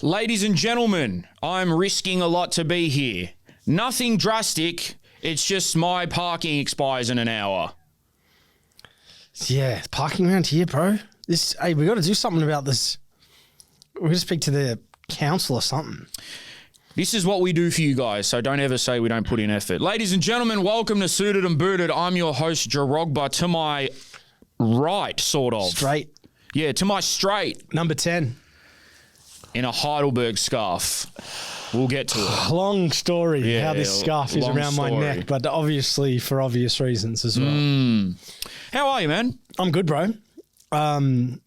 Ladies and gentlemen, I'm risking a lot to be here. Nothing drastic. It's just my parking expires in an hour. Yeah, parking around here, bro. Hey, we got to do something about this. We're going to speak to the council or something. This is what we do for you guys, so don't ever say we don't put in effort. Ladies and gentlemen, welcome to Suited and Booted. I'm your host, Jerogba. To my right, sort of. Straight. Yeah, to my straight. Number 10. In a Heidelberg scarf. We'll get to it. Long story how this scarf is around my neck, but obviously for obvious reasons as well. How are you, man? I'm good, bro. Tired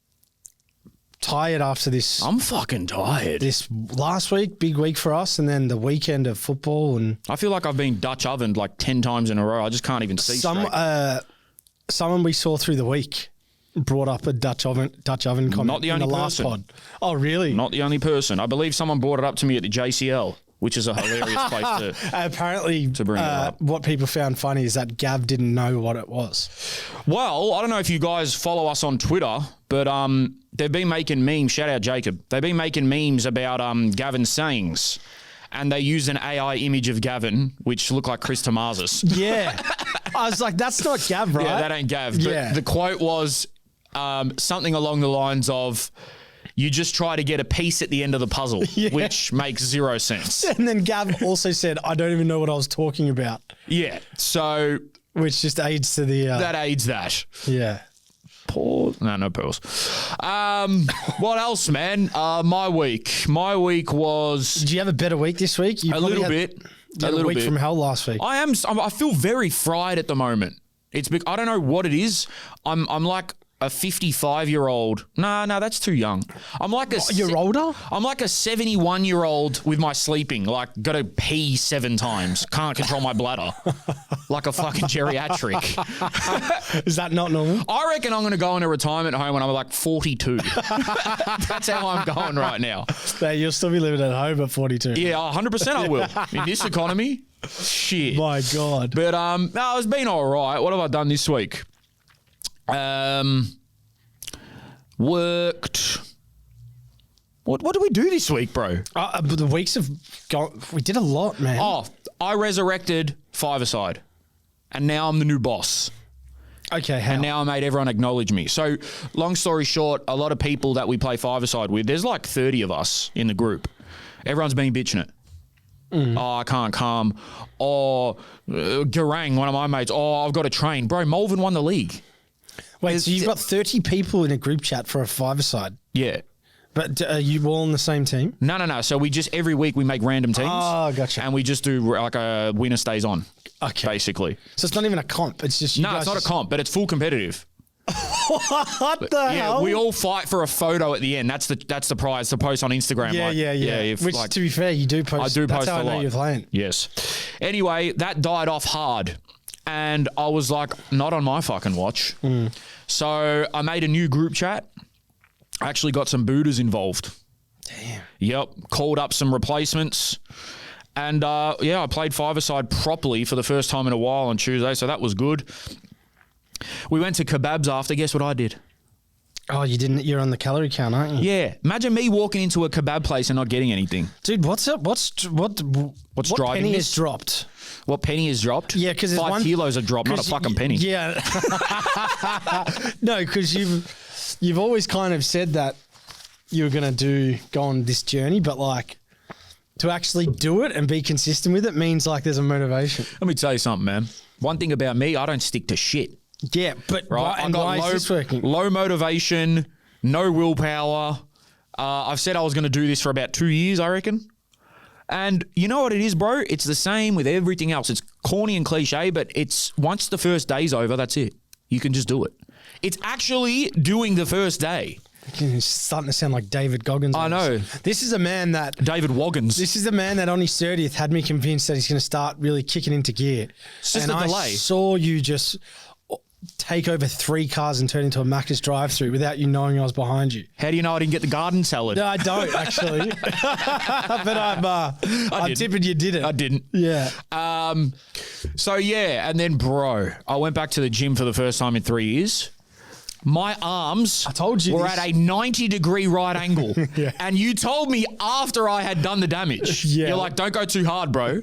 after this. I'm fucking tired. This last week, big week for us, and then the weekend of football. And I feel like I've been Dutch ovened like 10 times in a row. I just can't even see straight. Someone we saw through the week brought up a Dutch oven comment. Not the only in the last person. pod. Oh, really? Not the only person. I believe someone brought it up to me at the JCL, which is a hilarious place to apparently to bring it up. What people found funny is that Gav didn't know what it was. Well, I don't know if you guys follow us on Twitter, but they've been making memes. Shout out Jacob. They've been making memes about Gavin's sayings, and they used an AI image of Gavin, which looked like Chris Tomazis. Yeah. I was like, that's not Gav, right? Yeah, that ain't Gav. But the quote was something along the lines of, you just try to get a piece at the end of the puzzle, which makes zero sense. And then Gav also said, I don't even know what I was talking about. Yeah, so... Which just aids to the... that aids that. Yeah. Pause. No pause. What else, man? My week. My week was... Did you have a better week this week? A little bit. A little week from hell last week. I feel very fried at the moment. I don't know what it is. I'm like a 55-year-old. No, that's too young. I'm like you're older? I'm like a 71-year-old with my sleeping. Like, got to pee 7 times. Can't control my bladder. Like a fucking geriatric. Is that not normal? I reckon I'm going to go in a retirement home when I'm like 42. That's how I'm going right now. You'll still be living at home at 42. Yeah, 100% I will. In this economy, shit. My God. But no, it's been all right. What have I done this week? Worked. What did we do this week, bro? The weeks have gone. We did a lot, man. Oh, I resurrected five-a-side, and now I'm the new boss. Okay, how? And now I made everyone acknowledge me. So, long story short, a lot of people that we play five-a-side with, there's like 30 of us in the group. Everyone's been bitching it. Oh, I can't come. Oh, Garang, one of my mates. Oh, I've got to train. Bro, Malvern won the league. Wait, so you've got 30 people in a group chat for a five-a-side? Yeah. But are you all on the same team? No. So we just, every week we make random teams. Oh, gotcha. And we just do like a winner stays on. Okay. Basically. So it's not even a comp. It's just it's not a comp, but it's full competitive. What the hell? We all fight for a photo at the end. That's the prize to post on Instagram. Yeah. Which, to be fair, you do post. I do post a lot. That's how I know you're playing. Yes. Anyway, that died off hard. And I was like, not on my fucking watch. So I made a new group chat. I actually got some booters involved. Damn. Yep. Called up some replacements. And I played five-a-side properly for the first time in a while on Tuesday. So that was good. We went to kebabs after. Guess what I did? Oh, you didn't? You're on the calorie count, aren't you? Yeah. Imagine me walking into a kebab place and not getting anything. Dude, what penny has dropped? What penny has dropped? Yeah, because 5 kilos have dropped, not a fucking penny. Yeah. No, because you've always kind of said that you were going to go on this journey, but like to actually do it and be consistent with it means like there's a motivation. Let me tell you something, man. One thing about me, I don't stick to shit. Yeah, but right? why is this working? Low motivation, no willpower. I've said I was going to do this for about 2 years, I reckon. And you know what it is, bro? It's the same with everything else. It's corny and cliche, but it's once the first day's over, that's it. You can just do it. It's actually doing the first day. It's starting to sound like David Goggins. I know. This is a man that... David Woggins. This is the man that on his 30th had me convinced that he's going to start really kicking into gear. It's just and a delay. I saw you just take over 3 cars and turn into a Macca's drive-through without you knowing I was behind you. How do you know I didn't get the garden salad? No, I don't, actually. But I'm tipping you did it. I didn't. Yeah. So, yeah. And then, bro, I went back to the gym for the first time in 3 years. my arms told you were this. at a 90-degree right angle. Yeah. And you told me after I had done the damage. Yeah. You're like, don't go too hard, bro.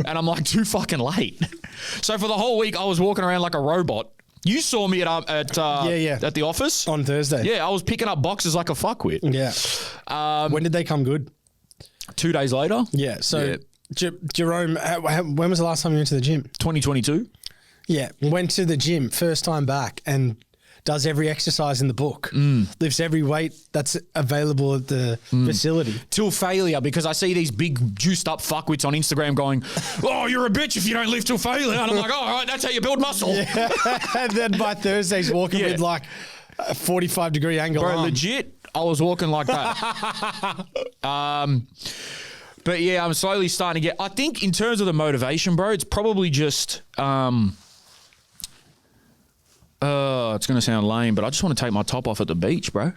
And I'm like, too fucking late. So for the whole week, I was walking around like a robot. You saw me at the office. On Thursday. Yeah, I was picking up boxes like a fuckwit. Yeah. When did they come good? 2 days later. Yeah. So, Jerome, when was the last time you went to the gym? 2022. Yeah. Went to the gym first time back and does every exercise in the book. Lifts every weight that's available at the facility. Till failure, because I see these big juiced up fuckwits on Instagram going, oh, you're a bitch if you don't lift till failure. And I'm like, oh, all right, that's how you build muscle. Yeah. And then by Thursday, he's walking with like a 45-degree angle Bro, arm. legit, I was walking like that. But yeah, I'm slowly starting to get, I think in terms of the motivation, bro, it's probably just, it's going to sound lame, but I just want to take my top off at the beach, bro.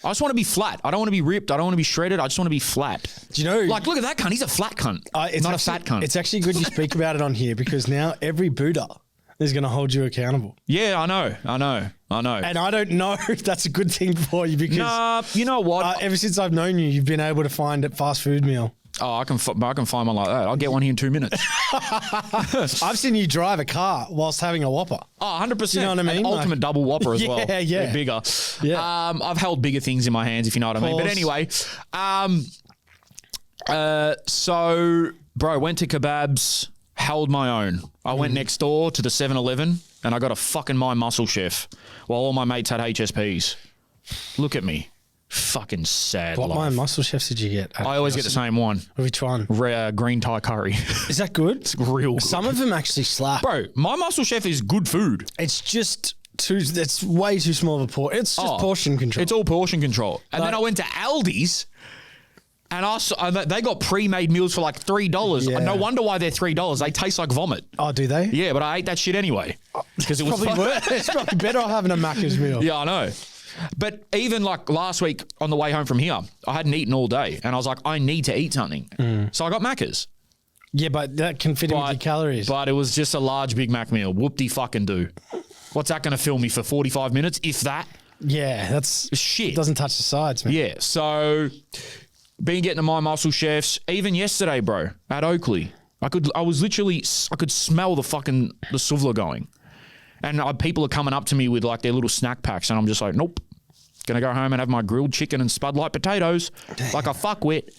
I just want to be flat. I don't want to be ripped. I don't want to be shredded. I just want to be flat. Do you know? Like, look at that cunt. He's a flat cunt. Not a fat cunt. It's actually good you speak about it on here because now every Buddha is going to hold you accountable. Yeah, I know. And I don't know if that's a good thing for you because... Nah, you know what? Ever since I've known you, you've been able to find a fast food meal. Oh, I can find one like that. I'll get one here in 2 minutes. I've seen you drive a car whilst having a Whopper. Oh, 100%. You know what I mean? An ultimate double Whopper as well. Yeah. They're bigger. Yeah. I've held bigger things in my hands, if you know what I mean. But anyway, so, bro, went to kebabs, held my own. I went next door to the 7-Eleven and I got a fucking My Muscle Chef while all my mates had HSPs. Look at me. Fucking sad What life. My Muscle Chefs did you get? I always get the same one. Which one? Green Thai curry. Is that good? It's real good. Some of them actually slap. Bro, My Muscle Chef is good food. It's just it's way too small of a portion. It's just portion control. It's all portion control. And then I went to Aldi's and they got pre-made meals for like $3. Yeah. No wonder why they're $3. They taste like vomit. Oh, do they? Yeah, but I ate that shit anyway. Because it was Probably it's probably better having a Macca's meal. Yeah, I know. But even like last week on the way home from here, I hadn't eaten all day. And I was like, I need to eat something. So I got Macca's. Yeah, but that can fit in with your calories. But it was just a large Big Mac meal. Whoop-de-fucking-do. What's that going to fill me for 45 minutes, if that? Yeah, that's... Shit. It doesn't touch the sides, man. Yeah, so been getting to My Muscle Chefs. Even yesterday, bro, at Oakley, I could smell the suvla going. And people are coming up to me with like their little snack packs and I'm just like, nope. Gonna go home and have my grilled chicken and Spud Light potatoes. Damn. Like a fuckwit.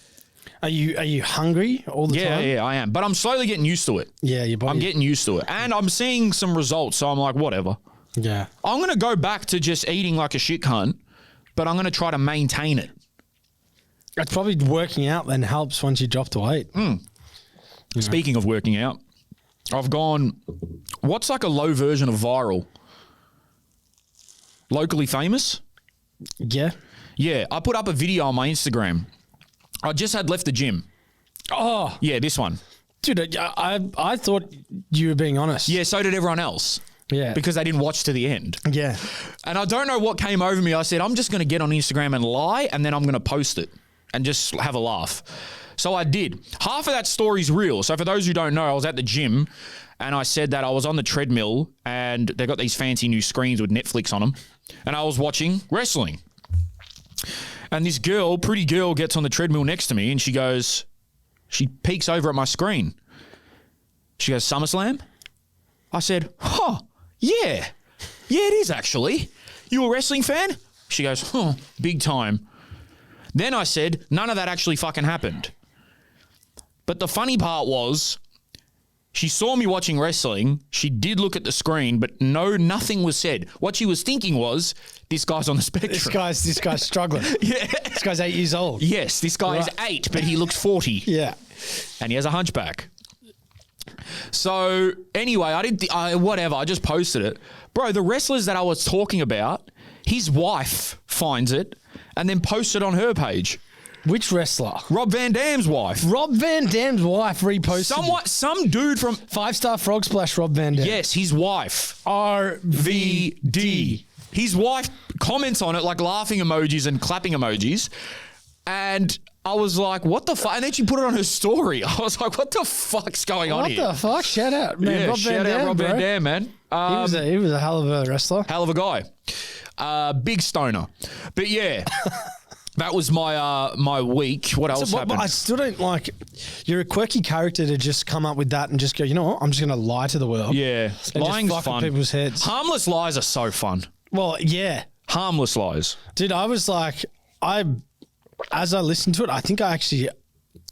Are you hungry all the time? Yeah, I am. But I'm slowly getting used to it. Yeah, your body. I'm getting used to it. And I'm seeing some results, so I'm like, whatever. Yeah. I'm going to go back to just eating like a shit cunt, but I'm going to try to maintain it. It's probably working out then helps once you drop the weight. Speaking of working out, I've gone, what's like a low version of viral? Locally famous? Yeah. Yeah, I put up a video on my Instagram. I just had left the gym. Oh. Yeah, this one. Dude, I thought you were being honest. Yeah, so did everyone else. Yeah. Because they didn't watch to the end. Yeah. And I don't know what came over me. I said, I'm just going to get on Instagram and lie, and then I'm going to post it and just have a laugh. So I did. Half of that story's real. So for those who don't know, I was at the gym and I said that I was on the treadmill and they got these fancy new screens with Netflix on them. And I was watching wrestling. And this girl, pretty girl, gets on the treadmill next to me and she peeks over at my screen. She goes, SummerSlam? I said, yeah. Yeah, it is actually. You a wrestling fan? She goes, big time. Then I said, none of that actually fucking happened. But the funny part was, she saw me watching wrestling. She did look at the screen, but nothing was said. What she was thinking was, this guy's on the spectrum. This guy's struggling. Yeah. This guy's 8 years old. Yes, this guy is 8, but he looks 40. Yeah. And he has a hunchback. So anyway, I just posted it. Bro, the wrestlers that I was talking about, his wife finds it and then posts it on her page. Which wrestler? Rob Van Dam's wife. Rob Van Dam's wife reposted. Some dude from 5-Star Frog Splash Rob Van Dam. Yes, his wife. RVD. His wife comments on it like laughing emojis and clapping emojis. And I was like, what the fuck? And then she put it on her story. I was like, what the fuck's going on here? What the fuck? Shout out, man. Yeah, Rob shout Van Dam, out Rob bro. Van Dam, man. He was a hell of a wrestler. Hell of a guy. Big stoner. But yeah, that was my week. What else happened? I still don't like. You're a quirky character to just come up with that and just go, you know what? I'm just going to lie to the world. Yeah, and lying's just fuck fun. with people's heads. Harmless lies are so fun. Well, yeah, Harmless lies. dude. I was like, as I listened to it, I think I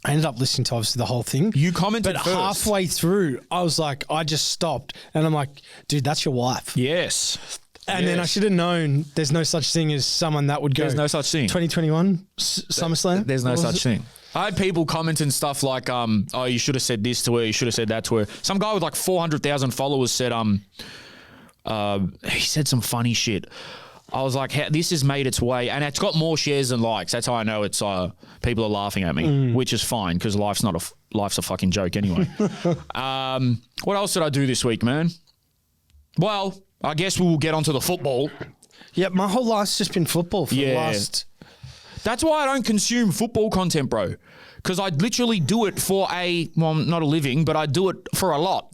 ended up listening to obviously the whole thing. You commented but first. halfway through, I was like, I just stopped, and I'm like, dude, that's your wife. Yes. And then I should have known there's no such thing as someone that would go. There's no such thing. 2021 SummerSlam. There's no such thing. I had people commenting stuff like, oh, you should have said this to her, you should have said that to her. Some guy with like 400,000 followers said, he said some funny shit. I was like, this has made its way, and it's got more shares than likes. That's how I know it's people are laughing at me, which is fine because life's a fucking joke anyway. What else did I do this week, man? Well, I guess we'll get onto the football. Yeah, my whole life's just been football for the last. That's why I don't consume football content, bro. Because I literally do it for not a living, but I do it for a lot.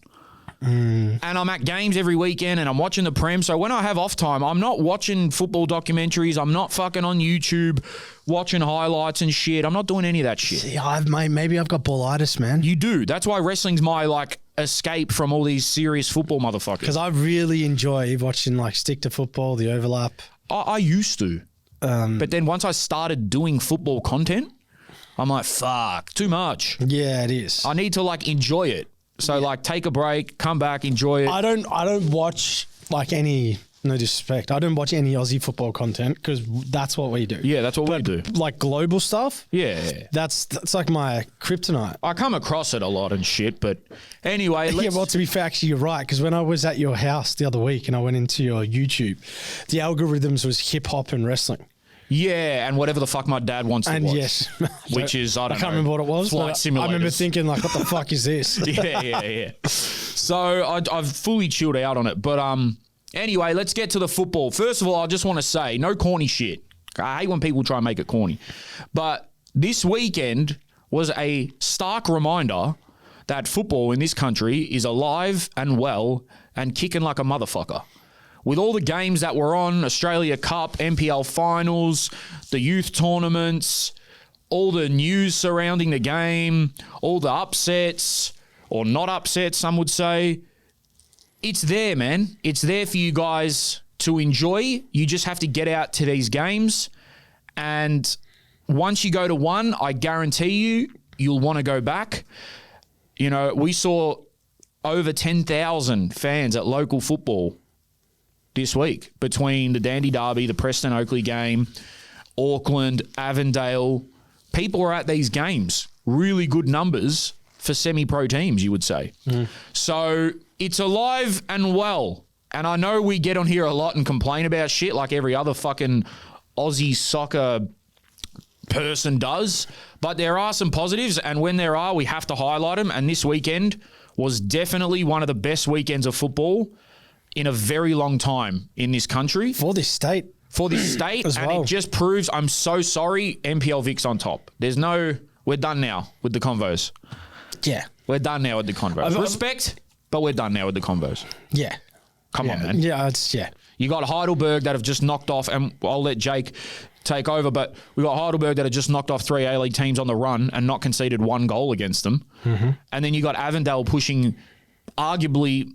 And I'm at games every weekend and I'm watching the Prem. So when I have off time, I'm not watching football documentaries. I'm not fucking on YouTube watching highlights and shit. I'm not doing any of that shit. See, maybe I've got ballitis, man. You do. That's why wrestling's my escape from all these serious football motherfuckers. Because I really enjoy watching stick to football, the overlap. I used to. But then once I started doing football content, I'm like, fuck, too much. Yeah, it is. I need to enjoy it. So take a break, come back, enjoy it. I don't watch any, no disrespect, I don't watch any Aussie football content because that's what we do. Yeah, that's what we do. Global stuff. Yeah. That's like my kryptonite. I come across it a lot and shit, but anyway. Yeah, well, to be fair, actually, you're right. Because when I was at your house the other week and I went into your YouTube, the algorithms was hip hop and wrestling. Yeah, and whatever the fuck my dad wants to watch. Yes. Which is, I don't know. I can't remember what it was. Flight simulators. I remember thinking, what the fuck is this? Yeah. So I've fully chilled out on it. But anyway, let's get to the football. First of all, I just want to say, no corny shit. I hate when people try and make it corny. But this weekend was a stark reminder that football in this country is alive and well and kicking like a motherfucker. With all the games that were on, Australia Cup, NPL Finals, the youth tournaments, all the news surrounding the game, all the upsets, or not upsets, some would say, it's there, man. It's there for you guys to enjoy. You just have to get out to these games. And once you go to one, I guarantee you'll want to go back. You know, we saw over 10,000 fans at local football this week between the Dandy Derby, the Preston Oakley game, Auckland, Avondale. People are at these games. Really good numbers for semi-pro teams, you would say. So it's alive and well. And I know we get on here a lot and complain about shit like every other fucking Aussie soccer person does. But there are some positives, and when there are, we have to highlight them. And this weekend was definitely one of the best weekends of football in a very long time in this country. For this state. As well. It just proves, I'm so sorry, NPL Vic's on top. We're done now with the convos. Yeah. We're done now with the convos. Respect, but we're done now with the convos. Yeah. Come on, man. Yeah, You got Heidelberg that have just knocked off, and I'll let Jake take over, but we got Heidelberg that have just knocked off 3 A-League teams on the run and not conceded 1 goal against them. Mm-hmm. And then you got Avondale pushing arguably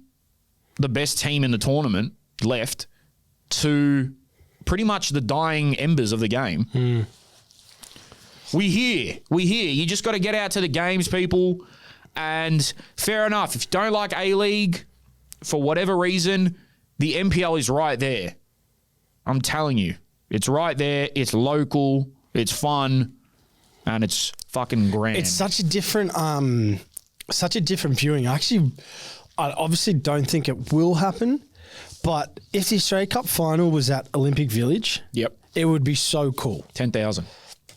the best team in the tournament left to pretty much the dying embers of the game. We hear. You just got to get out to the games, people. And fair enough, if you don't like A-League for whatever reason, the NPL is right there. I'm telling you, it's right there. It's local. It's fun, and it's fucking grand. It's such a different viewing. I obviously don't think it will happen, but if the Australia Cup final was at Olympic Village, it would be so cool. 10,000.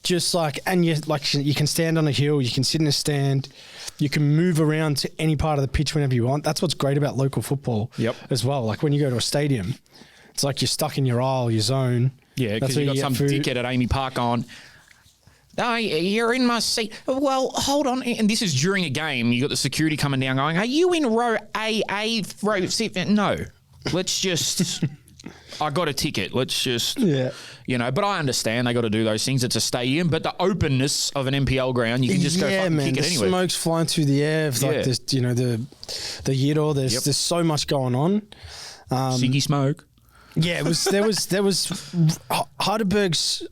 Just you can stand on a hill, you can sit in a stand, you can move around to any part of the pitch whenever you want. That's what's great about local football as well. Like when you go to a stadium, it's like you're stuck in your aisle, your zone. Yeah, because you got some dickhead at Amy Park on, "Oh, you're in my seat." Well, hold on. And this is during a game. You got the security coming down going, "Are you in row AA, row 7? No. Let's just I got a ticket. Let's just, Yeah. but I understand they got to do those things. It's a stadium, but the openness of an NPL ground, you can just go fucking kick it anyway. Smoke's flying through the air. Like this, the Yiddo, there's so much going on. Siggy smoke. Yeah, there was Heidelberg's,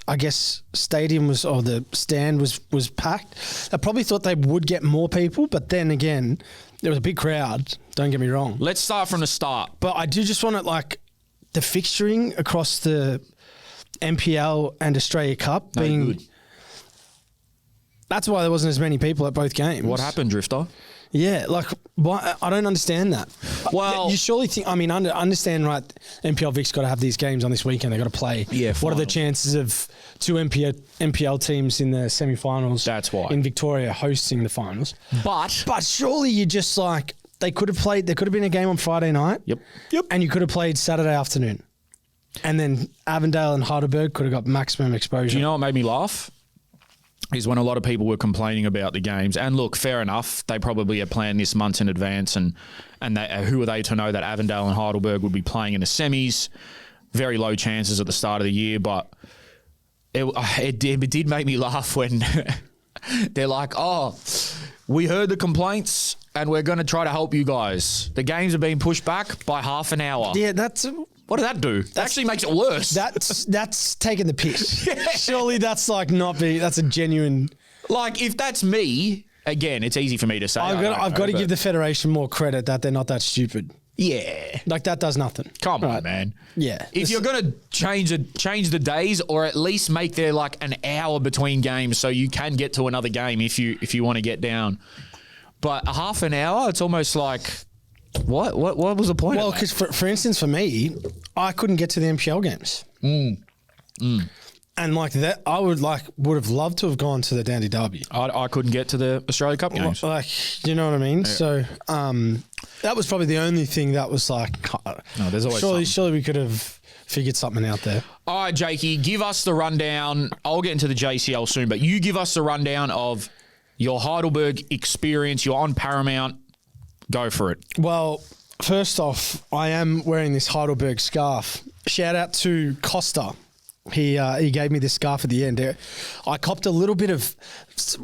I guess, stadium the stand was packed. I probably thought they would get more people, but then again, there was a big crowd. Don't get me wrong. Let's start from the start. But I do just want to, the fixturing across the NPL and Australia Cup being good. That's why there wasn't as many people at both games. What happened, Drifter? Yeah, why, I don't understand that. Well, you surely think, understand, right, NPL Vic's got to have these games on this weekend. They've got to play. Yeah, what are the chances of two NPL teams in the semi-finals? That's why. In Victoria hosting the finals. But surely you just they could have played, there could have been a game on Friday night. Yep. And you could have played Saturday afternoon. And then Avondale and Heidelberg could have got maximum exposure. Do you know what made me laugh? Is when a lot of people were complaining about the games. And look, fair enough, they probably had planned this months in advance, and who are they to know that Avondale and Heidelberg would be playing in the semis? Very low chances at the start of the year, but it did make me laugh when they're like, oh, we heard the complaints and we're going to try to help you guys. The games are being pushed back by half an hour. Yeah, what did that do? That actually makes it worse. That's taking the piss. Yeah. Surely that's that's a genuine. If that's me, again, it's easy for me to say. I've got to give the Federation more credit that they're not that stupid. Yeah. That does nothing. Come on, man. Yeah. If you're going to change the days, or at least make there an hour between games so you can get to another game if you want to get down. But a half an hour, it's almost like... What was the point? Well, because for instance, for me, I couldn't get to the NPL games. And that, I would have loved to have gone to the Dandy Derby. I couldn't get to the Australia Cup games. You know what I mean? Yeah. So that was probably the only thing that was no, there's always surely we could have figured something out there. All right, Jakey, give us the rundown. I'll get into the JCL soon, but you give us the rundown of your Heidelberg experience. You're on Paramount. Go for it. Well, first off, I am wearing this Heidelberg scarf. Shout out to Costa. He gave me this scarf at the end. I copped a little bit of...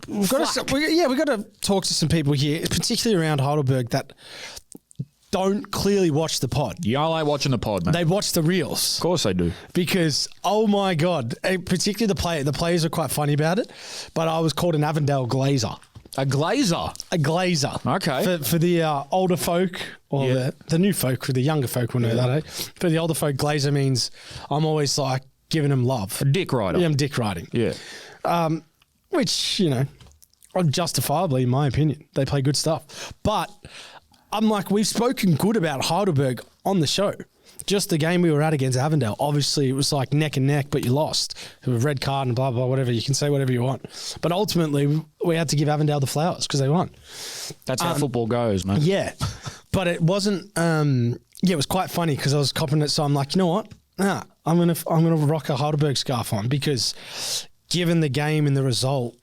We've got to talk to some people here, particularly around Heidelberg, that don't clearly watch the pod. Yeah, I like watching the pod, man. They watch the reels. Of course they do. Because, oh my God, particularly the players are quite funny about it, but I was called an Avondale glazer. A glazer? A glazer. Okay. For the older folk, or the new folk, the younger folk will know that, eh? For the older folk, glazer means I'm always giving them love. A dick rider. Yeah, I'm dick riding. Yeah. Which, justifiably, in my opinion, they play good stuff. But I'm we've spoken good about Heidelberg on the show. Just the game we were at against Avondale, obviously it was neck and neck, but you lost. It was a red card and blah, blah, whatever. You can say whatever you want. But ultimately, we had to give Avondale the flowers because they won. That's how football goes, man. Yeah. But it wasn't, it was quite funny because I was copping it. So I'm like, you know what? I'm gonna rock a Heidelberg scarf on because given the game and the result,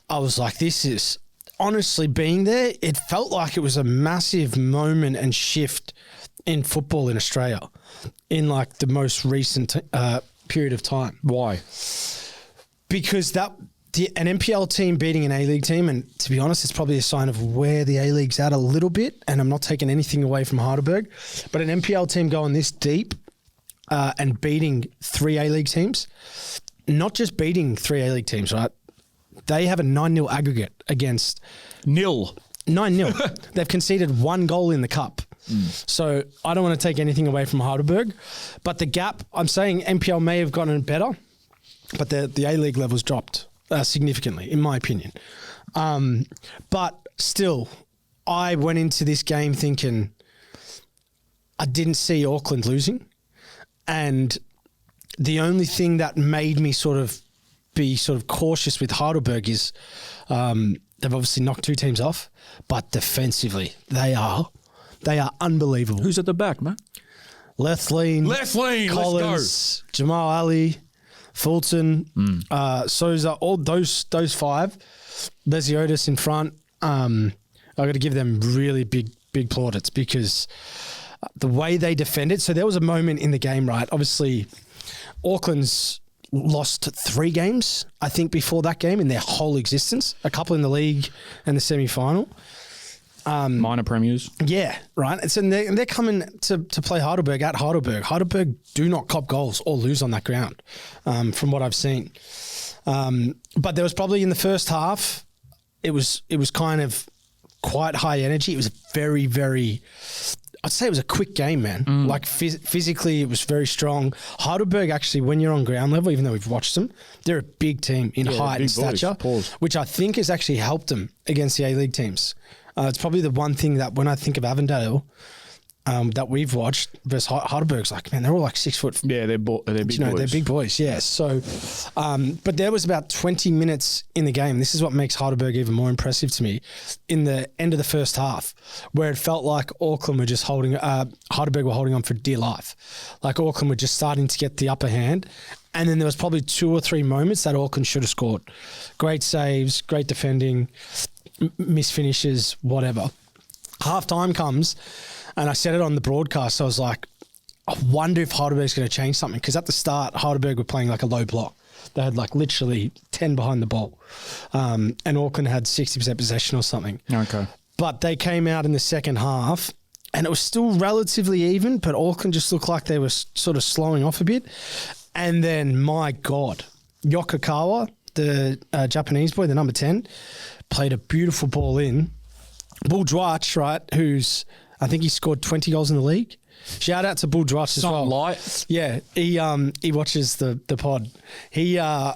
I was like, this is, honestly, being there, it felt like it was a massive moment and shift in football in Australia in the most recent period of time. Why? Because an NPL team beating an A-League team, and to be honest, it's probably a sign of where the A-League's at a little bit, and I'm not taking anything away from Heidelberg, but an NPL team going this deep and beating three A-League teams, not just beating three A-League teams, right? They have a 9-0 aggregate against... 9-0. They've conceded one goal in the cup. So I don't want to take anything away from Heidelberg, but the gap, I'm saying NPL may have gotten better, but the A-League level's dropped significantly, in my opinion. But still, I went into this game thinking I didn't see Auckland losing, and the only thing that made me be cautious with Heidelberg is they've obviously knocked two teams off, but defensively they are unbelievable. Who's at the back, man? Lethlean, Collins, let's go. Jamal Ali, Fulton, Souza, all those five. Lesiotis in front. I've got to give them really big plaudits because the way they defended. So there was a moment in the game, right? Obviously, Auckland's lost 3 games, I think, before that game in their whole existence. A couple in the league and the semi-final. Minor premiers. Yeah, right. And so they're coming to play Heidelberg at Heidelberg. Heidelberg do not cop goals or lose on that ground, from what I've seen. But there was probably in the first half, it was kind of quite high energy. It was very, very, I'd say it was a quick game, man. Like physically, it was very strong. Heidelberg, actually, when you're on ground level, even though we've watched them, they're a big team in height and stature, which I think has actually helped them against the A-League teams. It's probably the one thing that when I think of Avondale, that we've watched versus Heidelberg's, like, man, they're all like 6 foot. Yeah, they're big boys. They're big boys, yeah. So, but there was about 20 minutes in the game. This is what makes Heidelberg even more impressive to me. In the end of the first half, where it felt like Auckland were just Heidelberg were holding on for dear life. Like Auckland were just starting to get the upper hand. And then there was probably 2 or 3 moments that Auckland should have scored. Great saves, great defending, miss finishes, whatever. Half time comes, and I said it on the broadcast. So I was like, I wonder if Heidelberg's going to change something, because at the start, Heidelberg were playing like a low block. They had like literally 10 behind the ball, and Auckland had 60% possession or something. Okay. But they came out in the second half, and it was still relatively even, but Auckland just looked like they were sort of slowing off a bit. And then, my God, Yokokawa, the Japanese boy, the number 10, played a beautiful ball in. Bull Dwach, right, who's, I think he scored 20 goals in the league. Shout out to Bull Dwach as well. Light. Yeah, he watches the pod. I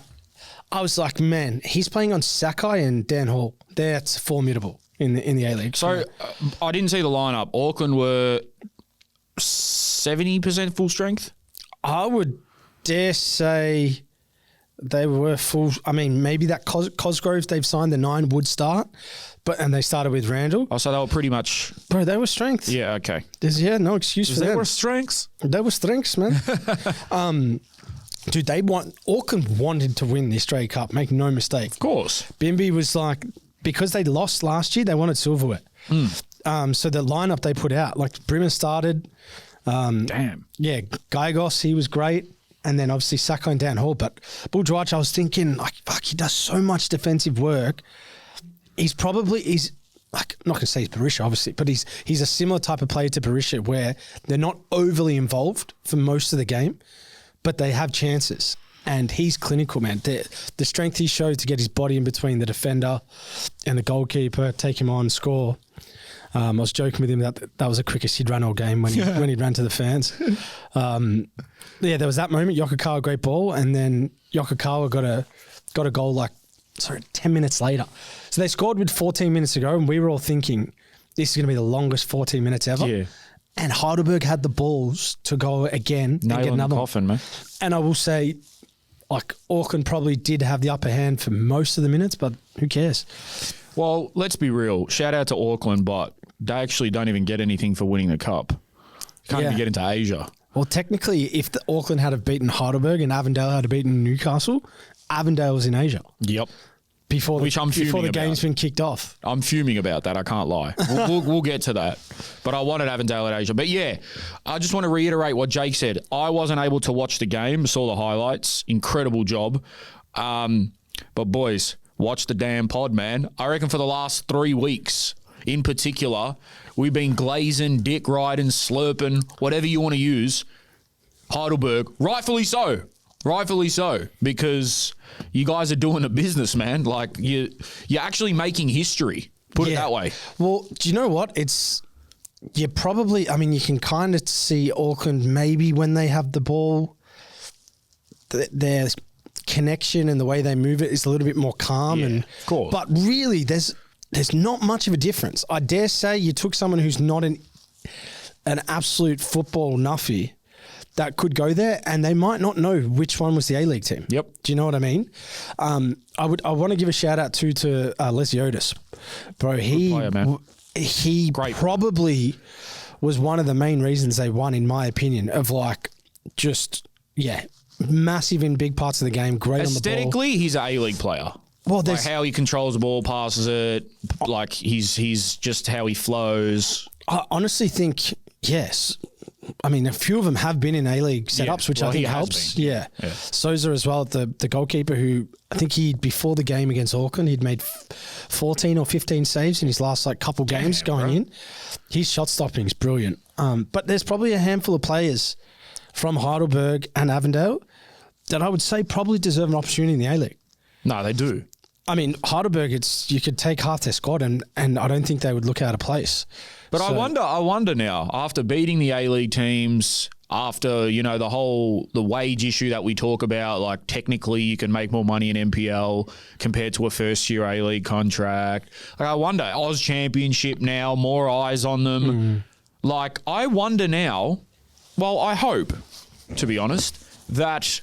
was like, man, he's playing on Sakai and Dan Hall. That's formidable in the A-League. So I didn't see the lineup. Auckland were 70% full strength? I would dare say they were full. I mean, maybe that Cosgrove they've signed, the 9 would start, and they started with Randall. Oh, so they were pretty much... Bro, they were strength. Yeah, okay. No excuse for them. They were strengths? They were strengths, man. Dude, Auckland wanted to win the Australia Cup, make no mistake. Of course. Bimby was like, because they lost last year, they wanted silverware. So the lineup they put out, like Brimmer started. Damn. Yeah, Gygos, he was great. And then obviously Sakai and Dan Hall. But Bull Dwach, I was thinking, like, fuck, he does so much defensive work. He's like, I'm not going to say he's Berisha, obviously, but he's a similar type of player to Berisha, where they're not overly involved for most of the game, but they have chances. And he's clinical, man. The strength he showed to get his body in between the defender and the goalkeeper, take him on, score. I was joking with him that was the quickest he'd run all game when he ran to the fans. Yeah, there was that moment. Yokokawa, great ball, and then Yokokawa got a goal 10 minutes later. So they scored with 14 minutes to go, and we were all thinking this is going to be the longest 14 minutes ever. Yeah. And Heidelberg had the balls to go again and get another coffin, man. And I will say, like, Auckland probably did have the upper hand for most of the minutes, but who cares? Well, let's be real. Shout out to Auckland, but they actually don't even get anything for winning the cup. Can't even get into Asia. Well, technically, if Auckland had have beaten Heidelberg and Avondale had beaten Newcastle, Avondale was in Asia. Yep. Before the game's been kicked off. I'm fuming about that. I can't lie. We'll get to that. But I wanted Avondale at Asia. But yeah, I just want to reiterate what Jake said. I wasn't able to watch the game, saw the highlights. Incredible job. But boys, watch the damn pod, man. I reckon for the last 3 weeks in particular, we've been glazing, dick riding, slurping, whatever you want to use, Heidelberg. Rightfully so, because you guys are doing a business, man. Like, you're actually making history, put it that way. Well, do you know what? You can kind of see Auckland maybe when they have the ball, their connection and the way they move it is a little bit more calm. Of course. But really, there's not much of a difference. I dare say you took someone who's not an absolute football nuffy that could go there, and they might not know which one was the A-League team. Yep. Do you know what I mean? I want to give a shout out to Leslie Otis, bro. He probably was one of the main reasons they won, in my opinion. Of massive in big parts of the game, great on the ball. Aesthetically, he's an A-League player. Well, like how he controls the ball, passes it, like he's just how he flows. I honestly think yes, I mean, a few of them have been in A-League setups, which I think helps. Yeah. Souza as well, the goalkeeper who I think before the game against Auckland, he'd made 14 or 15 saves in his last couple games going in. His shot stopping is brilliant. But there's probably a handful of players from Heidelberg and Avondale that I would say probably deserve an opportunity in the A-League. No, they do. I mean, Heidelberg, you could take half their squad and I don't think they would look out of place. But I wonder now, after beating the A-League teams, after, the wage issue that we talk about, like technically you can make more money in NPL compared to a first-year A-League contract. Like, I wonder, Oz Championship now, more eyes on them. Like, I wonder now, well, I hope, to be honest, that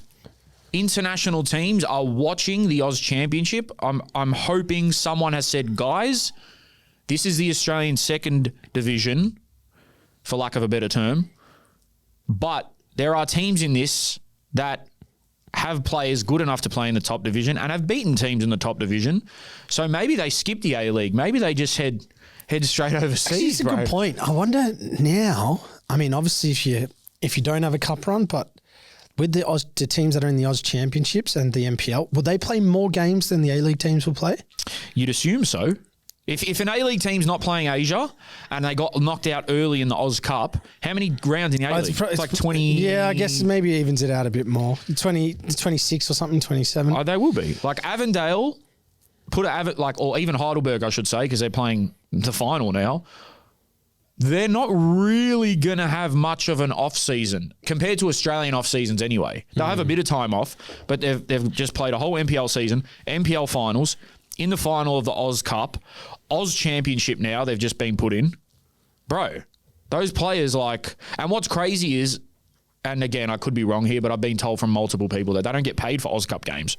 international teams are watching the Oz Championship. I'm hoping someone has said, guys, this is the Australian second division, for lack of a better term, but there are teams in this that have players good enough to play in the top division and have beaten teams in the top division. So maybe they skip the A-League. Maybe they just head straight overseas. That's a good point. I wonder now. I mean, obviously, if you don't have a cup run, but with the teams that are in the Oz Championships and the NPL, will they play more games than the A-League teams will play? You'd assume so. If an A-League team's not playing Asia and they got knocked out early in the Oz Cup, how many rounds in the A-League? It's like 20. Yeah, I guess maybe it evens it out a bit more. 26 or something, 27. Oh, they will be. Like Avondale, or even Heidelberg, I should say, because they're playing the final now. They're not really going to have much of an off-season compared to Australian off-seasons anyway. They'll have a bit of time off, but they've just played a whole NPL season, NPL finals, in the final of the Oz Cup, Oz Championship now, they've just been put in. Bro, those players and what's crazy is, and again, I could be wrong here, but I've been told from multiple people that they don't get paid for Oz Cup games.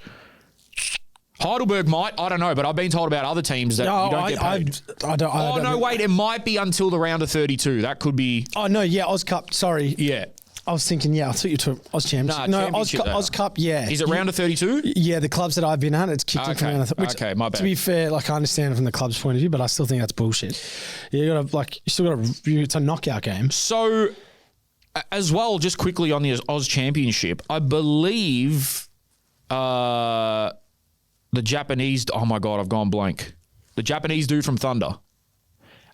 Heidelberg might, I don't know, but I've been told about other teams that you don't get paid. Wait, it might be until the round of 32. That could be. Oh, no, yeah, Oz Cup, sorry. Yeah. I was thinking, I thought you took Oz Championship. No, Oz Cup, yeah. Is it round of 32? Yeah, the clubs that I've been at, it's kicked in from round of 32. Okay, my bad. To be fair, I understand from the club's point of view, but I still think that's bullshit. You still got to, it's a knockout game. So, as well, just quickly on the Oz Championship, I believe the Japanese, oh my God, I've gone blank. The Japanese dude from Thunder.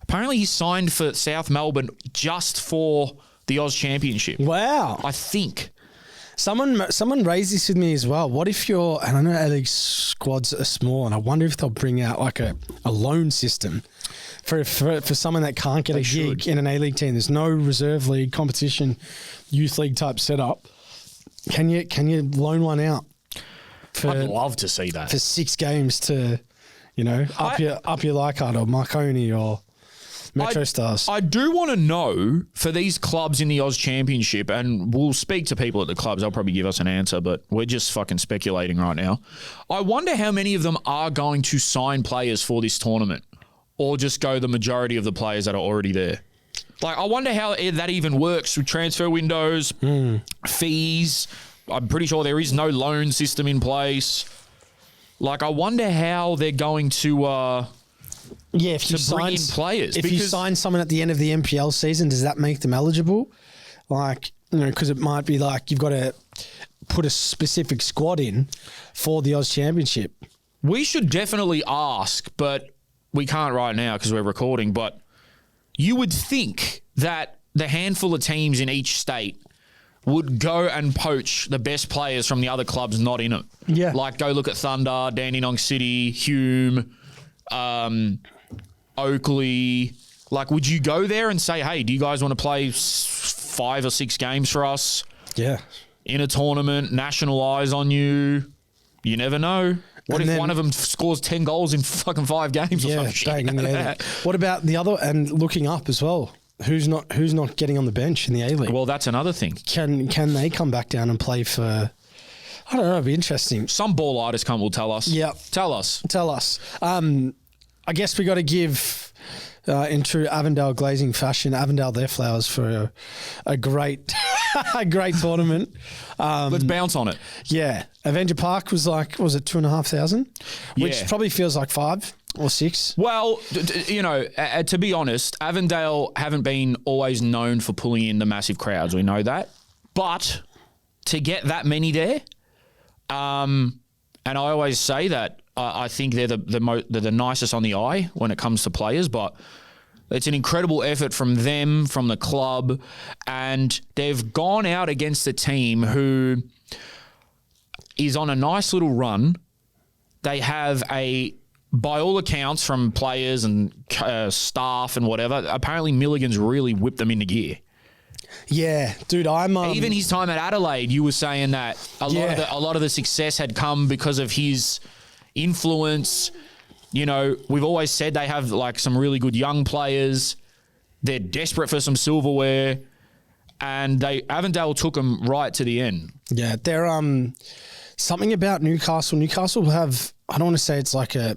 Apparently he signed for South Melbourne just for the Oz Championship. Wow. I think. Someone raised this with me as well. What if and I know A-League squads are small, and I wonder if they'll bring out a loan system for someone that can't get a gig in an A-League team. There's no reserve league competition, youth league type setup. Can you loan one out? I'd love to see that. For 6 games to, up your Leichhardt or Marconi or Metro Stars. I do want to know for these clubs in the Oz Championship, and we'll speak to people at the clubs. They'll probably give us an answer, but we're just fucking speculating right now. I wonder how many of them are going to sign players for this tournament or just go the majority of the players that are already there. I wonder how that even works with transfer windows, fees. I'm pretty sure there is no loan system in place. I wonder how they're going to... if you bring in players. If you sign someone at the end of the NPL season, does that make them eligible? Because it might be you've got to put a specific squad in for the Oz Championship. We should definitely ask, but we can't right now because we're recording. But you would think that the handful of teams in each state would go and poach the best players from the other clubs not in it. Yeah. Go look at Thunder, Dandenong City, Hume, Oakley. Would you go there and say, hey, do you guys want to play 5 or 6 games for us? Yeah. In a tournament, national eyes on you. You never know. What if one of them scores 10 goals in fucking 5 games or something? Bang in the A-League. What about the other, and looking up as well? Who's not getting on the bench in the A-League? Well, that's another thing. Can they come back down and play for... I don't know. It'd be interesting. Some ballitis will tell us. Yeah. Tell us. I guess we got to give, in true Avondale glazing fashion, Avondale their flowers for a great tournament. Let's bounce on it. Yeah. Avenger Park was was it 2,500? Which probably feels like 5. or 6. Well, to be honest, Avondale haven't been always known for pulling in the massive crowds. We know that. But to get that many there, and I always say that I think they're the nicest on the eye when it comes to players, but it's an incredible effort from them, from the club, and they've gone out against a team who is on a nice little run. They have by all accounts from players and staff and whatever, apparently Milligan's really whipped them into gear. Yeah, dude, even his time at Adelaide, you were saying that a lot of the success had come because of his influence. We've always said they have like some really good young players. They're desperate for some silverware, and Avondale took them right to the end. Yeah, they're something about Newcastle. Newcastle have, I don't want to say it's like a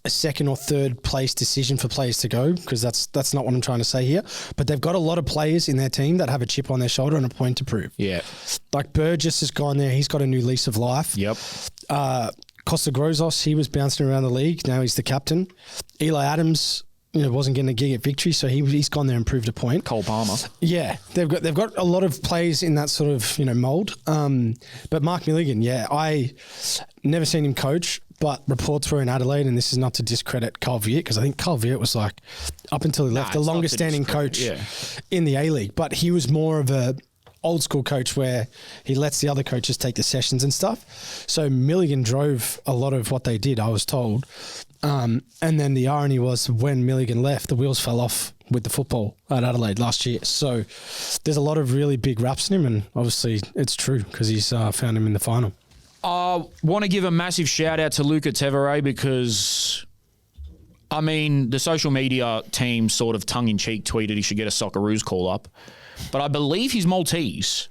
second or third place decision for players to go, because that's not what I'm trying to say here. But they've got a lot of players in their team that have a chip on their shoulder and a point to prove. Yeah. Like Burgess has gone there. He's got a new lease of life. Yep. Costa Grozos, he was bouncing around the league. Now he's the captain. Eli Adams, wasn't getting a gig at Victory, so he's gone there and proved a point. Cole Palmer. Yeah, they've got a lot of players in that sort of mould. But Mark Milligan, I never seen him coach, but reports were in Adelaide, and this is not to discredit Carl Viet, because I think Carl Viet was like, up until he left, the longest standing coach in the A-League. But he was more of a old school coach where he lets the other coaches take the sessions and stuff. So Milligan drove a lot of what they did, I was told. And then the irony was when Milligan left, the wheels fell off with the football at Adelaide last year. So there's a lot of really big raps in him, and obviously it's true because he's found him in the final. I want to give a massive shout out to Luca Tevere, because, the social media team sort of tongue-in-cheek tweeted he should get a Socceroos call-up. But I believe he's Maltese,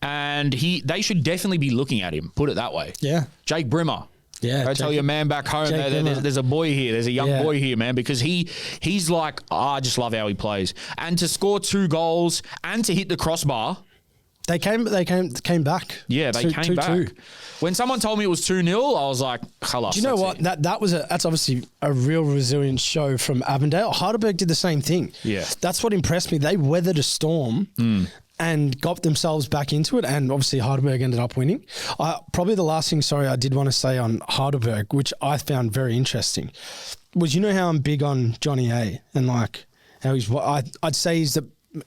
and they should definitely be looking at him, put it that way. Yeah. Jake Brimmer. Yeah. I tell your man back home, there's a boy here. There's a young boy here, man, because he's like, I just love how he plays. And to score 2 goals and to hit the crossbar. They came back. Yeah, they came back. 2-2. When someone told me it was 2-0, I was like, halas. Do you know what? That's obviously a real resilient show from Avondale. Heidelberg did the same thing. Yeah. That's what impressed me. They weathered a storm and got themselves back into it, and obviously Heidelberg ended up winning. Probably the last thing, I did want to say on Heidelberg, which I found very interesting, was how I'm big on Johnny A, and like how I'd say he's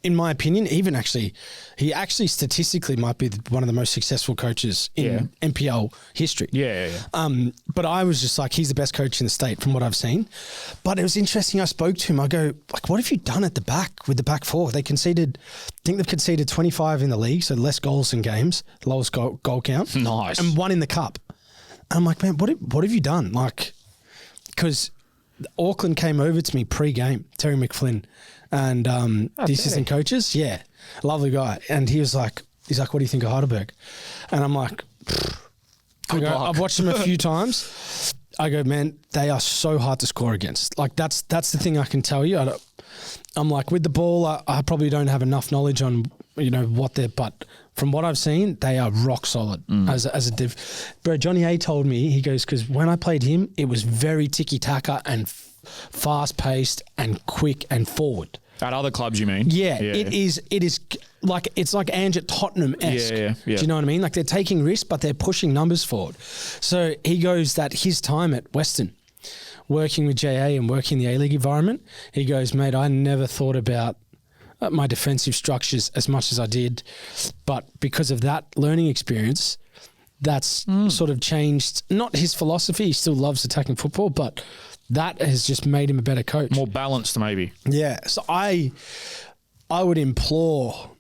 in my opinion, he actually statistically might be one of the most successful coaches in NPL history. Yeah. But I was just like, he's the best coach in the state from what I've seen. But it was interesting. I spoke to him. I go, like, what have you done at the back with the back four? They've conceded 25 in the league, so less goals in games, lowest goal count. Nice. And 1 in the cup. And I'm like, man, what have you done? Like, because Auckland came over to me pre-game, Terry McFlynn, and the assistant coaches. Yeah, lovely guy. And he's like, what do you think of Heidelberg? And I'm like, I've watched them a few times. I go, man, they are so hard to score against. Like that's the thing I can tell you. I'm like, with the ball, I probably don't have enough knowledge on what they're, but from what I've seen, they are rock solid as a div. Bro, Johnny A told me, he goes, because when I played him, it was very tiki-taka and fast paced and quick and forward. At other clubs, you mean? Yeah. It is like, it's like Ange at Tottenham-esque. Yeah. Do you know what I mean? Like they're taking risks, but they're pushing numbers forward. So he goes that his time at Western, working with JA and working in the A-League environment, he goes, mate, I never thought about my defensive structures as much as I did, but because of that learning experience, that's sort of changed, not his philosophy, he still loves attacking football, but that has just made him a better coach. More balanced, maybe. Yeah. So I would implore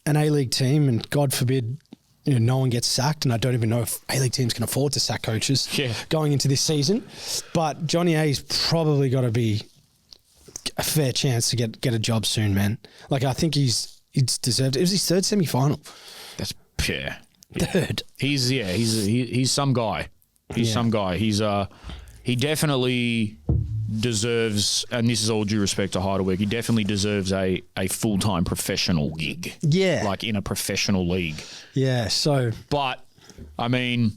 an A-League team, and God forbid, no one gets sacked, and I don't even know if A-League teams can afford to sack coaches going into this season, but Johnny A's probably got to be a fair chance to get a job soon, man. Like, I think he's deserved it. It was his 3rd semi-final. That's, yeah. 3rd. He's some guy. He's some guy. He definitely deserves, and this is all due respect to Heidelberg, he definitely deserves a full-time professional gig. Yeah. Like in a professional league. Yeah, so. But, I mean,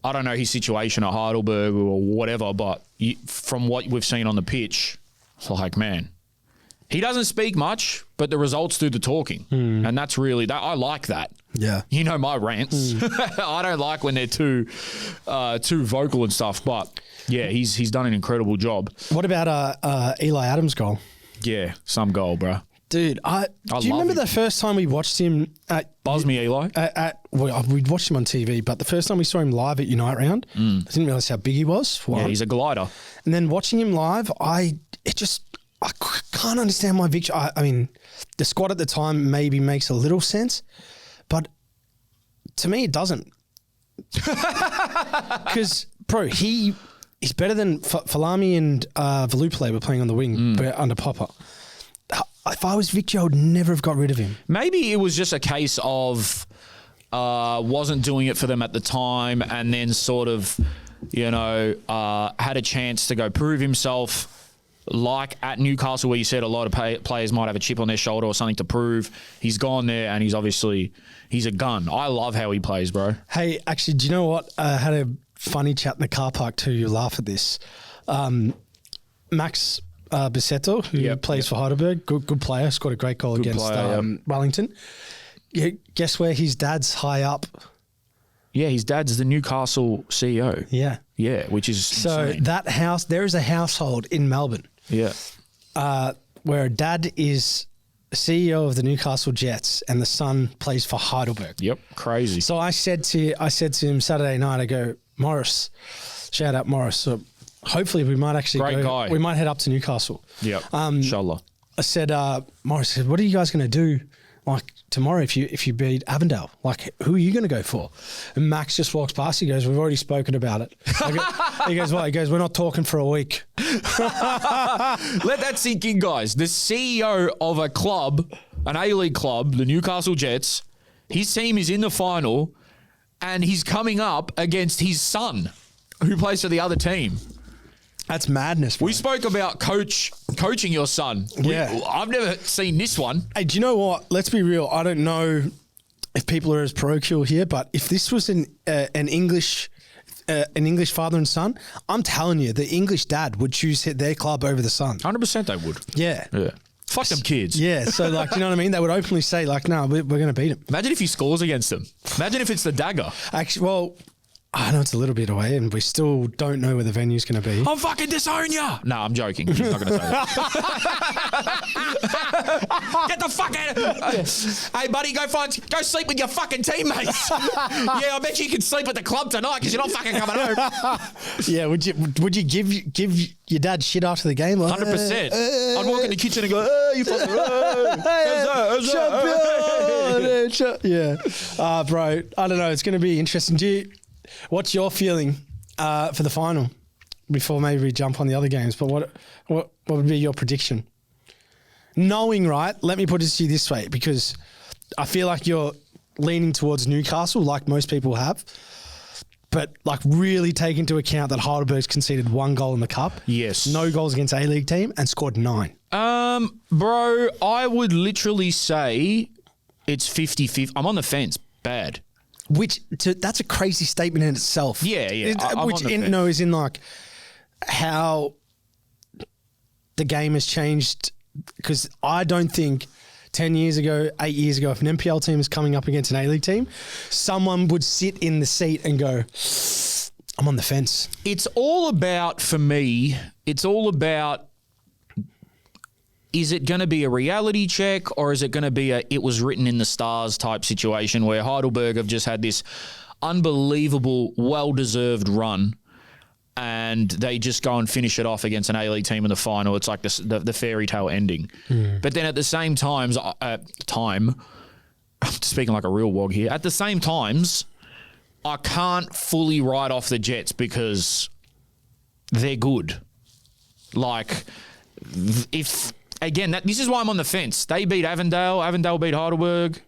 I don't know his situation at Heidelberg or whatever, but from what we've seen on the pitch, it's like, man, he doesn't speak much, but the results do the talking. And that's really, I like that. Yeah. You know my rants. I don't like when they're too vocal and stuff, but yeah, he's done an incredible job. What about Eli Adams' goal? Yeah, some goal, bro. Dude, do you remember the first time we watched him Buzz me, Eli. We watched him on TV, but the first time we saw him live at Unite Round, I didn't realise how big he was. Yeah, he's a glider. And then watching him live, I can't understand why Victor. I mean, the squad at the time maybe makes a little sense, but to me it doesn't. Because, bro, he's better than Falami and Veluple were playing on the wing under Popper. If I was Victor, I would never have got rid of him. Maybe it was just a case of wasn't doing it for them at the time and then sort of, had a chance to go prove himself. Like at Newcastle, where you said a lot of players might have a chip on their shoulder or something to prove. He's gone there and he's a gun. I love how he plays, bro. Hey, actually, do you know what? I had a funny chat in the car park too. You laugh at this. Max Bisetto, who plays for Heidelberg, good player, scored a great goal against Wellington. Yeah, guess where his dad's high up? Yeah, his dad's the Newcastle CEO. Yeah. Yeah, which is so insane. that house, there is a household in Melbourne. Yeah. Where a dad is CEO of the Newcastle Jets and the son plays for Heidelberg. Yep, crazy. So I said to him Saturday night, I go, Morris, shout out Morris. So hopefully we might actually Great guy. We might head up to Newcastle. Yep, inshallah. I said, Morris, I said, what are you guys going to do like tomorrow if you beat Avondale? Like, who are you going to go for? And Max just walks past. He goes, we've already spoken about it. He goes, what? He goes, we're not talking for a week. Let that sink in, guys. The CEO of a club, an A-League club, the Newcastle Jets, his team is in the final and he's coming up against his son who plays for the other team. That's madness, bro. We spoke about coaching your son. Yeah. I've never seen this one. Hey, do you know what? Let's be real. I don't know if people are as parochial here, but if this was an English father and son, I'm telling you, the English dad would choose their club over the son. 100% they would. Yeah. Yeah. Fuck them kids. Yeah, so like, you know what I mean? They would openly say like, no, we're going to beat him. Imagine if he scores against them. Imagine if it's the dagger. Actually, well, I know it's a little bit away and we still don't know where the venue's going to be. I'll fucking disown ya. No, I'm joking. He's not going to say that. Get the fuck out of Hey, buddy, go sleep with your fucking teammates. Yeah, I bet you can sleep at the club tonight because you're not fucking coming home. Yeah, would you give your dad shit after the game? Like, 100%. I'd walk in the kitchen and go, you fucking yeah. Bro, I don't know. It's going to be interesting. What's your feeling for the final before maybe we jump on the other games? But what would be your prediction? Knowing, right, let me put it to you this way, because I feel like you're leaning towards Newcastle like most people have, but like really take into account that Heidelberg's conceded 1 goal in the cup. Yes. No goals against A-League team and scored 9. Bro, I would literally say it's 50-50. I'm on the fence. Bad. That's a crazy statement in itself. Yeah. Which is in like how the game has changed. Because I don't think 10 years ago, 8 years ago, if an NPL team is coming up against an A-League team, someone would sit in the seat and go, I'm on the fence. It's all about, for me, is it going to be a reality check or is it going to be it was written in the stars type situation where Heidelberg have just had this unbelievable, well-deserved run and they just go and finish it off against an A-League team in the final. It's like the fairy tale ending. But then at the same time, I'm speaking like a real wog here, at the same times, I can't fully write off the Jets because they're good. Like, if... Again, this is why I'm on the fence. They beat Avondale. Avondale beat Heidelberg.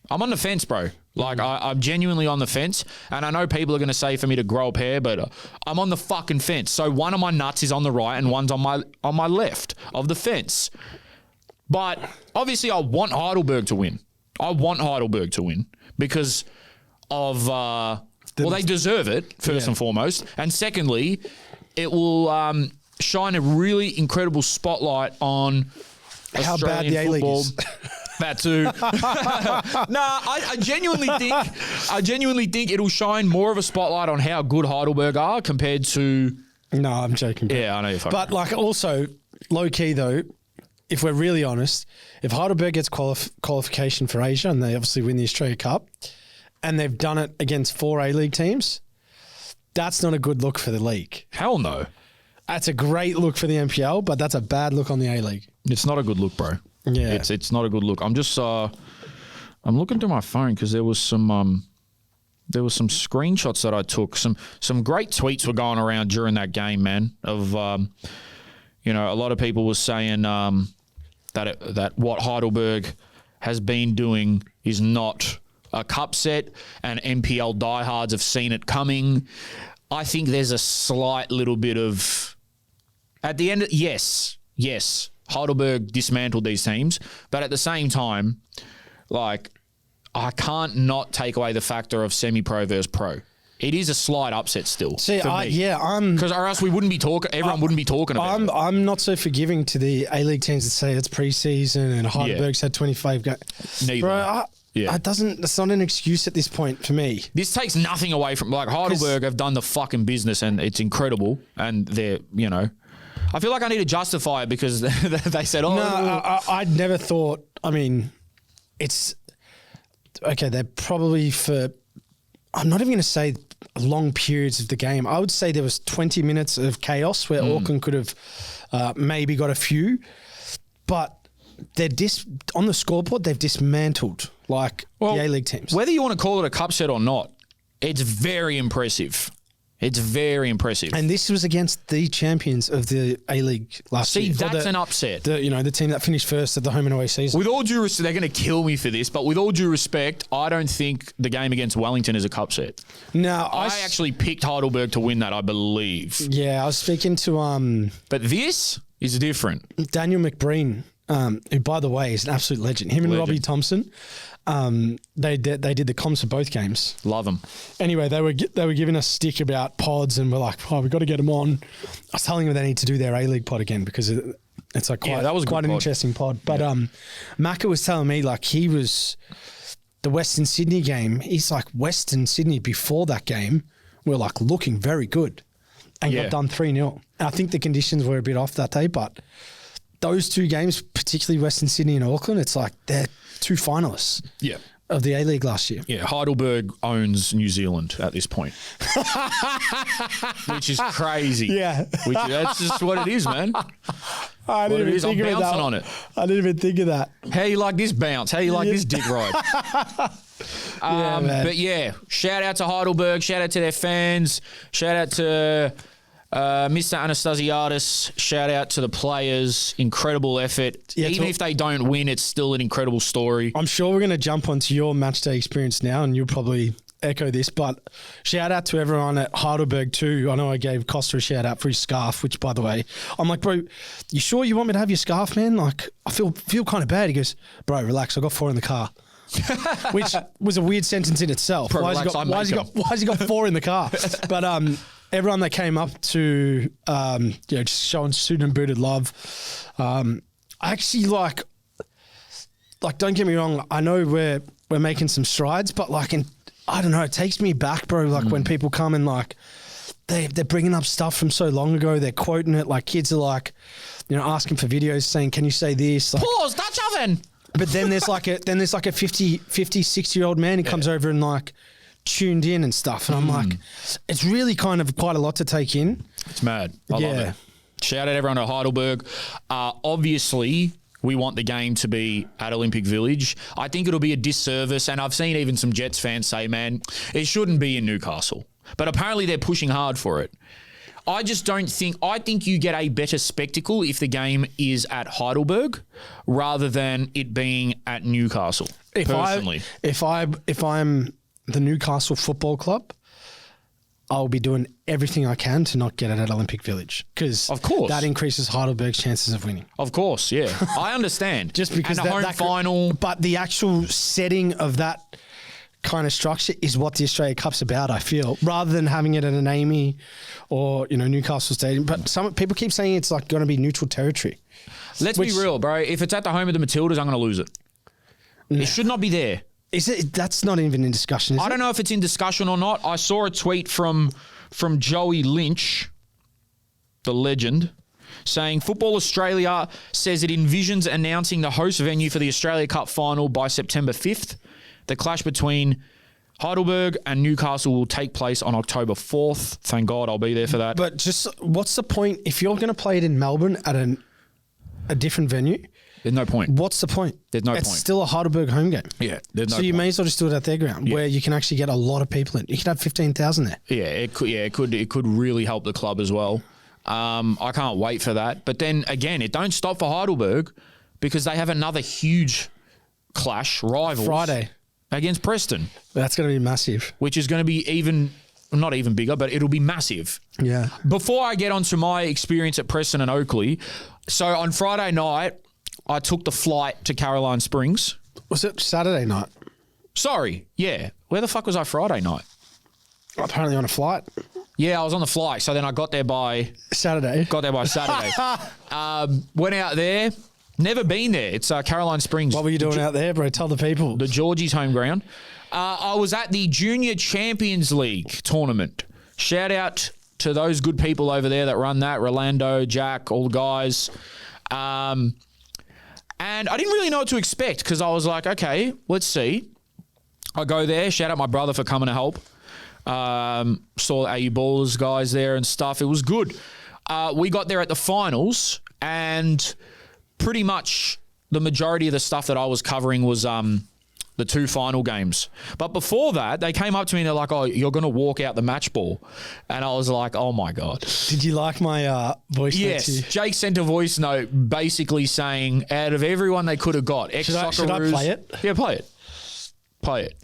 I'm on the fence, bro. Like, I'm genuinely on the fence. And I know people are going to say for me to grow a pair, but I'm on the fucking fence. So one of my nuts is on the right and one's on my left of the fence. But obviously I want Heidelberg to win. I want Heidelberg to win because of Well, they deserve it, first and foremost. And secondly, it will shine a really incredible spotlight on how Australian bad the A-League football. is. That too. I genuinely think it'll shine more of a spotlight on how good Heidelberg are compared to. No, I'm joking. Yeah, I know you're fucking. But like also low key though, if we're really honest, if Heidelberg gets qualification for Asia and they obviously win the Australia Cup, and they've done it against 4 A-League teams, that's not a good look for the league. Hell no. That's a great look for the NPL, but that's a bad look on the A-League. It's not a good look, bro. Yeah, it's not a good look. I'm just I'm looking through my phone because there was some screenshots that I took. Some great tweets were going around during that game, man. Of a lot of people were saying that what Heidelberg has been doing is not a cup set, and NPL diehards have seen it coming. I think there's a slight little bit of at the end. Yes. Heidelberg dismantled these teams, but at the same time, like, I can't not take away the factor of semi-pro versus pro. It is a slight upset still. See, I'm because or else we wouldn't be talking. Everyone wouldn't be talking about it. I'm not so forgiving to the A-League teams that say it's pre-season and Heidelberg's had 25 games. Neither. Bro, it's not an excuse at this point for me. This takes nothing away from Heidelberg have done the fucking business and it's incredible, and they're I feel like I need to justify it because they said, "Oh, no." I'd never thought. I mean, it's okay. They're probably for. I'm not even going to say long periods of the game. I would say there was 20 minutes of chaos where Auckland could have maybe got a few, but they're on the scoreboard. They've dismantled the A-League teams. Whether you want to call it a cup set or not, it's very impressive. It's very impressive. And this was against the champions of the A-League last year. See, that's an upset. The team that finished first at the home and away season. With all due respect, they're going to kill me for this, but with all due respect, I don't think the game against Wellington is a cup set. No, I actually picked Heidelberg to win that, I believe. Yeah, I was speaking to... But this is different. Daniel McBreen, who, by the way, is an absolute legend. Him and Robbie Thompson... they did the comms for both games. Love them. Anyway, they were giving us stick about pods, and we're like, "Oh, we've got to get them on." I was telling them they need to do their A-League pod again because it's like that was quite an interesting pod. But Macca was telling me like he was the Western Sydney game. He's like Western Sydney before that game were like looking very good and got done 3-0. I think the conditions were a bit off that day, but those two games, particularly Western Sydney and Auckland, it's like they're 2 finalists of the A-League last year. Yeah, Heidelberg owns New Zealand at this point. Which is crazy. Yeah. That's just what it is, man. I didn't even think I'm bouncing on it. I didn't even think of that. How you like this bounce? How you like this dick ride? But yeah, shout out to Heidelberg. Shout out to their fans. Shout out to... Mr. Anastasiadis, shout out to the players. Incredible effort. Yeah, even if they don't win, it's still an incredible story. I'm sure we're going to jump onto your match day experience now, and you'll probably echo this, but shout out to everyone at Heidelberg too. I know I gave Costa a shout out for his scarf, which, by the way, I'm like, bro, you sure you want me to have your scarf, man? Like, I feel kind of bad. He goes, bro, relax. I got 4 in the car. Which was a weird sentence in itself. Bro, why has he got 4 in the car? But everyone that came up to just showing student booted love. I actually like don't get me wrong, I know we're making some strides, but I don't know, it takes me back, bro. When people come and they're bringing up stuff from so long ago, they're quoting it. Like kids are asking for videos saying, "Can you say this?" Pause, Dutch oven. But then there's like a 50, 60-year-old man who comes over and tuned in and stuff. And I'm like, it's really kind of quite a lot to take in. It's mad. I love it. Shout out everyone at Heidelberg. Obviously, we want the game to be at Olympic Village. I think it'll be a disservice. And I've seen even some Jets fans say, man, it shouldn't be in Newcastle. But apparently they're pushing hard for it. I just don't think... I think you get a better spectacle if the game is at Heidelberg rather than it being at Newcastle, personally. If I'm the Newcastle Football Club, I'll be doing everything I can to not get it at Olympic Village. Because of course, that increases Heidelberg's chances of winning. Of course, yeah. I understand. Just because and the home final... But the actual setting of that kind of structure is what the Australia Cup's about, I feel, rather than having it at an Amy or, Newcastle Stadium. But some people keep saying it's like going to be neutral territory. Let's be real, bro. If it's at the home of the Matildas, I'm going to lose it. No. It should not be there. Is it? That's not even in discussion, is it? I don't know if it's in discussion or not. I saw a tweet from Joey Lynch, the legend, saying Football Australia says it envisions announcing the host venue for the Australia Cup final by September 5th. The clash between Heidelberg and Newcastle will take place on October 4th. Thank God I'll be there for that. But just what's the point if you're going to play it in Melbourne at a different venue? There's no point. What's the point? There's no point. It's still a Heidelberg home game. Yeah, there's no point. So you may as well just do it at their ground where you can actually get a lot of people in. You could have 15,000 there. Yeah, it could really help the club as well. I can't wait for that. But then again, it don't stop for Heidelberg because they have another huge clash, rivals. Friday. Against Preston. That's going to be massive. Which is going to be not even bigger, but it'll be massive. Yeah. Before I get onto my experience at Preston and Oakley, so on Friday night, I took the flight to Caroline Springs. Was it Saturday night? Sorry, yeah. Where the fuck was I Friday night? Apparently on a flight. Yeah, I was on the flight. So then I got there by Saturday. Went out there. Never been there. It's Caroline Springs. What were you doing out there, bro? Tell the people. The Georgie's home ground. I was at the Junior Champions League tournament. Shout out to those good people over there that run that. Rolando, Jack, all the guys. And I didn't really know what to expect because I was like, okay, let's see. I go there. Shout out my brother for coming to help. Saw the AU Ballers guys there and stuff. It was good. We got there at the finals and pretty much the majority of the stuff that I was covering was the two final games. But before that, they came up to me and they're like, oh, you're going to walk out the match ball. And I was like, oh, my God. Did you like my voice note to you? Yes. Jake sent a voice note basically saying out of everyone they could have got, should I play it? Yeah, play it. Play it.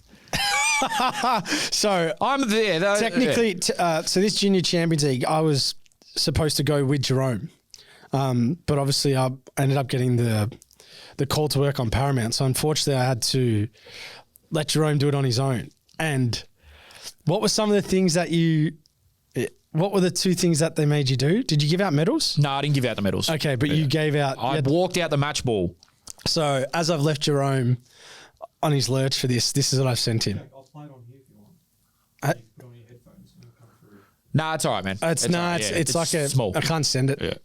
So I'm there. Technically, so this Junior Champions League, I was supposed to go with Jerome. But obviously I ended up getting the call to work on Paramount. So unfortunately I had to let Jerome do it on his own. And what were some of the things that what were the two things that they made you do? Did you give out medals? No, I didn't give out the medals. Okay, but you gave out... I walked out the match ball. So as I've left Jerome on his lurch for this is what I've sent him. I'll play it on here if you want. You put on your headphones and it'll come through. Nah, it's all right, man. It's like small. I can't send it. Yeah.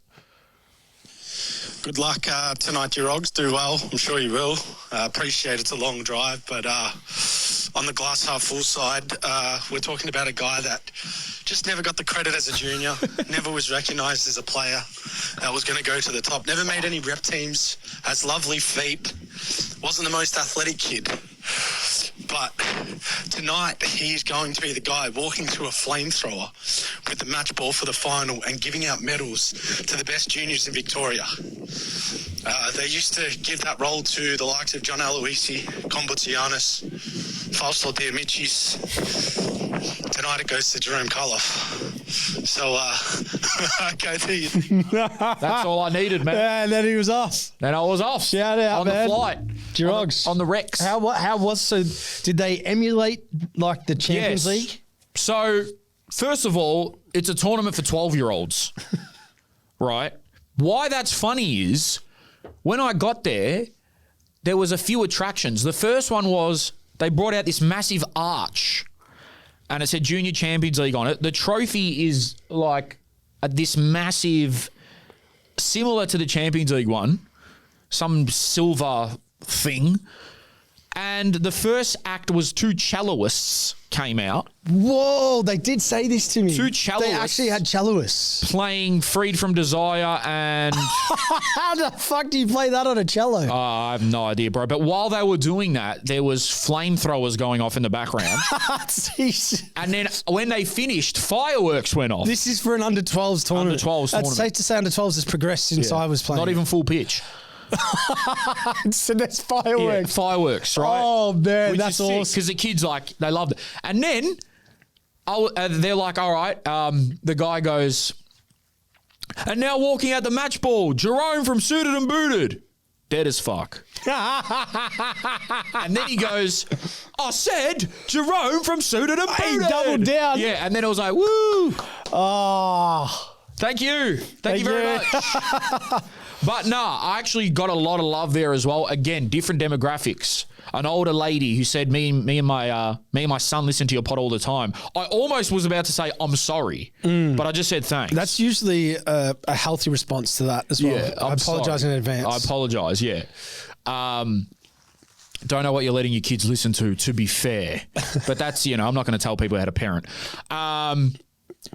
Good luck tonight, Jeromes. Do well. I'm sure you will. Appreciate it's a long drive, but on the glass half full side, we're talking about a guy that just never got the credit as a junior, never was recognised as a player that was going to go to the top, never made any rep teams, has lovely feet, wasn't the most athletic kid. But tonight, he's going to be the guy walking to a flamethrower with the match ball for the final and giving out medals to the best juniors in Victoria. They used to give that role to the likes of John Aloisi, Kombutsianis, Fausto Diamicis. Tonight it goes to Jerome Coloff. So, go to you. That's all I needed, man. Yeah, and then he was off. Then I was off. Shout out, on man. The flight. Jeromes. On the Rex. How was, so did they emulate like the Champions League? So, first of all, it's a tournament for 12-year-olds, right? Why that's funny is when I got there was a few attractions. The first one was they brought out this massive arch and it said Junior Champions League on it. The trophy is like this massive, similar to the Champions League one, some silver thing. And the first act was two celloists came out. Whoa, they did say this to me. Two celloists. They actually had celloists. Playing Freed from Desire and... How the fuck do you play that on a cello? I have no idea, bro. But while they were doing that, there was flamethrowers going off in the background. And then when they finished, fireworks went off. This is for an under-12s tournament. Under-12s tournament. It's safe to say under-12s has progressed since I was playing. Not even full pitch. So there's fireworks. Yeah, fireworks, right? Oh, man, Which that's is awesome. Because the kids, they loved it. And then they're like, all right, the guy goes, and now walking out the match ball, Jerome from Suited and Booted. dead as fuck. And then he goes, I said Jerome from Suited and He Booted. doubled down. Yeah, and then I was like, woo. Oh. Thank you. Thank you very much. But nah, I actually got a lot of love there as well. Again, different demographics. An older lady who said, me and my son listen to your pod all the time. I almost was about to say, I'm sorry, but I just said thanks. That's usually a healthy response to that as well. Yeah, I apologise in advance. I apologise, yeah. Don't know what you're letting your kids listen to be fair. But that's, I'm not going to tell people how to parent.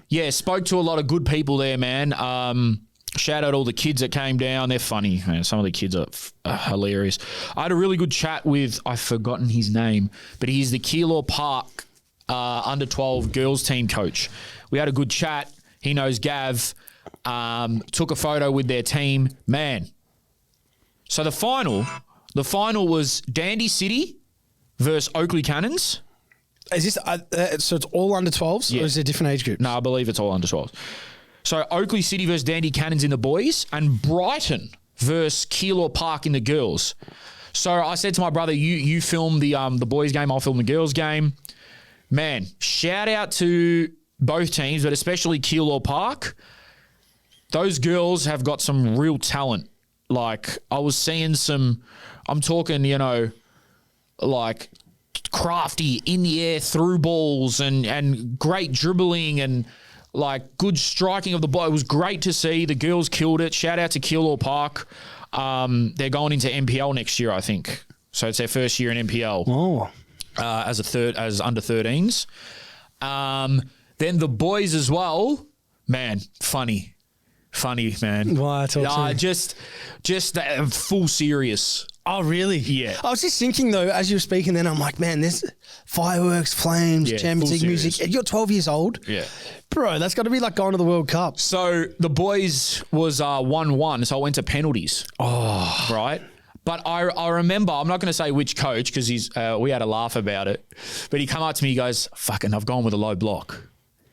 Yeah, spoke to a lot of good people there, man. Shout out all the kids that came down. They're funny, man. Some of the kids are hilarious. I had a really good chat with, I've forgotten his name, but he's the Keilor Park under 12 girls team coach. We had a good chat. He knows Gav. Took a photo with their team. Man. So the final was Dandy City versus Oakley Cannons. Is this so it's all under 12s, Yeah. or is it a different age group? No, I believe it's all under 12s. So Oakley City versus Dandy Cannons in the boys and Brighton versus Keilor Park in the girls. So I said to my brother, you film the boys game, I'll film the girls game. Man, shout out to both teams, but especially Keilor Park. Those girls have got some real talent. Like I was seeing I'm talking, like crafty in the air through balls and great dribbling and like good striking of the ball. It was great to see. The girls killed it. Shout out to Keilor Park. They're going into NPL next year, I think. So it's their first year in NPL. Oh. As under 13s. Then the boys as well. Man, funny, man. Why? Just full serious. Oh, really? Yeah. I was just thinking, though, as you were speaking then, I'm like, man, there's fireworks, flames, Yeah, Champions full League music. serious. You're 12 years old. Yeah. Bro, that's got to be like going to the World Cup. So the boys was 1-1, so I went to penalties. Oh. Right? But I remember, I'm not going to say which coach because we had a laugh about it, but he come up to me, he goes, fucking, I've gone with a low block.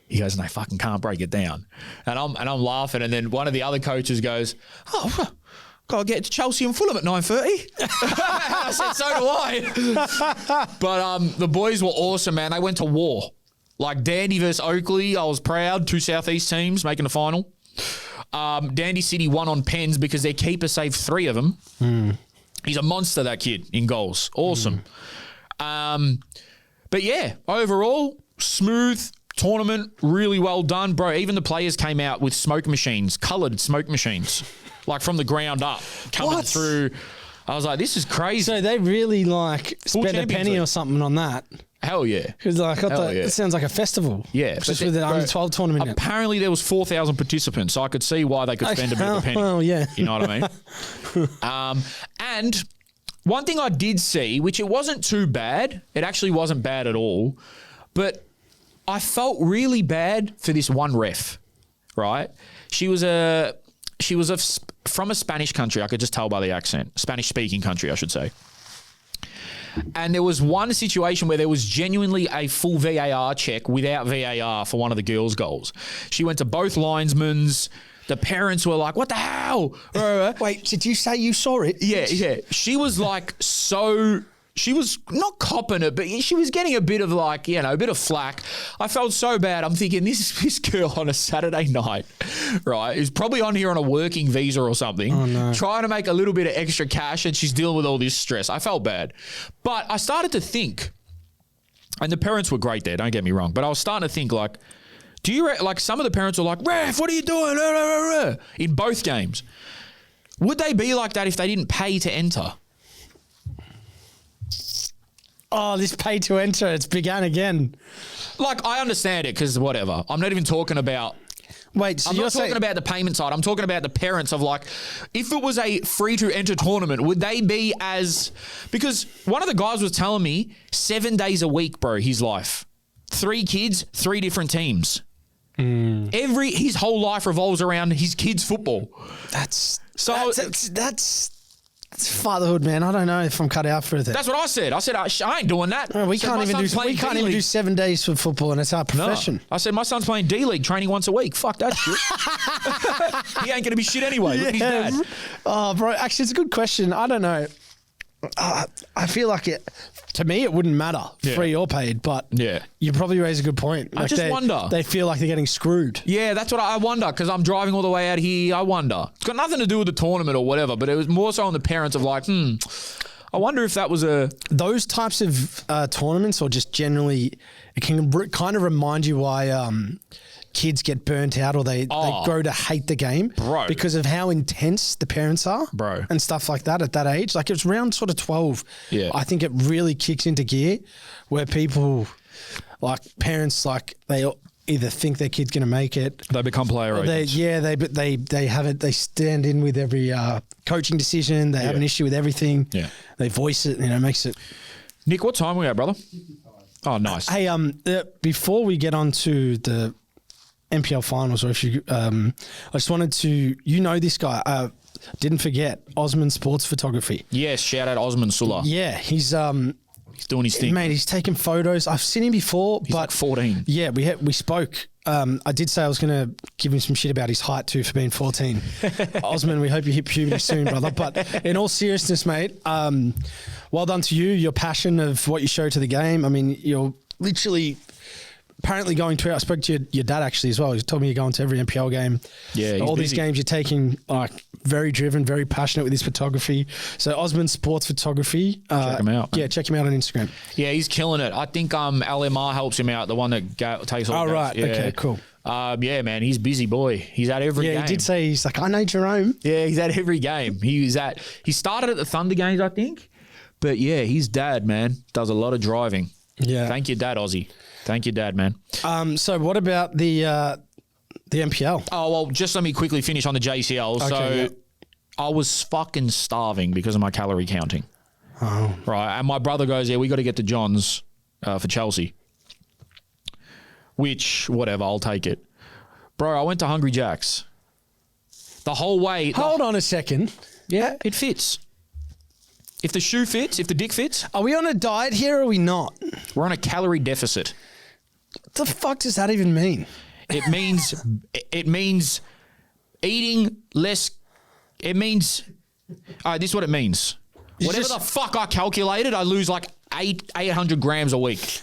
He goes, and they fucking can't break it down. And I'm laughing, and then one of the other coaches goes, oh, got to get to Chelsea and Fulham at 9:30. I said, so do I. But the boys were awesome, man. They went to war. Like Dandy versus Oakley, I was proud. 2 Southeast teams making the final. Dandy City won on pens because their keeper saved 3 of them. He's a monster, that kid, in goals. Awesome. But yeah, overall, smooth tournament, really well done. Bro, even the players came out with smoke machines, coloured smoke machines, like from the ground up, coming through. I was like, this is crazy. So they really spent a penny or something on that. Hell yeah. Because it sounds like a festival. Yeah. Just with an under 12 tournament. Apparently there was 4,000 participants, so I could see why they could spend a bit of a penny. Well, yeah. You know what I mean? And one thing I did see, which it wasn't too bad, it actually wasn't bad at all, but I felt really bad for this one ref, right? She was from a Spanish country. I could just tell by the accent. Spanish-speaking country, I should say. And there was one situation where there was genuinely a full VAR check without VAR for one of the girls' goals. She went to both linesmen's. The parents were like, what the hell? Wait, did you say you saw it? Yeah. She was like she was not copping it, but she was getting a bit of a bit of flack. I felt so bad. I'm thinking this girl on a Saturday night, right, is probably on here on a working visa or something, trying to make a little bit of extra cash, and she's dealing with all this stress. I felt bad. But I started to think, and the parents were great there, don't get me wrong, but I was starting to think do you, some of the parents were like, ref, what are you doing? In both games. Would they be like that if they didn't pay to enter? Oh, this pay to enter, it's began again. I understand it because whatever. I'm not even talking about... Wait, so I'm you're not talking saying... about the payment side. I'm talking about the parents of if it was a free to enter tournament, would they be as... Because one of the guys was telling me 7 days a week, bro, his life. 3 kids, 3 different teams. His whole life revolves around his kids' football. That's It's fatherhood, man. I don't know if I'm cut out for it. That's what I said. I said, I ain't doing that. No, we Said, can't "My even son's do. playing We can't even D-League." do 7 days for football, and it's our profession. No. I said, my son's playing D-League, training once a week. Fuck that shit. He ain't going to be shit anyway. Look at his dad. Oh, bro. Actually, it's a good question. I don't know. I feel like to me, it wouldn't matter, free or paid, but you probably raise a good point. I just wonder. They feel like they're getting screwed. Yeah, that's what I wonder, because I'm driving all the way out here. I wonder. It's got nothing to do with the tournament or whatever, but it was more so on the parents of like, I wonder if that was those types of tournaments, or just generally, it can kind of remind you why kids get burnt out, or they grow to hate the game, bro, because of how intense the parents are, bro, and stuff like that at that age. Like it's around sort of 12. Yeah, I think it really kicks into gear where people, like parents, like they either think their kid's going to make it, they become player agents. They have it. They stand in with every coaching decision. They have an issue with everything. Yeah, they voice it. Makes it. Nick, what time are we at, brother? 55. Oh, nice. Hey, before we get on to the NPL finals, or if you, I just wanted to, this guy. Didn't forget Osman Sports Photography. Yes, shout out Osman Sulla. Yeah, he's doing his thing. Mate, he's taken photos. I've seen him before, he's but like 14. Yeah, we spoke. I did say I was going to give him some shit about his height too for being 14. Osman, we hope you hit puberty soon, brother. But in all seriousness, mate, well done to you. Your passion of what you show to the game. I mean, you're literally apparently going to. I spoke to your dad actually as well. He told me you're going to every NPL game. Yeah, he's all busy. These games you're taking, like very driven, very passionate with his photography. So Osman Sports Photography. Check him out. Yeah, check him out on Instagram. Yeah, he's killing it. I think LMR helps him out. The one that takes all. Oh right. Yeah. Okay. Cool. Yeah, man, he's busy boy. He's at every game. Yeah, he did say he's like, I know Jerome. Yeah, he's at every game. He started at the Thunder games, I think. But yeah, his dad, man, does a lot of driving. Yeah. Thank you, Dad, Aussie. Thank you, Dad, man. So what about the NPL? Oh, well, just let me quickly finish on the JCL. Okay, so I was fucking starving because of my calorie counting. Oh. Right. And my brother goes, yeah, we got to get to John's for Chelsea. Which, whatever, I'll take it. Bro, I went to Hungry Jack's. The whole way. Hold on a second. Yeah, it fits. If the shoe fits, if the dick fits. Are we on a diet here or are we not? We're on a calorie deficit. What the fuck does that even mean? It means eating less. It means, this is what it means. Whatever the fuck I calculated, I lose like 800 grams a week.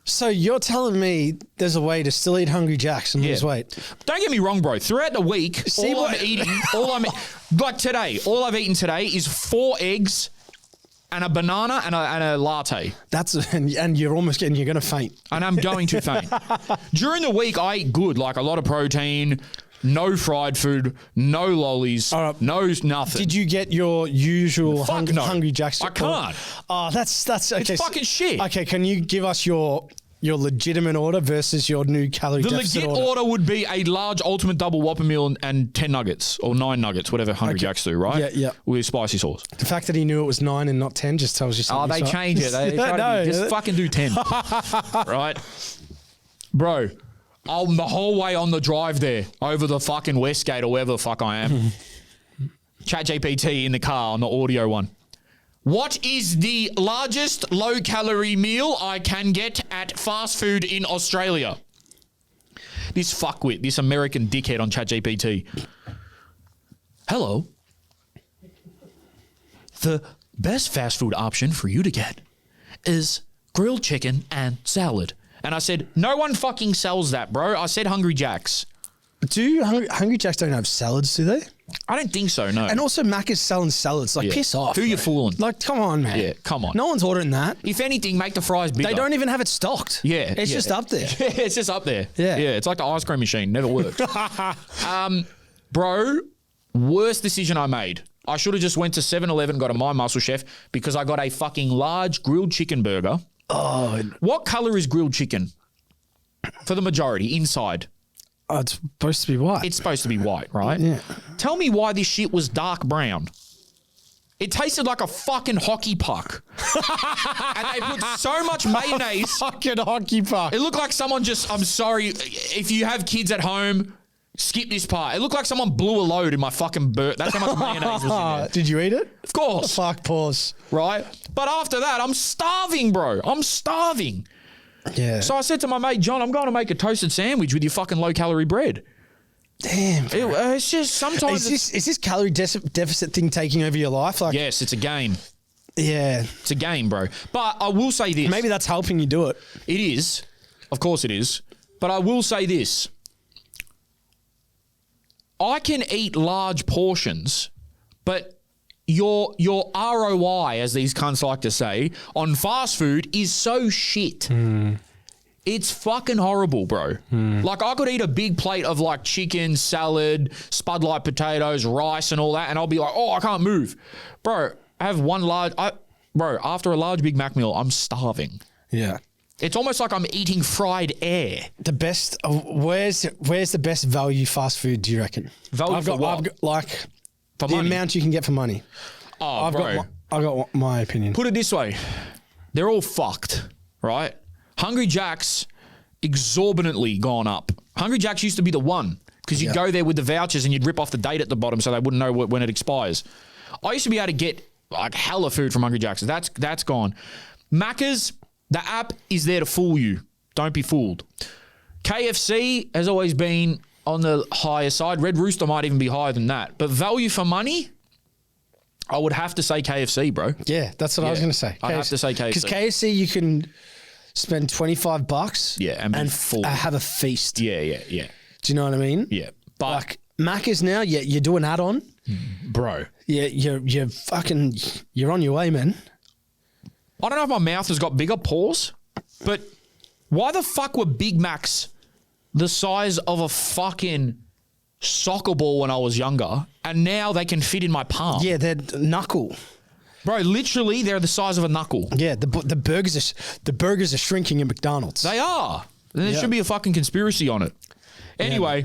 So you're telling me there's a way to still eat Hungry Jacks and lose weight? Don't get me wrong, bro. Throughout the week, like today, all I've eaten today is 4 eggs and a banana and a latte. And you're almost you're going to faint. And I'm going to faint. During the week, I eat good, like a lot of protein, no fried food, no lollies, no nothing. Did you get your usual Hungry Jacks? I can't. Oh, that's okay. It's fucking shit. Okay, can you give us your legitimate order versus your new calorie deficit order? The legit order would be a large ultimate double Whopper meal and 10 nuggets or 9 nuggets, whatever Hungry Jacks do, right? Yeah, yeah. With spicy sauce. The fact that he knew it was 9 and not 10 just tells you something. Oh, they change it. They try to just fucking do 10. Right? Bro, I'm the whole way on the drive there over the fucking Westgate or wherever the fuck I am. ChatGPT in the car on the audio one. What is the largest low-calorie meal I can get at fast food in Australia? This fuckwit, this American dickhead on ChatGPT. Hello. The best fast food option for you to get is grilled chicken and salad. And I said, no one fucking sells that, bro. I said Hungry Jack's. Do Hungry Jacks don't have salads, do they? I don't think so, no. And also Mac is selling salads. Like, piss off. Who you fooling? Like, come on, man. Yeah, come on. No one's ordering that. If anything, make the fries bigger. They don't even have it stocked. Yeah. It's just up there. Yeah, it's just up there. Yeah. Yeah, it's like the ice cream machine. Never worked. Bro, worst decision I made. I should have just went to 7-Eleven and got a My Muscle Chef because I got a fucking large grilled chicken burger. Oh. What color is grilled chicken? For the majority, inside. Oh, it's supposed to be white. It's supposed to be white, right? Yeah. Tell me why this shit was dark brown. It tasted like a fucking hockey puck. And they put so much mayonnaise. Fucking hockey puck. It looked like someone just, I'm sorry, if you have kids at home, Skip this part. It looked like someone blew a load in my fucking That's how much mayonnaise was in there. Did you eat it? Of course. Fuck, pause. Right? But after that, I'm starving, bro. I'm starving. Yeah. So I said to my mate, John, I'm going to make a toasted sandwich with your fucking low-calorie bread. Damn. It's just sometimes... Is this calorie deficit thing taking over your life? Like, Yes, it's a game. Yeah. It's a game, bro. But I will say this. Maybe that's helping you do it. It is. Of course it is. But I will say this. I can eat large portions, but your ROI, as these cunts like to say, on fast food is so shit. It's fucking horrible, bro. Like, I could eat a big plate of, like, chicken, salad, Spud Light potatoes, rice and all that, and I'll be like, oh, I can't move. Bro, I have one large... after a large Big Mac meal, I'm starving. Yeah. It's almost like I'm eating fried air. The best... where's the best value fast food, do you reckon? Value for what? I've got, like, For the money? amount you can get for money. Oh, I've bro. got my opinion. Put it this way. They're all fucked, right? Hungry Jack's exorbitantly gone up. Hungry Jack's used to be the one because you'd go there with the vouchers and you'd rip off the date at the bottom so they wouldn't know when it expires. I used to be able to get like hella food from Hungry Jack's. That's gone. Macca's, the app is there to fool you. Don't be fooled. KFC has always been on the higher side. Red Rooster might even be higher than that. But value for money, I would have to say KFC, bro. Yeah, that's what I was going to say. I'd have to say KFC. Because KFC, you can spend $25 and be full. have a feast. Yeah. Do you know what I mean? Yeah. But, Like, Macca's now, you do an add-on. bro, Yeah, you're on your way, man. I don't know if my mouth has got bigger pores, but why the fuck were Big Macs the size of a fucking soccer ball when I was younger, and now they can fit in my palm? Yeah, they're knuckle. Bro, literally, they're the size of a knuckle. Yeah, the burgers are shrinking in McDonald's. They are. There should be a fucking conspiracy on it. Anyway,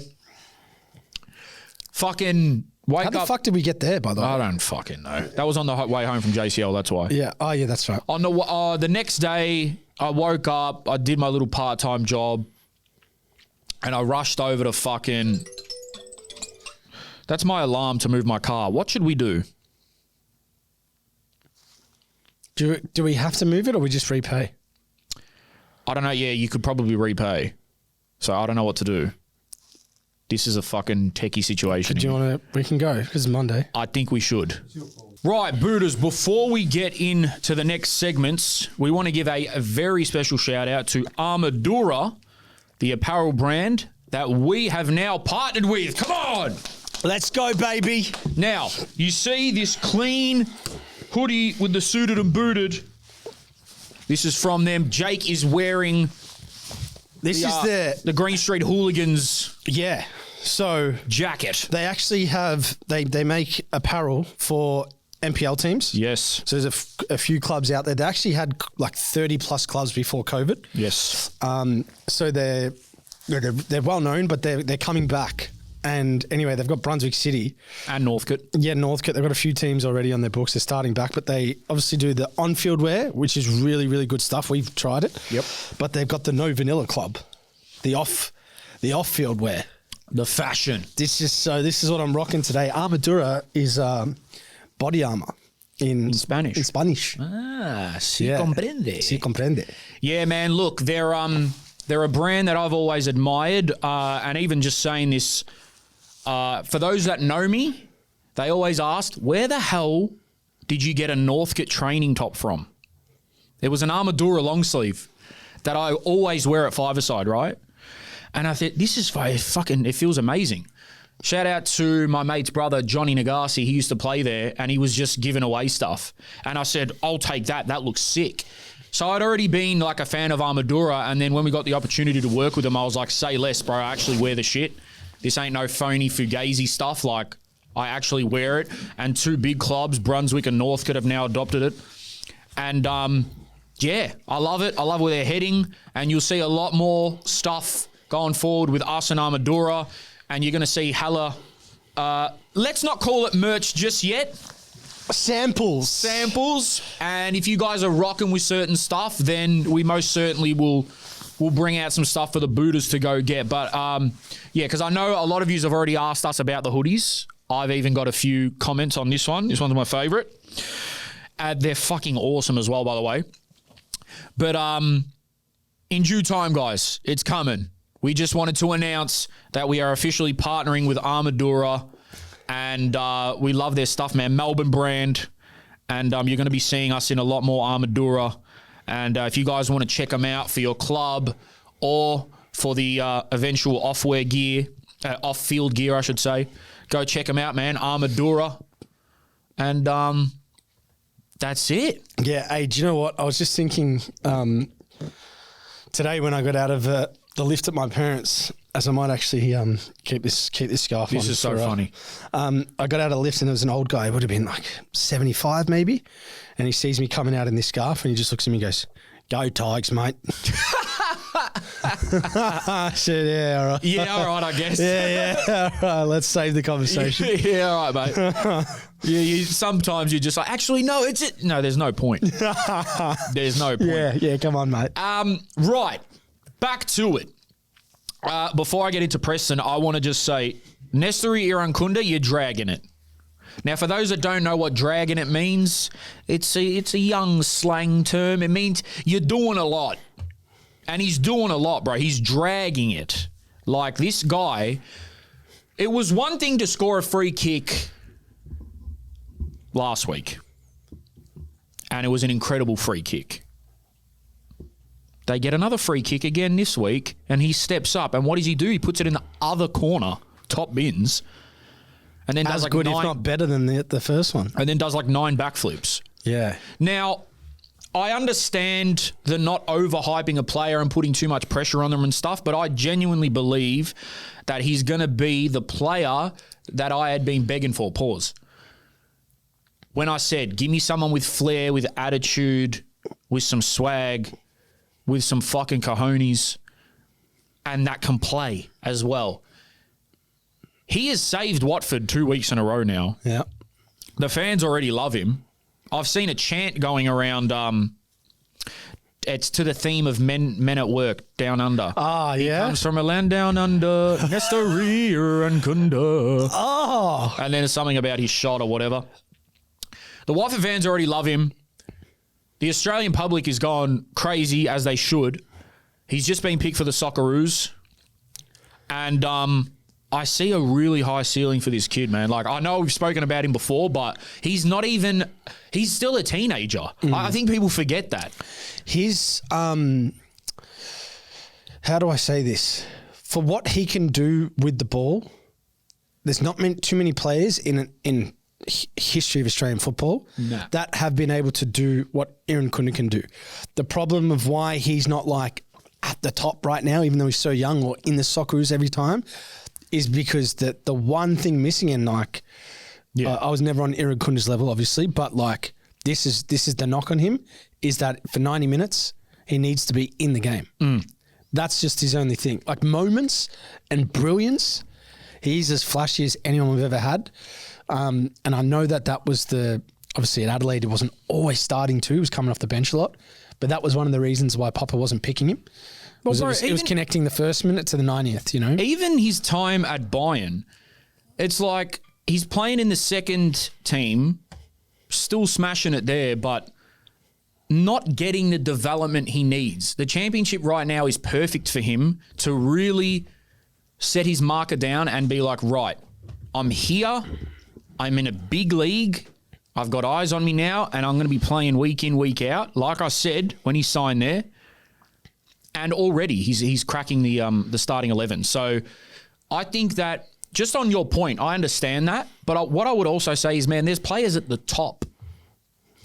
fucking wake How up. the fuck did we get there, by the way? I don't fucking know. That was on the way home from JCL, that's why. Yeah. Oh, yeah, that's right. On the next day, I woke up, I did my little part-time job, and I rushed over to fucking... That's my alarm to move my car. What should we do? Do we have to move it or we just repay? I don't know. Yeah, you could probably repay. So I don't know what to do. This is a fucking techie situation. Do you want to... We can go because it's Monday. I think we should. Right, Buddhas, before we get into the next segments, we want to give a very special shout out to Armadura, the apparel brand that we have now partnered with. Come on! Let's go, baby. Now, you see this clean hoodie with the suited and booted. This is from them. Jake is wearing the Green Street Hooligans Yeah. So jacket. they actually have... They make apparel for NPL teams. Yes. So there's a few clubs out there. They actually had like 30 plus clubs before COVID. Yes. So they're well known, but they're coming back. And anyway, they've got Brunswick City. And Northcote. Yeah, Northcote. They've got a few teams already on their books. They're starting back, but they obviously do the on-field wear, which is really, really good stuff. We've tried it. Yep. But they've got the No Vanilla Club, the off-field wear. The fashion. This is what I'm rocking today. Armadura is body armor in Spanish. In Spanish. Ah, comprende. Sí comprende. Yeah, man. Look, they're a brand that I've always admired, and even just saying this, for those that know me, they always asked, where the hell did you get a Northcote training top from? It was an Armadura long sleeve that I always wear at five-a-side, right? And I thought, this is fucking, it feels amazing. Shout out to my mate's brother, Johnny Nagasi. He used to play there, and he was just giving away stuff. And I said, I'll take that. That looks sick. So I'd already been like a fan of Armadura, and then when we got the opportunity to work with them, I was like, say less, bro. I actually wear the shit. This ain't no phony Fugazi stuff. Like, I actually wear it. And two big clubs, Brunswick and Northcote, have now adopted it. And yeah, I love it. I love where they're heading. And you'll see a lot more stuff going forward with us and Armadura. And you're going to see hella, let's not call it merch just yet. Samples. And if you guys are rocking with certain stuff, then we most certainly will we'll bring out some stuff for the booters to go get. But yeah, because I know a lot of you have already asked us about the hoodies. I've even got a few comments on this one. This one's my favourite. They're fucking awesome as well, by the way. But in due time, guys, it's coming. We just wanted to announce that we are officially partnering with Armadura, and we love their stuff, man. Melbourne brand, and you're going to be seeing us in a lot more Armadura. And if you guys want to check them out for your club or for the eventual off-field gear, I should say, go check them out, man. Armadura. And that's it. Yeah. Hey, do you know what? I was just thinking today when I got out of the lift at my parents', as I might actually keep this scarf on. This is so funny. I got out of the lift and there was an old guy, would have been like 75 maybe, and he sees me coming out in this scarf and he just looks at me and goes, "Go Tigers, mate." I said, "Yeah, all right." Yeah, all right, I guess. Yeah. All right, let's save the conversation. Yeah, all right, mate. Yeah, sometimes you're just like, actually, no, it's it. No, there's no point. There's no point. Yeah, come on, mate. Right, back to it. Before I get into Preston, I want to just say, Nestori Irankunda, you're dragging it. Now, for those that don't know what dragging it means, it's a young slang term. It means you're doing a lot. And he's doing a lot, bro. He's dragging it. Like, this guy, it was one thing to score a free kick last week. And it was an incredible free kick. They get another free kick again this week, and he steps up. And what does he do? He puts it in the other corner, top bins, and then does like good, 9, if not better than the first one. and then does like 9 backflips. Yeah. Now, I understand the not overhyping a player and putting too much pressure on them and stuff, but I genuinely believe that he's going to be the player that I had been begging for. Pause. When I said, give me someone with flair, with attitude, with some swag, with some fucking cojones, and that can play as well. He has saved Watford 2 weeks in a row now. Yeah. The fans already love him. I've seen a chant going around. It's to the theme of men at work down under. Ah, yeah. Comes from a land down under. Nestori Irankunda. Oh. And then it's something about his shot or whatever. The Watford fans already love him. The Australian public is gone crazy, as they should. He's just been picked for the Socceroos. And I see a really high ceiling for this kid, man. Like, I know we've spoken about him before, but he's still a teenager. I think people forget that. His, how do I say this? For what he can do with the ball, there's not too many players in history of Australian football that have been able to do what Irankunda can do. The problem of why he's not like at the top right now, even though he's so young, or in the Socceroos every time, is because the one thing missing, and like, I was never on Irankunda's level, obviously, but like this is the knock on him, is that for 90 minutes he needs to be in the game. That's just his only thing. Like moments and brilliance, he's as flashy as anyone we've ever had. And I know that was obviously at Adelaide, he wasn't always starting to. He was coming off the bench a lot. But that was one of the reasons why Papa wasn't picking him. Well, it was connecting the first minute to the 90th, you know? Even his time at Bayern, it's like he's playing in the second team, still smashing it there, but not getting the development he needs. The championship right now is perfect for him to really set his marker down and be like, right, I'm here. I'm in a big league. I've got eyes on me now, and I'm going to be playing week in, week out. Like I said, when he signed there, and already he's cracking the starting 11. So I think that, just on your point, I understand that. But what I would also say is, man, there's players at the top,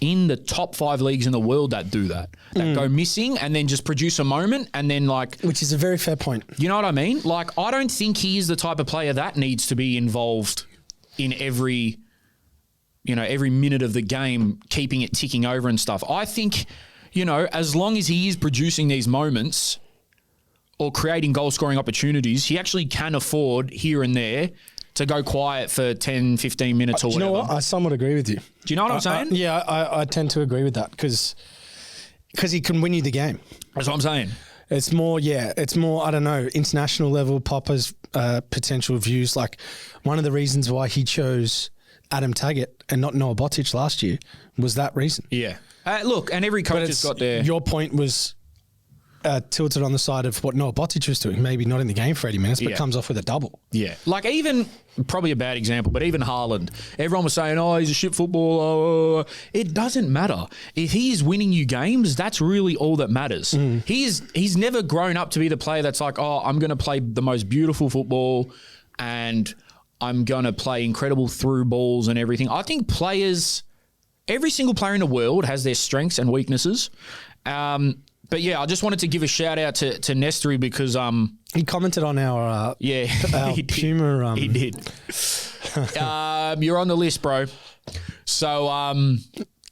in the top 5 leagues in the world that do that go missing and then just produce a moment and then like... Which is a very fair point. You know what I mean? Like, I don't think he is the type of player that needs to be involved in every minute of the game, keeping it ticking over and stuff. I think, as long as he is producing these moments or creating goal-scoring opportunities, he actually can afford here and there to go quiet for 10, 15 minutes or whatever. You know what? I somewhat agree with you. Do you know what I'm saying? Yeah, I tend to agree with that because he can win you the game. That's what I'm saying. It's more, I don't know, international level. Popper's potential views. Like, one of the reasons why he chose Adam Taggart and not Noah Botic last year was that reason. Yeah. Look, and every coach has got their... Your point was tilted on the side of what Noah Botic was doing. Maybe not in the game for 80 minutes, but comes off with a double. Yeah. Like, even, probably a bad example, but even Haaland. Everyone was saying, oh, he's a shit footballer. It doesn't matter. If he's winning you games, that's really all that matters. He's never grown up to be the player that's like, oh, I'm going to play the most beautiful football and I'm going to play incredible through balls and everything. I think players, every single player in the world has their strengths and weaknesses. But yeah, I just wanted to give a shout out to Nestory because he commented on our our he Puma. He did. You're on the list, bro. So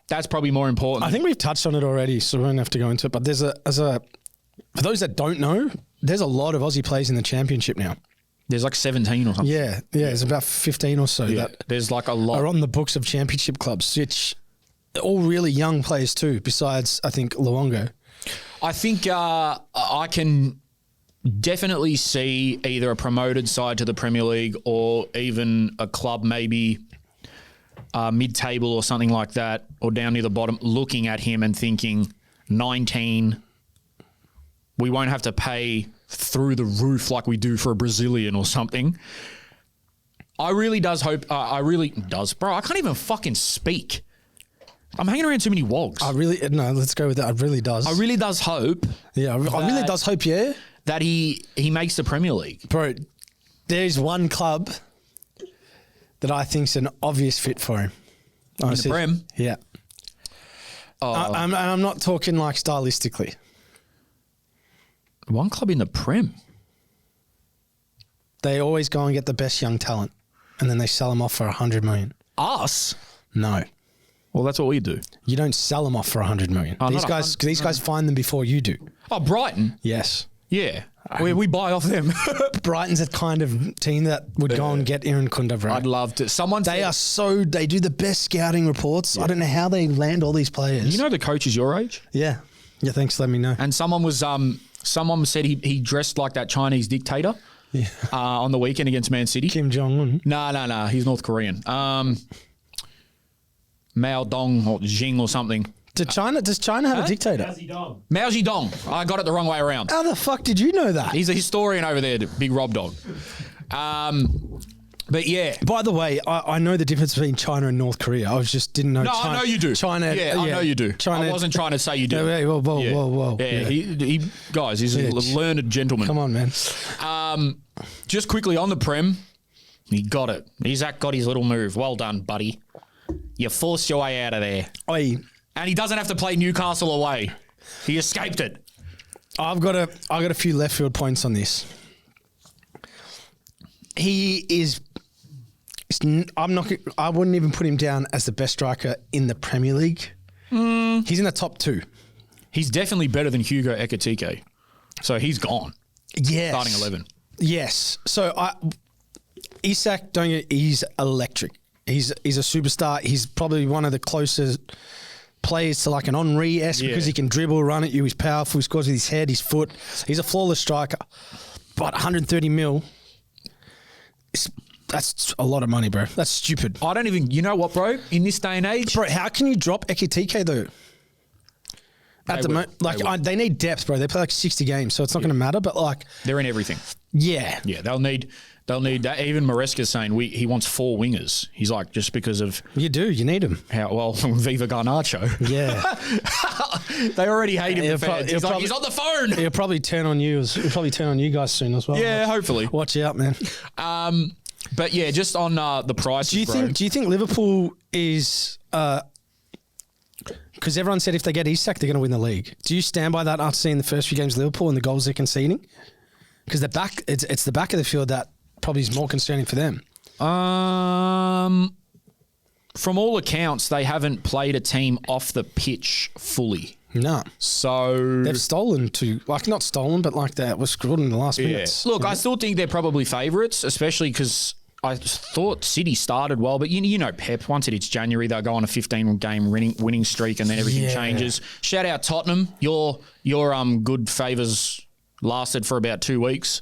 that's probably more important. I think we've touched on it already, so we won't have to go into it. But there's for those that don't know, there's a lot of Aussie players in the championship now. There's like 17 or something. Yeah. There's about 15 or so that there's like a lot are on the books of championship clubs, which are all really young players too. Besides, I think Luongo. I think I can definitely see either a promoted side to the Premier League or even a club maybe mid-table or something like that or down near the bottom looking at him and thinking 19, we won't have to pay through the roof like we do for a Brazilian or something. I really does hope, bro, I can't even fucking speak. I'm hanging around too many wogs. Let's go with that. I really does. I really does hope. Yeah, I really does hope, that he makes the Premier League. Bro, there's one club that I think's an obvious fit for him. In the Prem? Yeah. I'm not talking like stylistically. One club in the Prem? They always go and get the best young talent and then they sell them off for 100 million. Us? No. Well, that's what we do. You don't sell them off for 100 million. These guys find them before you do. Oh, Brighton? Yes. Yeah. We buy off them. Brighton's a kind of team that would go and get Irankunda, bro. I'd love to. They do the best scouting reports. Yeah. I don't know how they land all these players. You know the coach is your age? Yeah. Yeah, thanks. Let me know. And someone said he dressed like that Chinese dictator on the weekend against Man City. Kim Jong-un? No. He's North Korean. Mao Dong or Jing or something. Does China have a dictator? Mao Zedong. I got it the wrong way around. How the fuck did you know that? He's a historian over there, big Rob Dog. But yeah. By the way, I know the difference between China and North Korea. I didn't know. No, China, I know you do. China. Yeah, I know you do. China, I wasn't trying to say you do. Whoa. Yeah, he guys, he's a learned gentleman. Come on, man. Just quickly on the Prem, he got it. Isaac got his little move. Well done, buddy. You forced your way out of there. Oi. And he doesn't have to play Newcastle away. He escaped it. I got a few left field points on this. He is. I wouldn't even put him down as the best striker in the Premier League. He's in the top 2. He's definitely better than Hugo Ekitike. So he's gone. Yes. Starting 11. Yes. So Isak, he's electric. He's a superstar. He's probably one of the closest players to like an Henry-esque because he can dribble, run at you. He's powerful. He scores with his head, his foot. He's a flawless striker. But 130 mil, that's a lot of money, bro. That's stupid. I don't even, you know what, bro? In this day and age. Bro, how can you drop Ekitike though? At the moment, they need depth, bro. They play like 60 games, so it's not going to matter. But like, they're in everything. Yeah, they'll need that. Even Maresca's saying he wants 4 wingers. He's like, just because of you need him. How well Viva Garnacho. Yeah, they already hate him. He's on the phone. He'll probably turn on you. He'll probably turn on you guys soon as well. Yeah, hopefully. Watch out, man. But yeah, just on the price. Do you think Liverpool is? Because everyone said if they get Isak, they're going to win the league. Do you stand by that after seeing the first few games of Liverpool and the goals they're conceding? Because it's the back of the field that probably is more concerning for them. From all accounts, they haven't played a team off the pitch fully. No. So they've stolen not stolen, but like that was scored in the last minutes. Look, I still think they're probably favourites, especially because I thought City started well, but you know Pep, once it's January, they'll go on a 15-game winning streak and then everything changes. Shout out Tottenham. Your good favours lasted for about 2 weeks.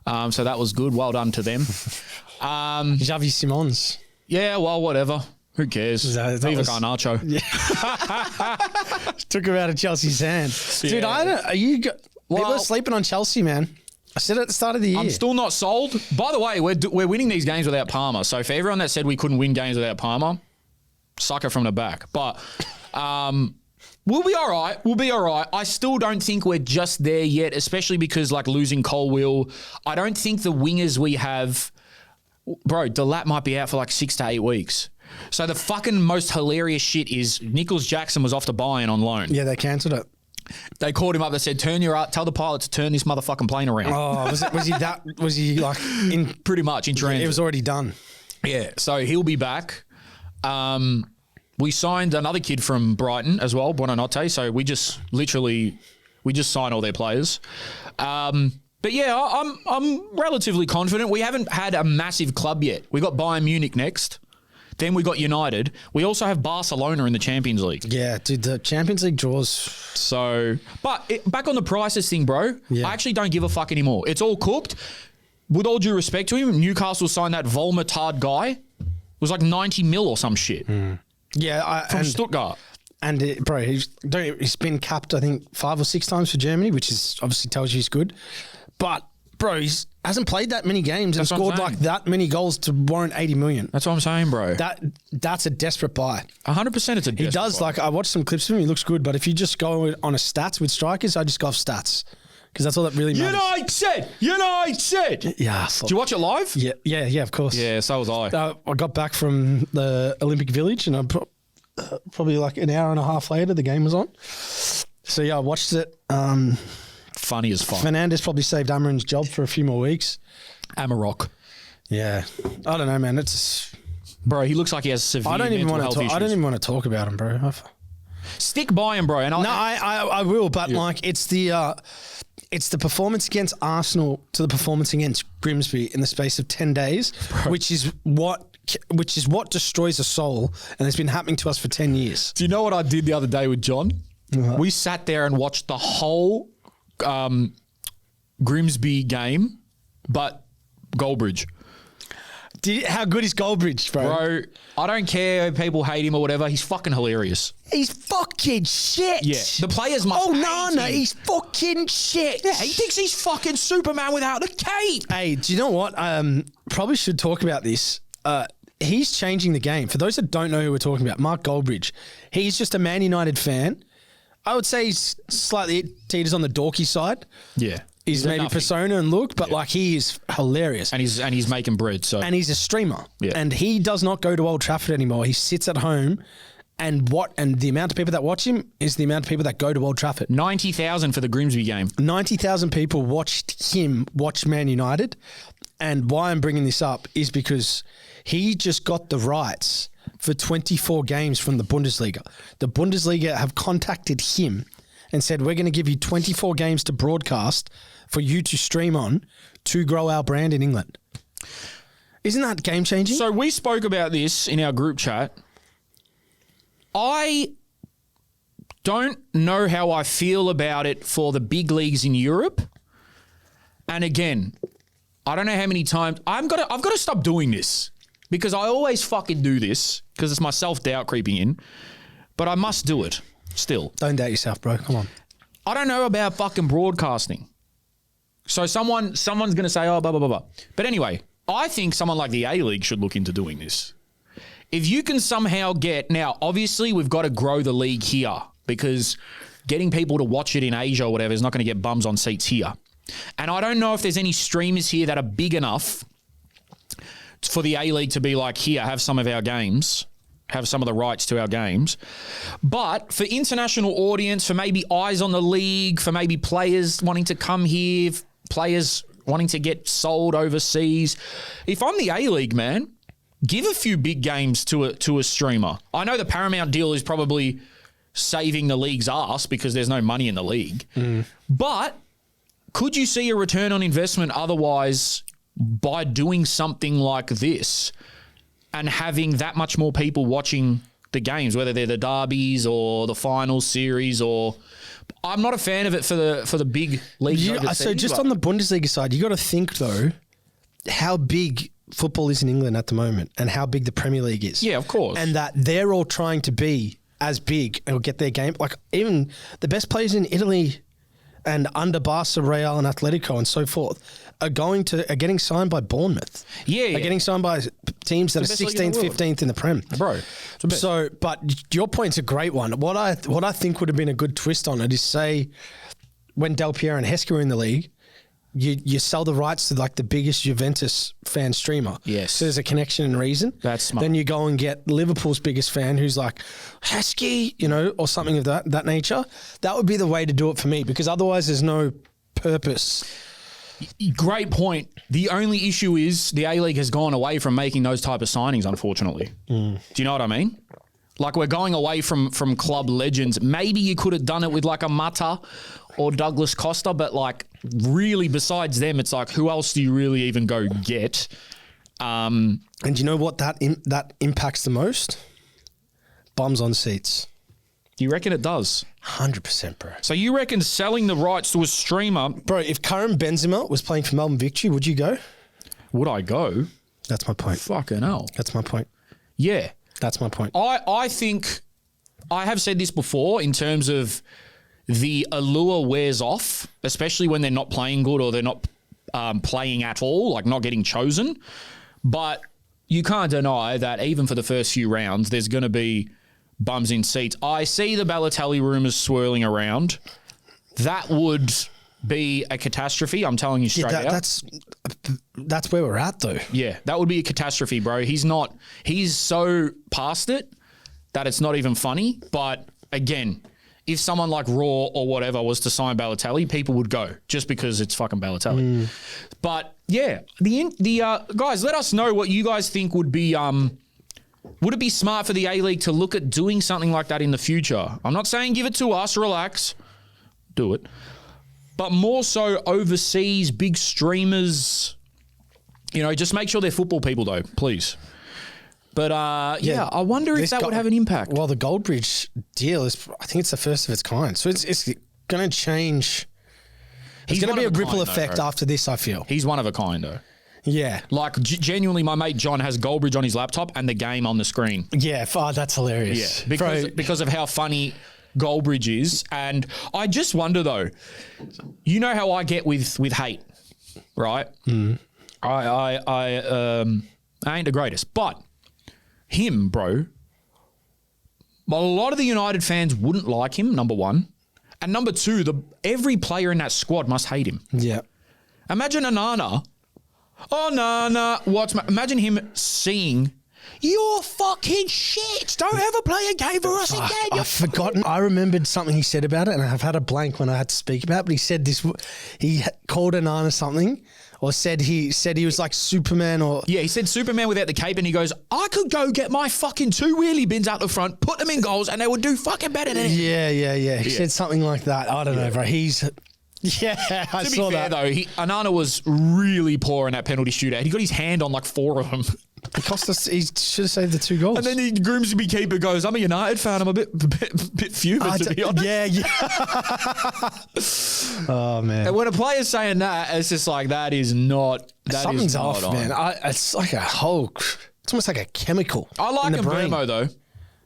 So that was good. Well done to them. Xavi Simons. Yeah, well, whatever. Who cares? That Viva was- Garnacho. Took him out of Chelsea's hand. Dude, Yeah. I don't. People Well- are sleeping on Chelsea, man. I said it at the start of the year. I'm still not sold. By the way, we're winning these games without Palmer. So for everyone that said we couldn't win games without Palmer, sucker from the back. But we'll be all right. We'll be all right. I still don't think we're just there yet, especially because like losing Colwill. I don't think the wingers we have, bro, Delat might be out for like 6 to 8 weeks. So the fucking most hilarious shit is Nicholas Jackson was off to Bayern on loan. Yeah, they cancelled it. They called him up. They said, tell the pilot to turn this motherfucking plane around. Oh, was he like in? Pretty much in transit. It was already done. Yeah, so he'll be back. We signed another kid from Brighton as well, Buonanotte. So we just signed all their players. But yeah, I'm relatively confident. We haven't had a massive club yet. We got Bayern Munich next. Then we got United. We also have Barcelona in the Champions League. Yeah, dude, the Champions League draws. So, back on the prices thing, bro. Yeah. I actually don't give a fuck anymore. It's all cooked. With all due respect to him, Newcastle signed that Volmatard guy. It was like 90 mil or some shit Yeah, from Stuttgart. And bro, he's been capped, I think, 5 or 6 times for Germany, which is obviously tells you he's good. But bro, he hasn't played that many games and That's what I'm scored saying. like that many goals to warrant 80 million. That's what I'm saying, bro. That's a desperate buy. 100% it's a He does like I watched some clips of him. He looks good, but if you just go on a stats with strikers, I just go off stats because that's all that really matters. United. Yeah. Did you watch it live? Yeah. Of course. Yeah, so was I. I got back from the Olympic Village, and probably like an hour and a half later, the game was on. So yeah, I watched it. Funny as fuck. Fernandes probably saved Amarin's job for a few more weeks. Amarok. Yeah, I don't know, man. It's Bro, he looks like he has severe I don't even mental want health to. issues. I don't even want to talk about him, bro. Stick by him, bro. And I will, but like it's the performance against Arsenal to the performance against Grimsby in the space of 10 days, which is what destroys a soul, and it's been happening to us for 10 years. Do you know what I did the other day with John? We sat there and watched the whole Grimsby game, but Goldbridge. How good is Goldbridge, bro? Bro, I don't care if people hate him or whatever. He's fucking hilarious. He's fucking shit. Yeah. The players must hate him. he's fucking shit. Yeah, he thinks he's fucking Superman without a cape. Hey, do you know what? Probably should talk about this. He's changing the game. For those that don't know who we're talking about, Mark Goldbridge, he's just a Man United fan. I would say he's slightly teeters on the dorky side. Yeah. He's maybe nothing. persona and look, but like he is hilarious. And he's making bread, so. And he's a streamer. Yeah. And he does not go to Old Trafford anymore. He sits at home, and the amount of people that watch him is the amount of people that go to Old Trafford. 90,000 for the Grimsby game. 90,000 people watched him watch Man United. And why I'm bringing this up is because he just got the rights for 24 games from the Bundesliga. The Bundesliga have contacted him and said, we're going to give you 24 games to broadcast for you to stream on to grow our brand in England. Isn't that game changing? So we spoke about this in our group chat. I don't know how I feel about it for the big leagues in Europe. And again, I don't know how many times I've got to stop doing this because I always fucking do this because it's my self-doubt creeping in, but I must do it still. Don't doubt yourself, bro. Come on. I don't know about fucking broadcasting. So someone's going to say, oh, blah, blah, blah, blah. But anyway, I think someone like the A-League should look into doing this. If you can somehow now, obviously we've got to grow the league here because getting people to watch it in Asia or whatever is not going to get bums on seats here. And I don't know if there's any streamers here that are big enough for the A-League to be like, here, have some of our games, have some of the rights to our games. But for international audience, for maybe eyes on the league, for maybe players wanting to come here, players wanting to get sold overseas, if I'm the A-League, man, give a few big games to a streamer. I know the Paramount deal is probably saving the league's ass because there's no money in the league. But could you see a return on investment otherwise by doing something like this and having that much more people watching the games, whether they're the derbies or the final series or. I'm not a fan of it for the big leagues. So just on the Bundesliga side, you got to think though how big football is in England at the moment and how big the Premier League is. Yeah, of course. And that they're all trying to be as big or get their game. Like even the best players in Italy and under Barca, Real and Atletico and so forth are getting signed by Bournemouth. Yeah. Are getting signed by teams that are 16th, 15th in the Prem. Bro. So, but your point's a great one. What I think would have been a good twist on it is say when Del Piero and Heskey were in the league, you sell the rights to like the biggest Juventus fan streamer. Yes. So there's a connection and reason. That's smart. Then you go and get Liverpool's biggest fan who's like Heskey, or something of that nature. That would be the way to do it for me because otherwise there's no purpose. Great point. The only issue is the A-League has gone away from making those type of signings, unfortunately. Do you know what I mean? Like we're going away from club legends. Maybe you could have done it with like a Mata or Douglas Costa, but like really besides them, it's like who else do you really even go get? And you know what that impacts the most? Bums on seats. Do you reckon it does? 100%, bro. So you reckon selling the rights to a streamer... Bro, if Karim Benzema was playing for Melbourne Victory, would you go? Would I go? That's my point. Fucking hell. That's my point. Yeah. That's my point. I think... I have said this before in terms of the allure wears off, especially when they're not playing good or they're not playing at all, like not getting chosen. But you can't deny that even for the first few rounds, there's going to be bums in seats. I see the Balotelli rumours swirling around. That would be a catastrophe. I'm telling you straight out. That's where we're at, though. Yeah, that would be a catastrophe, bro. He's so past it that it's not even funny. But again, if someone like Raw or whatever was to sign Balotelli, people would go just because it's fucking Balotelli. But yeah, the guys, let us know what you guys think would be. Would it be smart for the A-League to look at doing something like that in the future? I'm not saying give it to us, relax, do it. But more so overseas, big streamers, just make sure they're football people though, please. But I wonder if that would have an impact. Well, the Goldbridge deal I think it's the first of its kind. So it's going to change. There's going to be a ripple effect after this, I feel. He's one of a kind though. Yeah. Like, genuinely, my mate John has Goldbridge on his laptop and the game on the screen. Yeah, that's hilarious. Yeah, because of how funny Goldbridge is. And I just wonder, though, you know how I get with hate, right? I ain't the greatest. But him, bro, a lot of the United fans wouldn't like him, number one. And number two, every player in that squad must hate him. Yeah. Imagine Onana... Oh, no. Imagine him seeing, you're fucking shit. Don't ever play a game for us again. I've forgotten. I remembered something he said about it, and I've had a blank when I had to speak about it, but he said this. He called Onana something, or said he was like Superman or... Yeah, he said Superman without the cape, and he goes, I could go get my fucking 2 wheelie bins out the front, put them in goals, and they would do fucking better than it. Yeah. He said something like that. I don't know, bro. Yeah, I saw that. To be fair, though, Onana was really poor in that penalty shootout. He got his hand on like 4 of them. It cost us. He should have saved the 2 goals. And then the Grimsby keeper goes, I'm a United fan. I'm a bit fuming, to be honest. Yeah. Oh, man. And when a player's saying that, it's just like, that is not... Something's off, man. It's like it's almost like a chemical. I like Mbermo, though.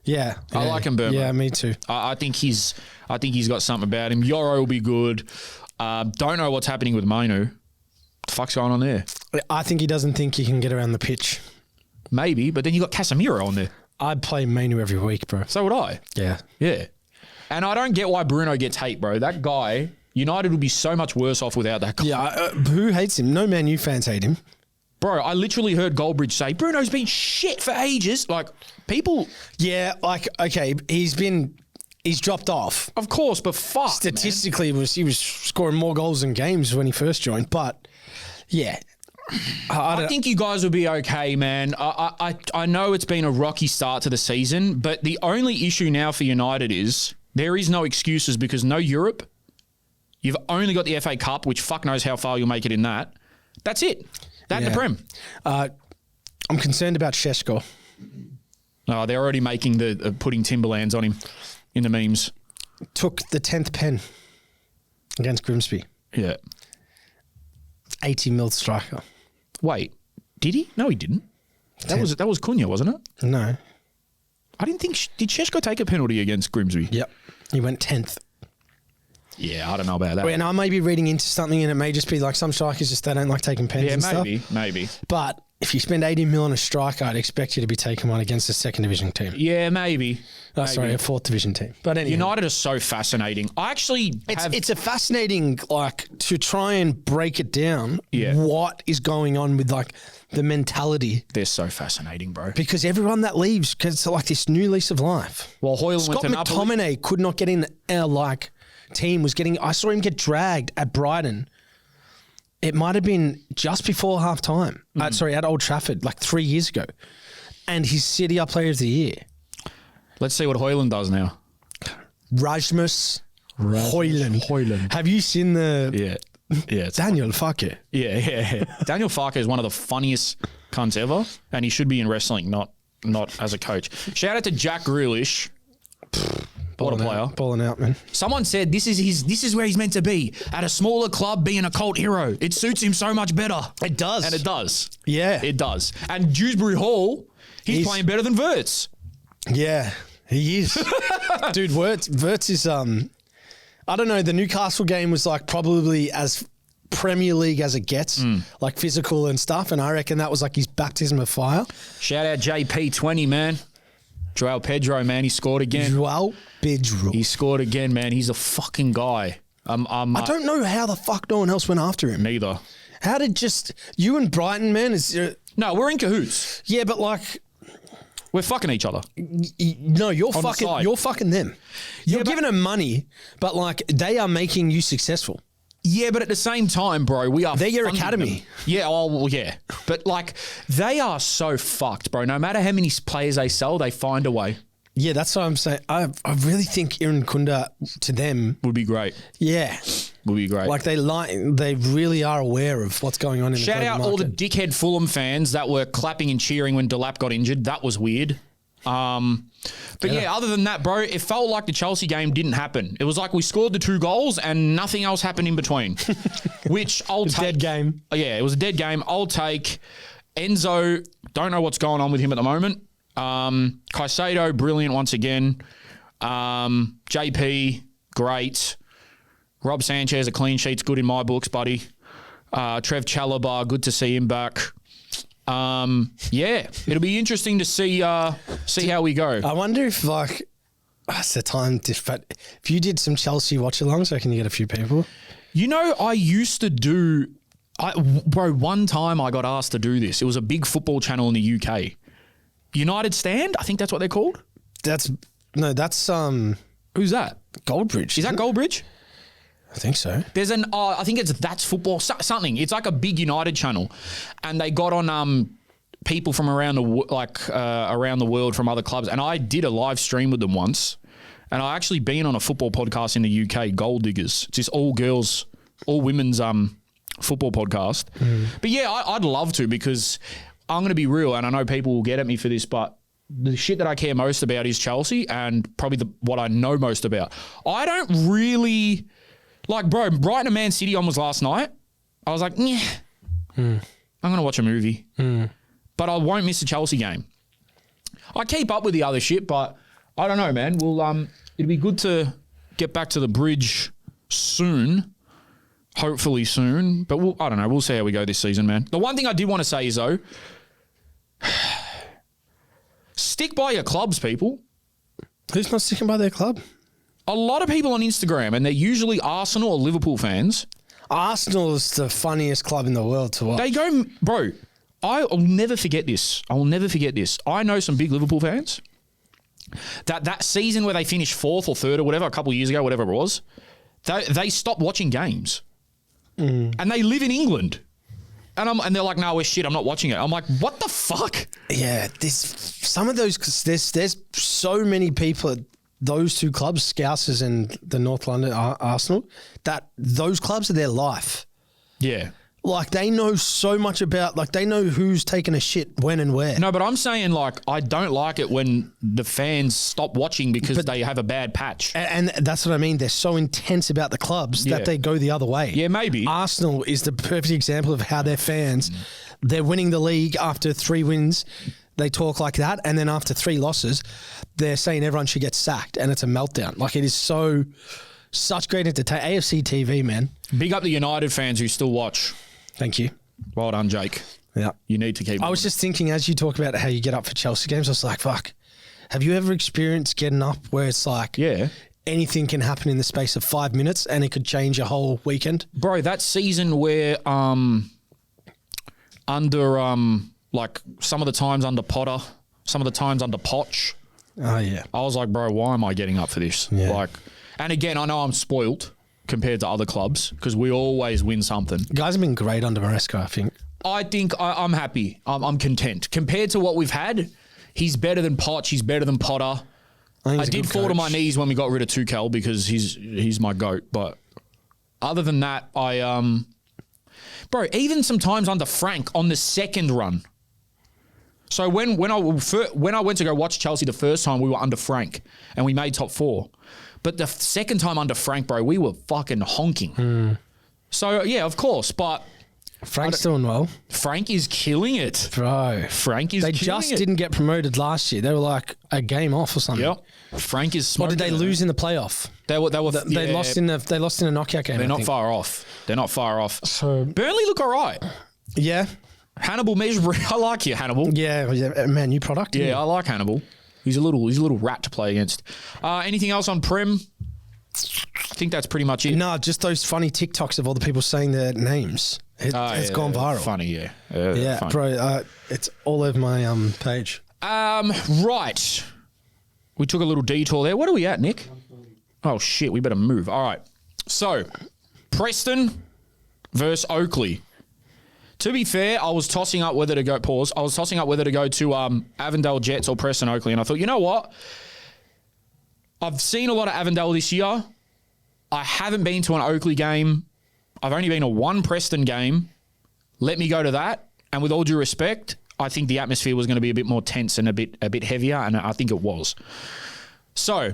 Yeah. I like Mbermo. Yeah, me too. I think he's got something about him. Yoro will be good. Don't know what's happening with Mainu. What the fuck's going on there? I think he doesn't think he can get around the pitch. Maybe, but then you got Casemiro on there. I'd play Mainu every week, bro. So would I. Yeah. And I don't get why Bruno gets hate, bro. That guy, United would be so much worse off without that guy. Yeah, who hates him? No Man U fans hate him. Bro, I literally heard Goldbridge say, Bruno's been shit for ages. Like, people... Yeah, like, okay, he's dropped off. Of course, but fuck, statistically, he was scoring more goals in games when he first joined. But yeah, I think you guys will be okay, man. I know it's been a rocky start to the season, but the only issue now for United is there is no excuses because no Europe. You've only got the FA Cup, which fuck knows how far you'll make it in that. That's it. That and the Prem. I'm concerned about Šeško. Oh, they're already making putting Timberlands on him in the memes. Took the 10th pen against Grimsby. Yeah. 80 mil striker. Wait, did he? No, he didn't. That was Cunha, wasn't it? No. I didn't think... Did Sheshko take a penalty against Grimsby? Yep. He went 10th. Yeah, I don't know about that. And I may be reading into something, and it may just be like some strikers just they don't like taking pens and stuff. Yeah, maybe. But if you spend 80 mil on a striker, I'd expect you to be taking one against a second division team. Yeah, maybe. Sorry, a fourth division team. But anyway. United are so fascinating. I actually It's a fascinating, like, to try and break it down, what is going on with, like, the mentality. They're so fascinating, bro. Because everyone that leaves, because it's like this new lease of life. Well, Hoyland went to Napoli. Scott McTominay could not get in our, like, team. I saw him get dragged at Brighton. It might have been just before half time. At Old Trafford, like 3 years ago. And he's City Player of the Year. Let's see what Hoyland does now. Rasmus Hoyland. Have you seen the... Yeah. Daniel Farke. Yeah. Daniel Farke is one of the funniest cunts ever, and he should be in wrestling, not as a coach. Shout out to Jack Grealish. What a player. Balling out, man. Someone said this is where he's meant to be, at a smaller club being a cult hero. It suits him so much better. It does. And it does. Yeah. It does. And Dewsbury Hall, he's playing better than Wirtz. Yeah, he is. Dude, Wirtz is, I don't know, the Newcastle game was like probably as Premier League as it gets, like physical and stuff, and I reckon that was like his baptism of fire. Shout out JP20, man. Joao Pedro, man, he scored again. Joao Pedro. He scored again, man. He's a fucking guy. I don't know how the fuck no one else went after him. Neither. How did just you and Brighton, man? No, we're in cahoots. Yeah, but like we're fucking each other. No, you're fucking them. You're giving them money, but like they are making you successful. Yeah, but at the same time, bro, they're your academy. Them. Yeah, well, yeah. But like they are so fucked, bro. No matter how many players they sell, they find a way. Yeah, that's what I'm saying. I really think Irankunda to them would be great. Yeah. Would be great. Like they really are aware of what's going on in the Shout out market. all the dickhead Fulham fans that were clapping and cheering when Delap got injured. That was weird. But yeah, other than that, bro, it felt like the Chelsea game didn't happen. It was like we scored the 2 goals and nothing else happened in between, which I'll take. Dead game. Yeah, it was a dead game. I'll take Enzo. Don't know what's going on with him at the moment. Caicedo, brilliant once again. JP, great. Rob Sanchez, a clean sheet's good in my books, buddy. Trev Chalobah, good to see him back. Yeah, it'll be interesting to see how we go. I wonder if it's the time if you did some Chelsea watch-alongs, I reckon you get a few people. You know, I used to do, one time I got asked to do this. It was a big football channel in the UK. United Stand, I think that's what they're called. That's who's that? Goldbridge. Is that Goldbridge? I think so. There's I think it's That's Football, something. It's like a big United channel, and they got on people from around the world from other clubs, and I did a live stream with them once, and I actually been on a football podcast in the UK, Gold Diggers. It's this all women's football podcast. But yeah, I'd love to, because I'm going to be real, and I know people will get at me for this, but the shit that I care most about is Chelsea, and probably what I know most about. I don't really... Like, bro, Brighton and Man City on was last night. I was like, yeah, I'm going to watch a movie. But I won't miss a Chelsea game. I keep up with the other shit, but I don't know, man. It'll be good to get back to the bridge soon. Hopefully soon. But I don't know. We'll see how we go this season, man. The one thing I did want to say is, though, stick by your clubs, people. Who's not sticking by their club? A lot of people on Instagram, and they're usually Arsenal or Liverpool fans. Arsenal is the funniest club in the world to watch. They go, bro, I'll never forget this. I know some big Liverpool fans. That season where they finished 4th or 3rd or whatever, a couple of years ago, whatever it was, they stopped watching games. And they live in England. And they're like, no, we're shit, I'm not watching it. I'm like, what the fuck? Yeah, there's so many people... Those two clubs, Scousers and the North London Arsenal, that those clubs are their life. Yeah. Like, they know so much about, like, they know who's taking a shit when and where. No, but I'm saying, like, I don't like it when the fans stop watching because they have a bad patch. And that's what I mean. They're so intense about the clubs that they go the other way. Yeah, maybe. Arsenal is the perfect example of how their fans, they're winning the league after 3 wins. They talk like that. And then after 3 losses, they're saying everyone should get sacked. And it's a meltdown. Like, it is such great entertainment. AFC TV, man. Big up the United fans who still watch. Thank you. Well done, Jake. Yeah. You need to keep I was just thinking, as you talk about how you get up for Chelsea games, I was like, fuck. Have you ever experienced getting up where it's like anything can happen in the space of 5 minutes and it could change your whole weekend? Bro, that season where under like some of the times under Potter, some of the times under Poch. Oh, yeah. I was like, bro, why am I getting up for this? Yeah. Like, and again, I know I'm spoilt compared to other clubs because we always win something. Guys have been great under Maresca, I think. I think I'm happy. I'm content. Compared to what we've had, he's better than Poch. He's better than Potter. I did fall to my knees when we got rid of Tuchel because he's my GOAT. But other than that, bro, even sometimes under Frank on the second run. So when I went to go watch Chelsea the first time, we were under Frank and we made top 4. But the second time under Frank, bro, we were fucking honking. So, yeah, of course. But Frank's doing well. Frank is killing it. Bro. Frank is killing it. They just didn't get promoted last year. They were like a game off or something. Yep. Frank is smoking. What did they lose in the playoff? They lost in a knockout game. They're not far off. They're not far off. So Burnley look all right. Yeah. Hannibal Mejbri. I like you, Hannibal. Yeah, man, new product. Yeah, I like Hannibal. He's a little rat to play against. Anything else on Prem? I think that's pretty much it. No, just those funny TikToks of all the people saying their names. It's gone viral. Funny, yeah. Yeah, funny. bro, it's all over my page. Right. We took a little detour there. What are we at, Nick? Oh, shit, we better move. All right. So, Preston versus Oakley. To be fair, I was tossing up whether to go, I was tossing up whether to go to Avondale Jets or Preston Oakley. And I thought, you know what? I've seen a lot of Avondale this year. I haven't been to an Oakley game. I've only been to one Preston game. Let me go to that. And with all due respect, I think the atmosphere was going to be a bit more tense and a bit heavier. And I think it was. So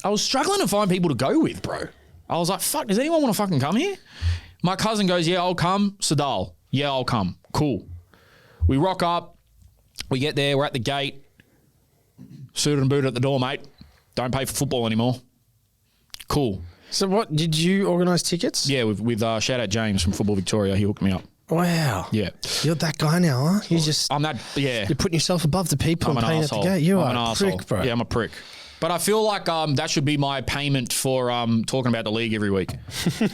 I was struggling to find people to go with, bro. I was like, fuck, does anyone want to fucking come here? My cousin goes, yeah, I'll come. Sadal. Yeah, I'll come. Cool. We rock up. We get there. We're at the gate. Suited and booted at the door, mate. Don't pay for football anymore. Cool. So what, did you organise tickets? Yeah, with shout out James from Football Victoria. He hooked me up. Wow. Yeah. You're that guy now, huh? I'm that, yeah. You're putting yourself above the people I'm and an paying arsehole. at the gate. You I'm are an a prick, arsehole. bro. Yeah, I'm a prick. But I feel like that should be my payment for talking about the league every week.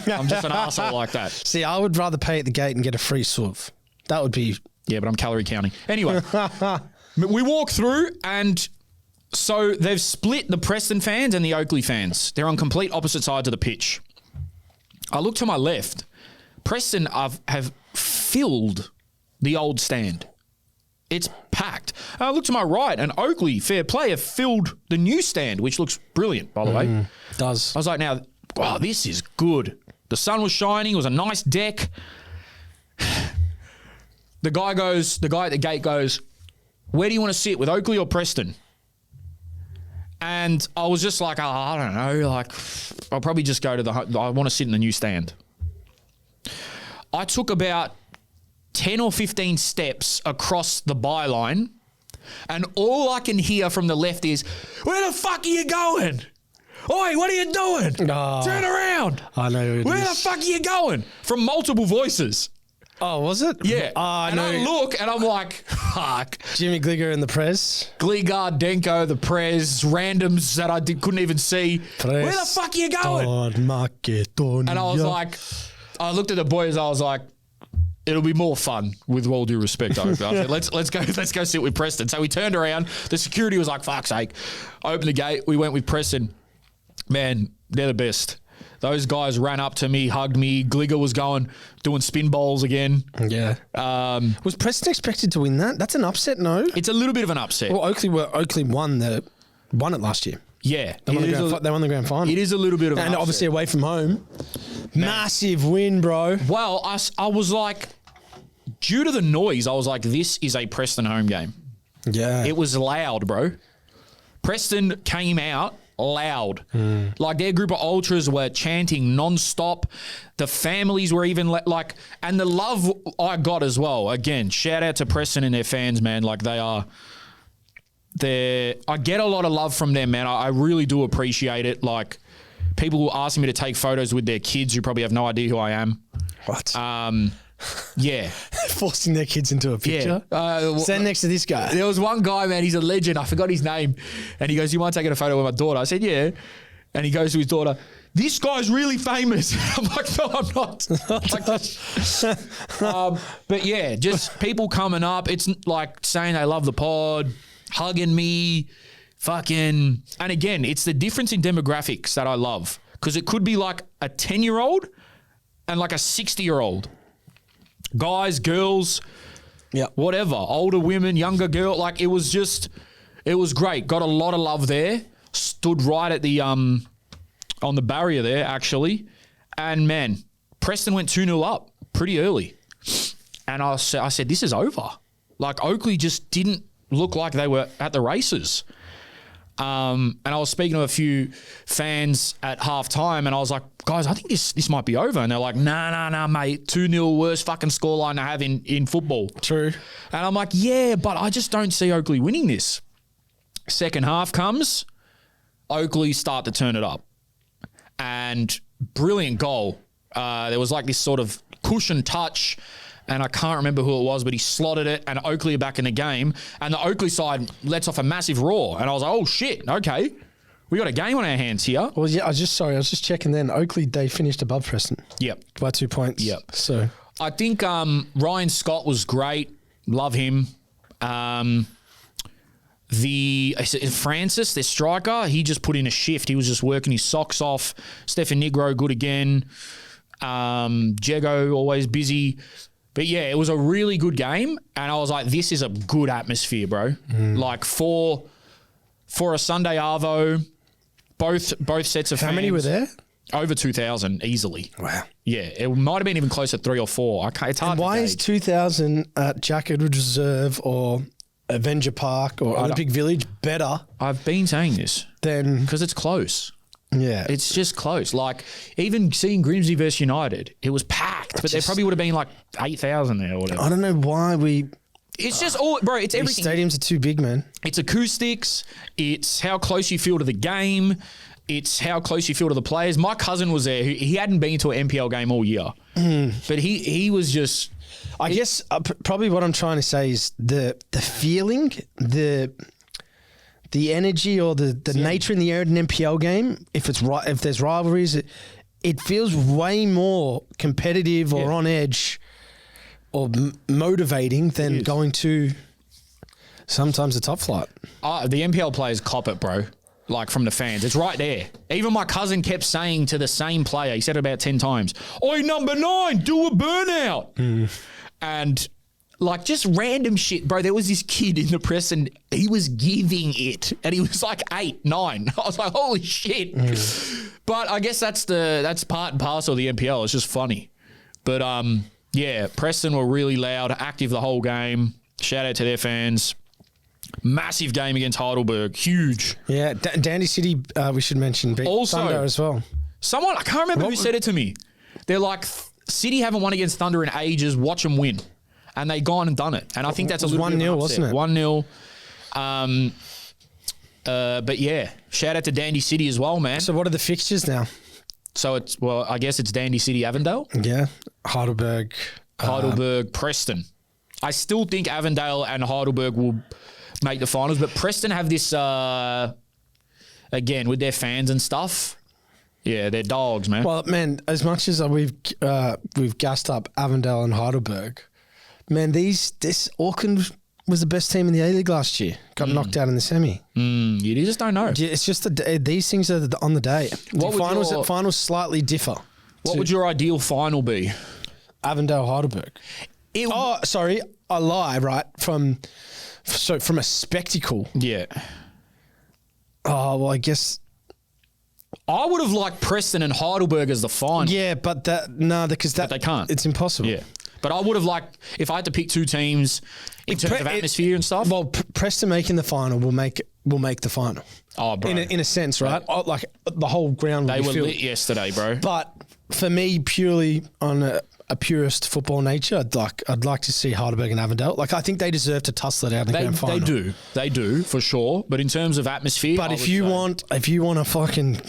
I'm just an arsehole like that. See, I would rather pay at the gate and get a free SUV. That would be... Yeah, but I'm calorie counting. Anyway, we walk through and so they've split the Preston fans and the Oakley fans. They're on complete opposite sides of the pitch. I look to my left. Preston have filled the old stand. It's packed. I look to my right and Oakley, fair play, have filled the new stand, which looks brilliant, by the way. Does. I was like, now, wow, this is good. The sun was shining. It was a nice deck. The guy at the gate goes, where do you want to sit, with Oakley or Preston? And I was just like, I don't know. Like, I'll probably just go to I want to sit in the new stand. I took about 10 or 15 steps across the byline, and all I can hear from the left is, where the fuck are you going? Oi, what are you doing? Oh, Turn around. I know. Where the fuck are you going? From multiple voices. Oh, was it? Yeah. I know. I look and I'm like, fuck. Jimmy Gligger and the Prez. Gligard, Denko, the Prez, randoms that I couldn't even see. Where the fuck are you going? Macedonia. And I was like, I looked at the boys, I was like, it'll be more fun, with all due respect. I said, let's go sit with Preston. So we turned around. The security was like, fuck's sake. Opened the gate. We went with Preston. Man, they're the best. Those guys ran up to me, hugged me. Gligger was doing spin bowls again. Yeah. Was Preston expected to win that? That's an upset, no? It's a little bit of an upset. Well, Oakley won it last year. Yeah. They won the grand final. It is a little bit of an and upset. obviously away from home. Massive win, bro. Well, I was like, due to the noise, I was like, this is a Preston home game. Yeah. It was loud, bro. Preston came out loud. Like their group of ultras were chanting non-stop. The families were even and the love I got as well. Again, shout out to Preston and their fans, man. Like I get a lot of love from them, man. I really do appreciate it. Like people were asking me to take photos with their kids who probably have no idea who I am. What? Yeah. Forcing their kids into a picture? Yeah. Stand next to this guy. There was one guy, man, he's a legend. I forgot his name. And he goes, you mind taking a photo with my daughter? I said, yeah. And he goes to his daughter, this guy's really famous. I'm like, no, I'm not. But yeah, just people coming up. It's like saying they love the pod, hugging me, fucking. And again, it's the difference in demographics that I love. Because it could be like a 10-year-old and like a 60-year-old. Guys, girls, whatever, older women, younger girl. Like it was great. Got a lot of love there. Stood right at the on the barrier there actually, and man, Preston went 2-0 up pretty early, and I said this is over. Like Oakley just didn't look like they were at the races. And I was speaking to a few fans at halftime, and I was like, guys, I think this might be over. And they're like, nah, mate, 2-0, worst fucking scoreline to have in football. True. And I'm like, yeah, but I just don't see Oakley winning this. Second half comes, Oakley start to turn it up. And brilliant goal. There was like this sort of cushion touch, and I can't remember who it was, but he slotted it, and Oakley are back in the game. And the Oakley side lets off a massive roar. And I was like, oh, shit, okay. We got a game on our hands here. Well, yeah, I was just checking then. Oakley, they finished above Preston. Yep. By 2 points. Yep. So I think Ryan Scott was great. Love him. Francis, their striker, he just put in a shift. He was just working his socks off. Stefan Negro, good again. Jego, always busy. But yeah, it was a really good game, and I was like, this is a good atmosphere, bro. Like for a Sunday Arvo, both sets of fans. How many were there? Over 2,000 easily. Wow. Yeah, it might have been even closer to 3 or 4. It's hard to why gauge. is 2,000 at Jack Edwards Reserve or Avenger Park or Olympic Village better I've been saying this than... because it's close. Yeah. It's just close. Like, even seeing Grimsby versus United, it was packed, but there probably would have been like 8,000 there or whatever. I don't know why we... It's just all, bro, it's everything. These stadiums are too big, man. It's acoustics. It's how close you feel to the game. It's how close you feel to the players. My cousin was there. He hadn't been to an NPL game all year. But he was just... I guess probably what I'm trying to say is the feeling, the energy or the nature in the air at an NPL game, if there's rivalries, it feels way more competitive or on edge or motivating than going to sometimes a top flight. The NPL players cop it, bro. Like from the fans. It's right there. Even my cousin kept saying to the same player, he said it about 10 times, "Oi, number 9, do a burnout." And like just random shit. Bro, there was this kid in the press and he was giving it. And he was like 8, 9. I was like, holy shit. But I guess that's part and parcel of the NPL. It's just funny. But yeah, Preston were really loud, active the whole game. Shout out to their fans. Massive game against Heidelberg. Huge. Yeah, Dandy City, we should mention. Also, Thunder as well. Someone, I can't remember who said it to me. They're like, City haven't won against Thunder in ages. Watch them win. And they gone and done it. And I think that's a little 1-0, wasn't it? 1-0. But yeah, shout out to Dandy City as well, man. So what are the fixtures now? So I guess it's Dandy City, Avondale. Yeah, Heidelberg. Preston. I still think Avondale and Heidelberg will make the finals, but Preston have this, again, with their fans and stuff. Yeah, they're dogs, man. Well, man, as much as we've gassed up Avondale and Heidelberg, man, this Auckland was the best team in the A-League last year. Got knocked out in the semi. You just don't know. Yeah, it's just these things are on the day. Finals slightly differ. What would your ideal final be? Avondale Heidelberg. Sorry, I lie. Right from a spectacle. Yeah. Oh well, I guess I would have liked Preston and Heidelberg as the final. Yeah, but because But they can't. It's impossible. Yeah. But I would have liked, if I had to pick two teams in terms of atmosphere and stuff. Well, Preston making the final will make the final. Oh, bro. In a sense, right? Like the whole ground will They be were filled. lit yesterday, bro. But for me, purely on a purist football nature, I'd like to see Heidelberg and Avondale. Like, I think they deserve to tussle it out in the grand final. They do for sure. But in terms of atmosphere, But if you want to fucking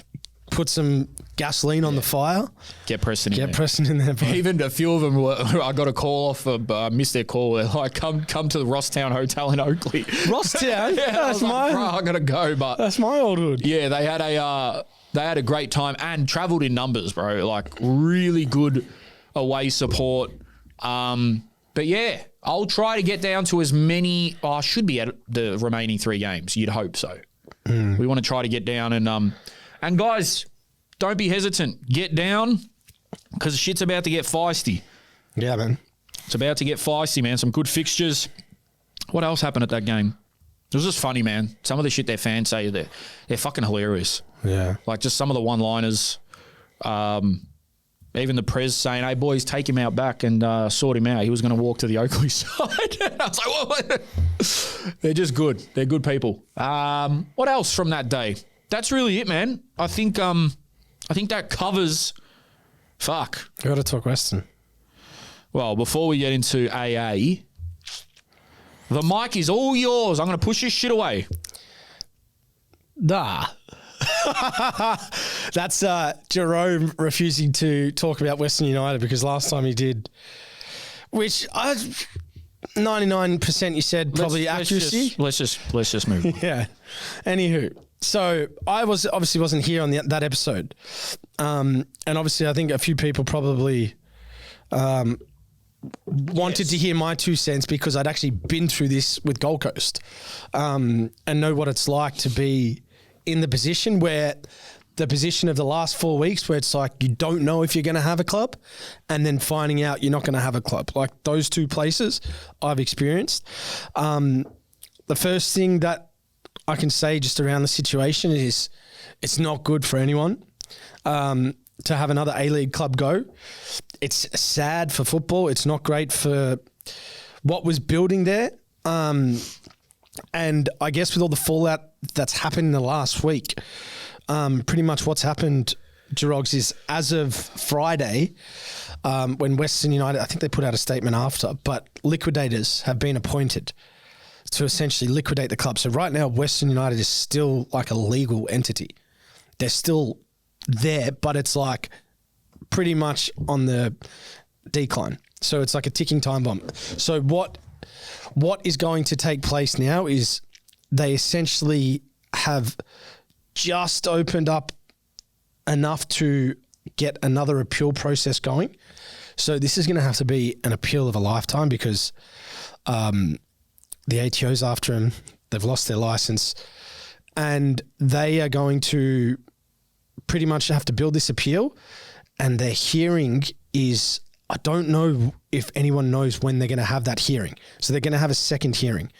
put some gasoline on the fire, get Preston in there. Bro. Even a few of them I got a call off. I missed their call. They're like, come to the Rosstown Hotel in Oakley. Rosstown, yeah, that's mine. Bro, I gotta go. But that's my old hood. Yeah, they had a great time and travelled in numbers, bro. Like really good away support. But yeah, I'll try to get down to as many. I should be at the remaining 3 games. You'd hope so. We want to try to get down and guys, don't be hesitant. Get down because shit's about to get feisty. Yeah, man. It's about to get feisty, man. Some good fixtures. What else happened at that game? It was just funny, man. Some of the shit their fans say, they're fucking hilarious. Yeah. Like just some of the one-liners. Even the Prez saying, hey, boys, take him out back and sort him out. He was going to walk to the Oakley side. I was like, whoa. They're just good. They're good people. What else from that day? That's really it, man. I think that covers. Fuck. I got to talk Western. Well, before we get into AA, the mic is all yours. I'm going to push this shit away. Nah. That's Jerome refusing to talk about Western United because last time he did, which 99% you said probably accuracy. Let's just move on. Yeah. Anywho, so I obviously wasn't here on that episode, and obviously I think a few people probably wanted to hear my 2 cents because I'd actually been through this with Gold Coast, and know what it's like to be in the position of the last 4 weeks where it's like you don't know if you're going to have a club and then finding out you're not going to have a club. Like those 2 places I've experienced. The first thing that I can say just around the situation is it's not good for anyone to have another A-League club go. It's sad for football. It's not great for what was building there. And I guess with all the fallout that's happened in the last week, pretty much what's happened, Jeromes, is as of Friday, when Western United, I think they put out a statement after, but liquidators have been appointed to essentially liquidate the club. So right now, Western United is still like a legal entity. They're still there, but it's like pretty much on the decline. So it's like a ticking time bomb. So what is going to take place now is they essentially have just opened up enough to get another appeal process going. So this is going to have to be an appeal of a lifetime because the ATO's after them. They've lost their license and they are going to pretty much have to build this appeal. And their hearing is, I don't know if anyone knows when they're going to have that hearing. So they're going to have a second hearing.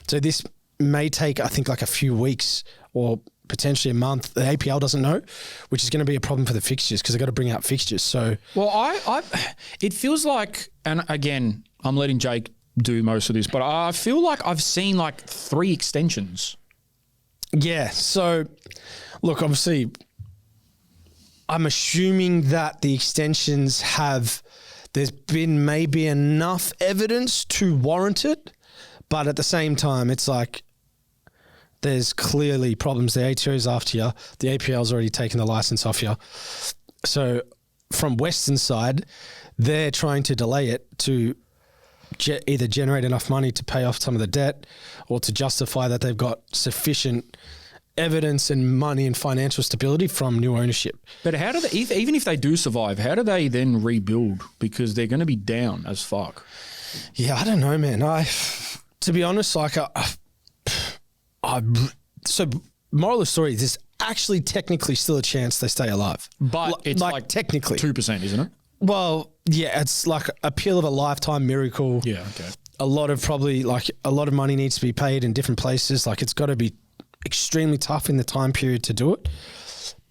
So this may take, I think, like a few weeks or potentially a month. The APL doesn't know, which is going to be a problem for the fixtures because they've got to bring out fixtures. So, well, it feels like, and again, I'm letting Jake do most of this, but I feel like I've seen like 3 extensions. Yeah. So, look, obviously, I'm assuming that the extensions there's been maybe enough evidence to warrant it, but at the same time, it's like there's clearly problems. The ATO's after you. The APL's already taken the license off you. So from Western side, they're trying to delay it to either generate enough money to pay off some of the debt or to justify that they've got sufficient evidence and money and financial stability from new ownership. But how do they, even if they do survive, how do they then rebuild? Because they're going to be down as fuck. Yeah, I don't know, man. To be honest, like, so moral of the story, there's actually technically still a chance they stay alive. But it's like technically 2%, isn't it? Well, yeah, it's like appeal of a lifetime miracle. Yeah, okay. A lot of money needs to be paid in different places. Like it's got to be extremely tough in the time period to do it.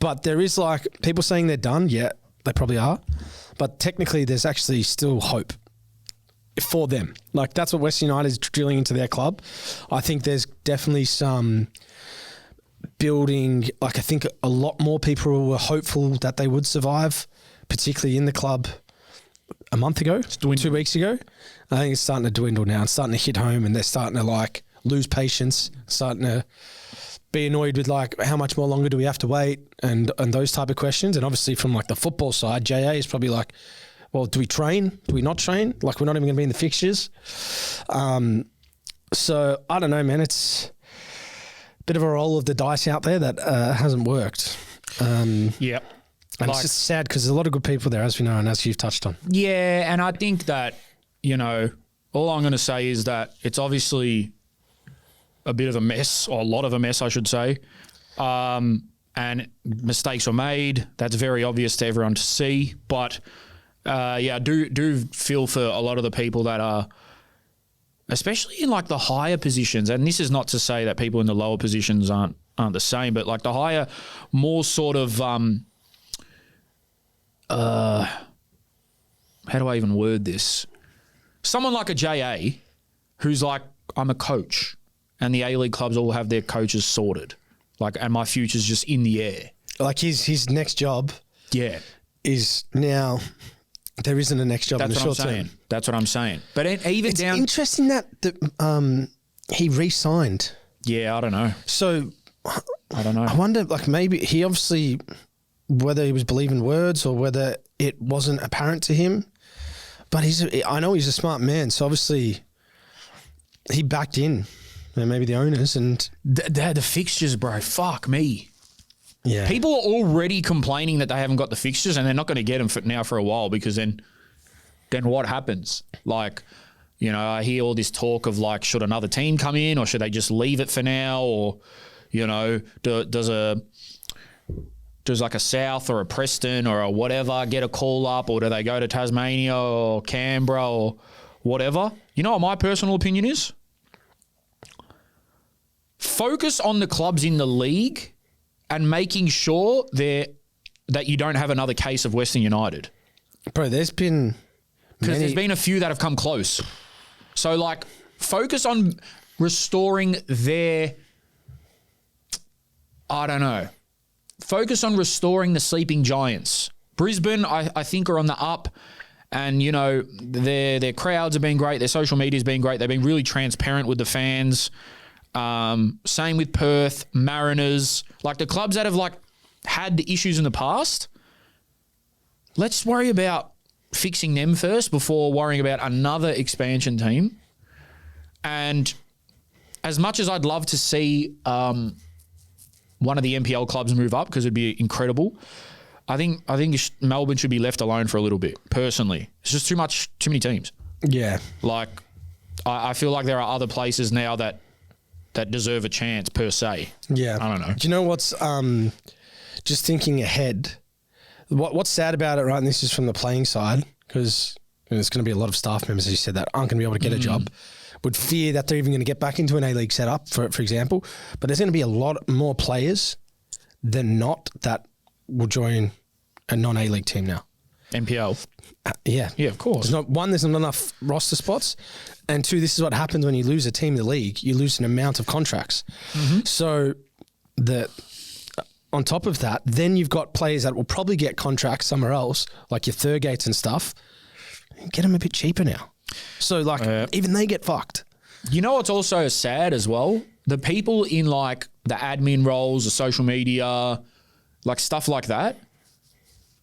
But there is like people saying they're done. Yeah, they probably are. But technically, there's actually still hope for them. Like that's what Western United is drilling into their club. I think there's definitely some building. Like I think a lot more people were hopeful that they would survive, particularly in the club a month ago, 2 weeks ago. I think it's starting to dwindle now. It's starting to hit home, and they're starting to like lose patience, starting to be annoyed with like how much more longer do we have to wait, and those type of questions. And obviously from like the football side, JA is probably like, well, do we train? Do we not train? Like we're not even going to be in the fixtures. So I don't know, man. It's a bit of a roll of the dice out there that hasn't worked. Yep. And it's just sad because there's a lot of good people there, as we know, and as you've touched on. Yeah, and I think that, you know, all I'm going to say is that it's obviously a bit of a mess, or a lot of a mess, I should say. And mistakes were made. That's very obvious to everyone to see. But, yeah, I do feel for a lot of the people that are, especially in like the higher positions, and this is not to say that people in the lower positions aren't the same, but like the higher, more sort of, how do I even word this? Someone like a JA who's like, I'm a coach and the A-League clubs all have their coaches sorted. Like, and my future's just in the air. Like his next job is now, there isn't a next job in the short term. That's what I'm saying. But even it's interesting that he re-signed. Yeah, I don't know. So I don't know. I wonder, like maybe he obviously, whether he was believing words or whether it wasn't apparent to him, but I know he's a smart man. So obviously he backed in, and maybe the owners and the fixtures, bro. Fuck me. Yeah. People are already complaining that they haven't got the fixtures, and they're not going to get them for a while, because then what happens? Like, you know, I hear all this talk of like, should another team come in, or should they just leave it for now? Or, you know, does like a South or a Preston or a whatever get a call up, or do they go to Tasmania or Canberra or whatever? You know what my personal opinion is? Focus on the clubs in the league and making sure that you don't have another case of Western United. Bro, there's been a few that have come close. So, like, focus on restoring their, I don't know. Focus on restoring the sleeping giants. Brisbane, I think, are on the up, and, you know, their crowds have been great. Their social media's been great. They've been really transparent with the fans. Same with Perth, Mariners, like the clubs that have like had the issues in the past. Let's worry about fixing them first before worrying about another expansion team. And as much as I'd love to see one of the NPL clubs move up, because it'd be incredible, I think Melbourne should be left alone for a little bit. Personally, it's just too many teams. Yeah, like I feel like there are other places now that deserve a chance per se. Yeah. I don't know. Do you know what's, just thinking ahead, what's sad about it, right, and this is from the playing side, because there's going to be a lot of staff members, as you said, that aren't going to be able to get a job, would fear that they're even going to get back into an A-League setup, for example. But there's going to be a lot more players than not that will join a non-A-League team now. NPL. Yeah. Yeah, of course. There's not enough roster spots. And two, this is what happens when you lose a team in the league. You lose an amount of contracts. Mm-hmm. So on top of that, then you've got players that will probably get contracts somewhere else, like your Thurgates and stuff. Get them a bit cheaper now. So like even they get fucked. You know what's also sad as well? The people in like the admin roles, the social media, like stuff like that.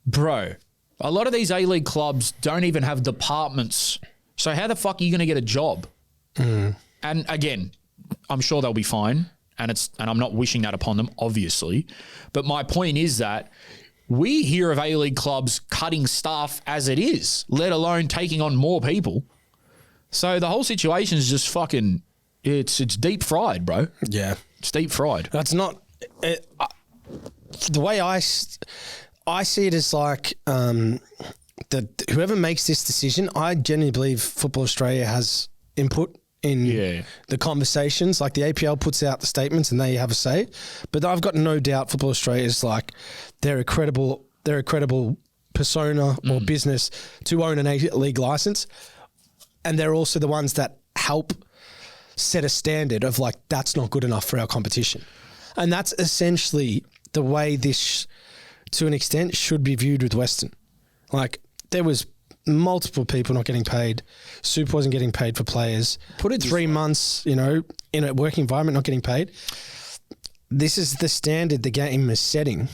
Bro, a lot of these A-League clubs don't even have departments. So how the fuck are you going to get a job? And again, I'm sure they'll be fine, and I'm not wishing that upon them, obviously. But my point is that we hear of A-League clubs cutting staff as it is, let alone taking on more people. So the whole situation is just fucking, it's deep fried, bro. Yeah. It's deep fried. That's not, the way I see it is like, that whoever makes this decision, I genuinely believe Football Australia has input in the conversations. Like the APL puts out the statements and they have a say. But I've got no doubt Football Australia is like they're a credible persona or business to own an A-League license. And they're also the ones that help set a standard of like, that's not good enough for our competition. And that's essentially the way this, to an extent, should be viewed with Western. Like there was multiple people not getting paid. Super wasn't getting paid for players. Put it 3 months, in a working environment, not getting paid. This is the standard the game is setting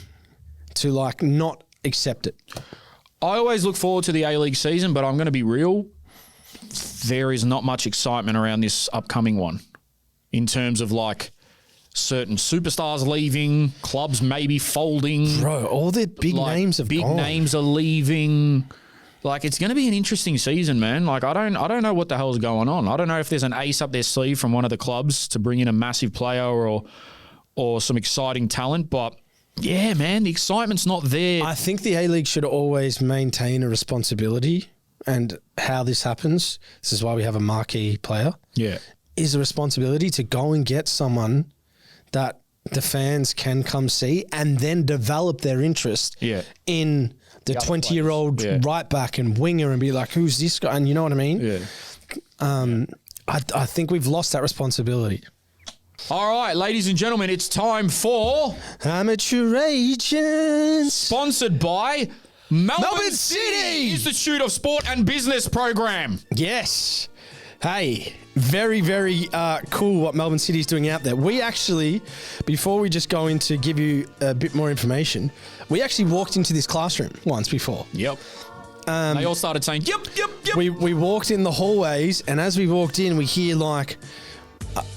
to like not accept it. I always look forward to the A-League season, but I'm going to be real. There is not much excitement around this upcoming one in terms of like certain superstars leaving, clubs maybe folding. Bro, all the big names have gone. Big names are leaving. Like, it's going to be an interesting season, man. Like, I don't know what the hell's going on. I don't know if there's an ace up their sleeve from one of the clubs to bring in a massive player or some exciting talent. But, yeah, man, the excitement's not there. I think the A-League should always maintain a responsibility, and how this happens, this is why we have a marquee player, is a responsibility to go and get someone that the fans can come see and then develop their interest in the 20-year-old right back and winger and be like, who's this guy? And you know what I mean? Yeah. I think we've lost that responsibility. All right, ladies and gentlemen, it's time for Amateur Agents. Sponsored by Melbourne City Institute of Sport and Business Program. Yes. Hey, very, very cool what Melbourne City is doing out there. We actually, before we just go into give you a bit more information, we actually walked into this classroom once before. Yep. They all started saying, yep. We walked in the hallways, and as we walked in, we hear like,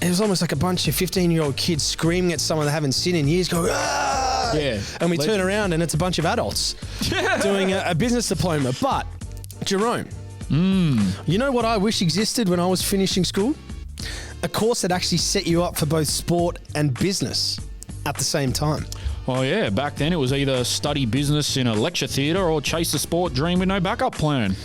it was almost like a bunch of 15-year-old kids screaming at someone they haven't seen in years, going, ah! Yeah. And we turn around, and it's a bunch of adults doing a business diploma. But, Jerome, you know what I wish existed when I was finishing school? A course that actually set you up for both sport and business at the same time. Well, yeah, back then it was either study business in a lecture theatre or chase the sport dream with no backup plan.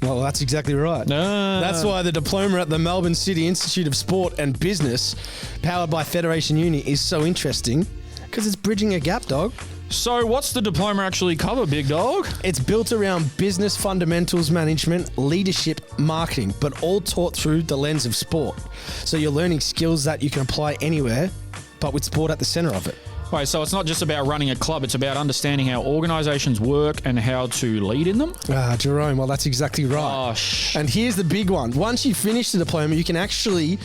Well, that's exactly right. That's why the diploma at the Melbourne City Institute of Sport and Business, powered by Federation Uni, is so interesting because it's bridging a gap, dog. So what's the diploma actually cover, big dog? It's built around business fundamentals management, leadership, marketing, but all taught through the lens of sport. So you're learning skills that you can apply anywhere, but with sport at the center of it. Right, so it's not just about running a club, it's about understanding how organisations work and how to lead in them? Jerome, well, that's exactly right. And here's the big one. Once you finish the diploma, you can actually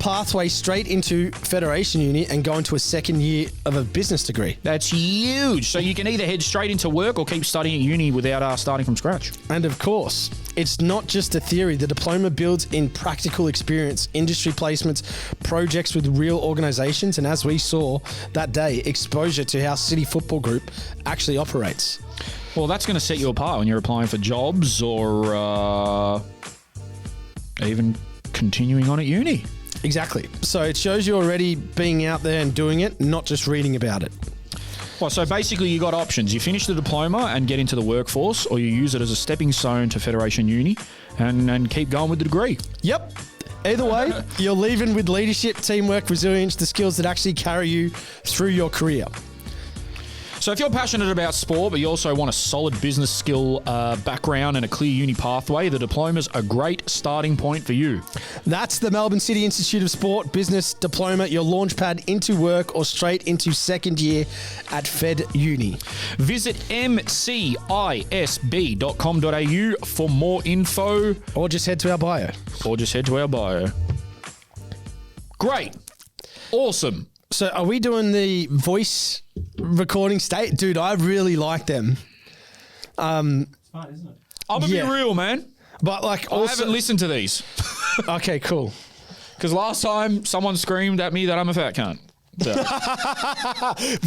pathway straight into Federation Uni and go into a second year of a business degree. That's huge. So you can either head straight into work or keep studying at uni without starting from scratch. And of course, it's not just a theory. The diploma builds in practical experience, industry placements, projects with real organisations, and as we saw that day, exposure to how City Football Group actually operates. Well, that's going to set you apart when you're applying for jobs or even continuing on at uni. Exactly. So it shows you already being out there and doing it, not just reading about it. Well, so basically you got options. You finish the diploma and get into the workforce, or you use it as a stepping stone to Federation Uni and keep going with the degree. Yep. Either way, you're leaving with leadership, teamwork, resilience, the skills that actually carry you through your career. So if you're passionate about sport, but you also want a solid business skill background and a clear uni pathway, the diploma's a great starting point for you. That's the Melbourne City Institute of Sport Business Diploma, your launchpad into work or straight into second year at Fed Uni. Visit mcisb.com.au for more info. Or just head to our bio. Great. Awesome. So are we doing the voice recording state? Dude, I really like them. Fun, isn't it? I'm going to be real, man. But like I haven't listened to these. Okay, cool. Because last time someone screamed at me that I'm a fat cunt. So.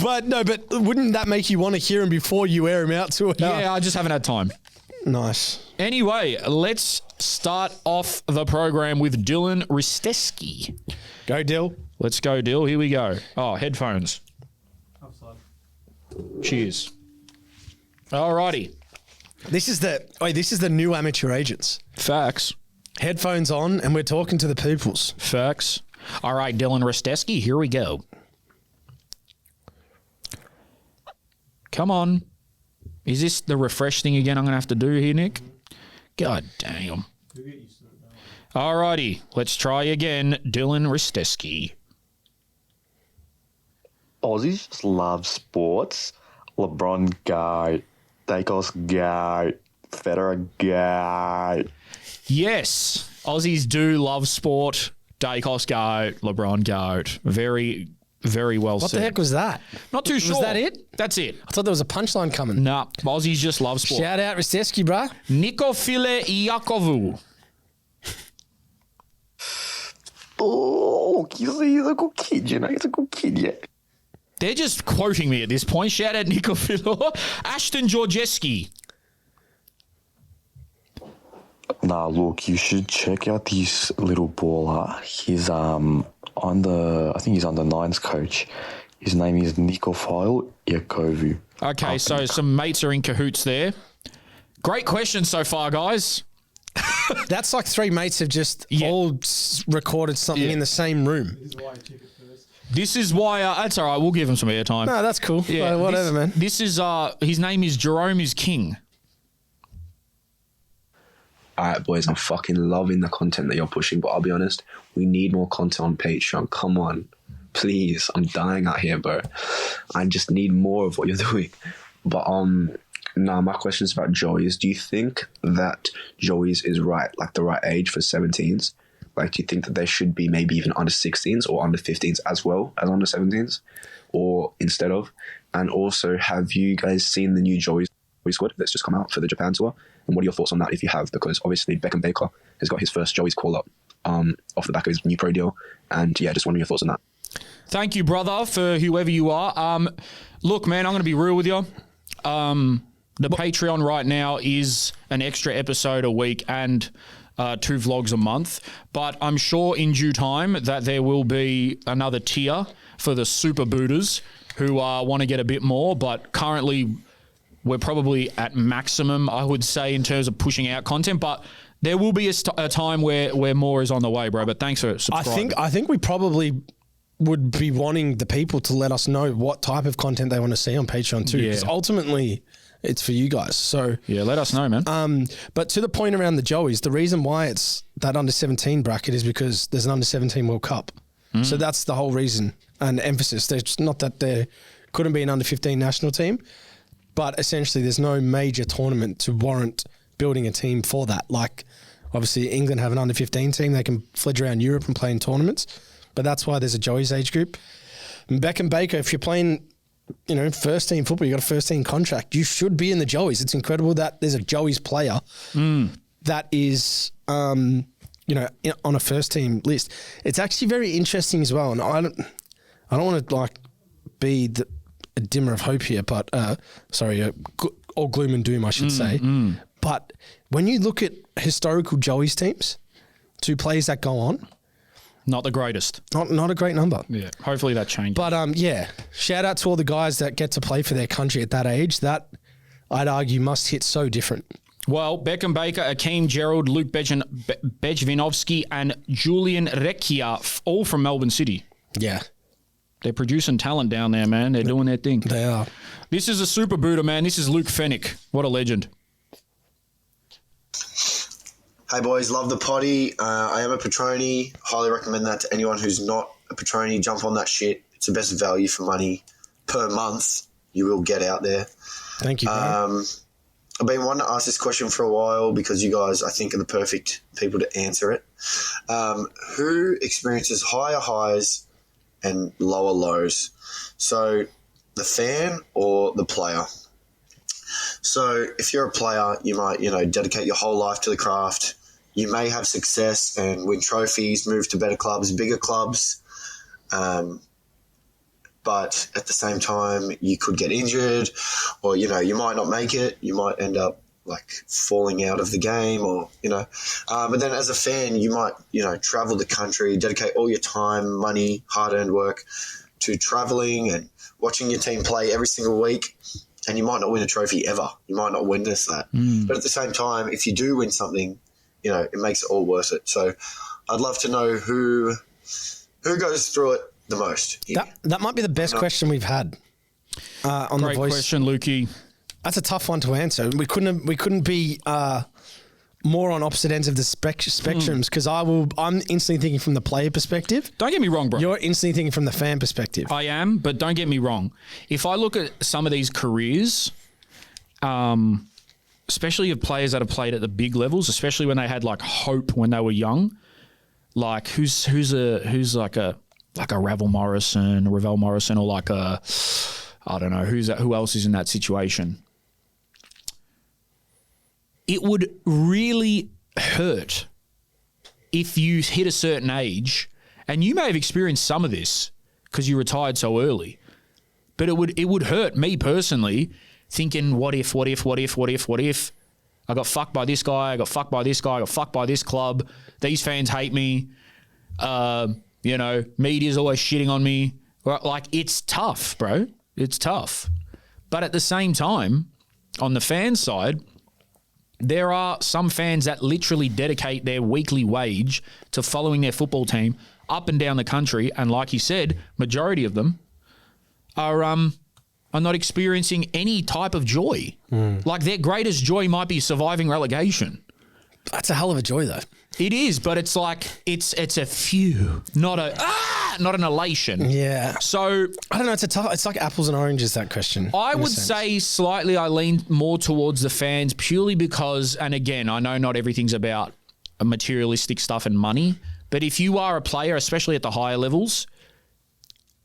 But wouldn't that make you want to hear them before you air them out to it? Yeah, I just haven't had time. Nice. Anyway, let's start off the program with Dylan Risteski. Go, Dill. Let's go, Dill. Here we go. Oh, headphones. Upside. Cheers. Alrighty. This is the new amateur agents. Facts. Headphones on, and we're talking to the peoples. Facts. All right, Dylan Risteski, here we go. Come on. Is this the refresh thing again I'm going to have to do here, Nick? God damn. All righty, let's try again. Dylan Risteski. Aussies just love sports. LeBron guy. Dacos guy. Federer guy. Yes, Aussies do love sport. Dacos goat, LeBron goat. Very, very well What said. the heck was that? Not too sure. Was that it? That's it. I thought there was a punchline coming. Nah, Aussies just love sport. Shout out Risteski, bruh. Nikofile Iakovu. Oh, he's a good kid, you know. He's a good kid, yeah. They're just quoting me at this point. Shout out Nikofile. Ashton Georgeski. Nah, look, you should check out this little baller. He's I think he's on the Nines coach. His name is Nikofile Iakovu. Okay, so some mates are in cahoots there. Great question so far, guys. That's like three mates have just all recorded something in the same room. This is why that's all right. We'll give him some airtime. No, that's cool. Yeah, Whatever, man. This is his name is Jeromes King. All right, boys, I'm fucking loving the content that you're pushing, but I'll be honest, we need more content on Patreon. Come on. Please. I'm dying out here, bro. I just need more of what you're doing. But now my question is about Joey's. Do you think that Joey's is right, like the right age for 17s? Like, do you think that they should be maybe even under 16s or under 15s as well as under 17s? Or instead of? And also, have you guys seen the new Joey's squad that's just come out for the Japan tour? And what are your thoughts on that if you have? Because obviously Beckham Baker has got his first Joey's call-up off the back of his new pro deal. And yeah, just wondering your thoughts on that. Thank you, brother, for whoever you are. Look, man, I'm going to be real with you. The Patreon right now is an extra episode a week and 2 vlogs a month. But I'm sure in due time that there will be another tier for the super booters who want to get a bit more. But currently, we're probably at maximum, I would say, in terms of pushing out content. But there will be a time where more is on the way, bro. But thanks for subscribing. I think we probably would be wanting the people to let us know what type of content they want to see on Patreon too. Because ultimately, it's for you guys. So yeah, let us know, man. But to the point around the Joeys, the reason why it's that under 17 bracket is because there's an under 17 World Cup. So that's the whole reason and emphasis. There's not that there couldn't be an under 15 national team, but essentially there's no major tournament to warrant building a team for that. Like obviously England have an under 15 team. They can fledge around Europe and play in tournaments, but that's why there's a Joey's age group. And Beckham Baker, if you're playing, first team football, you got a first team contract, you should be in the Joeys. It's incredible that there's a Joeys player that is, on a first team list. It's actually very interesting as well. And I don't want to be a dimmer of hope here, but all gloom and doom, I should say. But when you look at historical Joeys teams, 2 players that go on, Not the greatest. Not a great number. Yeah. Hopefully that changes. But shout out to all the guys that get to play for their country at that age. That I'd argue must hit so different. Well, Beckham Baker, Akeem Gerald, Luke Bejvinovski, and Julian Recchia, all from Melbourne City. Yeah. They're producing talent down there, man. They're doing their thing. They are. This is a super booter, man. This is Luke Fennick. What a legend. Hey boys, love the potty. I am a Patroni. Highly recommend that to anyone who's not a Patroni. Jump on that shit. It's the best value for money per month you will get out there. Thank you, bro. I've been wanting to ask this question for a while because you guys, I think, are the perfect people to answer it. Who experiences higher highs and lower lows? So the fan or the player? So if you're a player, you might, dedicate your whole life to the craft. You may have success and win trophies, move to better clubs, bigger clubs. But at the same time, you could get injured or, you might not make it. You might end up falling out of the game or, but then as a fan, you might, travel the country, dedicate all your time, money, hard-earned work to traveling and watching your team play every single week. And you might not win a trophy ever. You might not witness that. But at the same time, if you do win something, it makes it all worth it. So I'd love to know who goes through it the most. That might be the best question we've had on Great the voice. question, Lukey. That's a tough one to answer. We couldn't be more on opposite ends of the spectrums because I'm instantly thinking from the player perspective. Don't get me wrong, bro. You're instantly thinking from the fan perspective. I am, but don't get me wrong. If I look at some of these careers, especially of players that have played at the big levels, especially when they had like hope when they were young, like who's like a Ravel Morrison, or like a, I don't know, who else is in that situation? It would really hurt if you hit a certain age, and you may have experienced some of this because you retired so early, but it would hurt me personally thinking, what if I got fucked by this guy, I got fucked by this guy, I got fucked by this club, these fans hate me, media's always shitting on me. Like, it's tough, bro. It's tough. But at the same time, on the fan side, there are some fans that literally dedicate their weekly wage to following their football team up and down the country. And like you said, majority of them are not experiencing any type of joy. Like, their greatest joy might be surviving relegation. That's a hell of a joy, though. It is, but it's like it's a few, not an elation. Yeah. So I don't know. It's like apples and oranges. That question. I would say slightly. I lean more towards the fans purely because, and again, I know not everything's about materialistic stuff and money, but if you are a player, especially at the higher levels,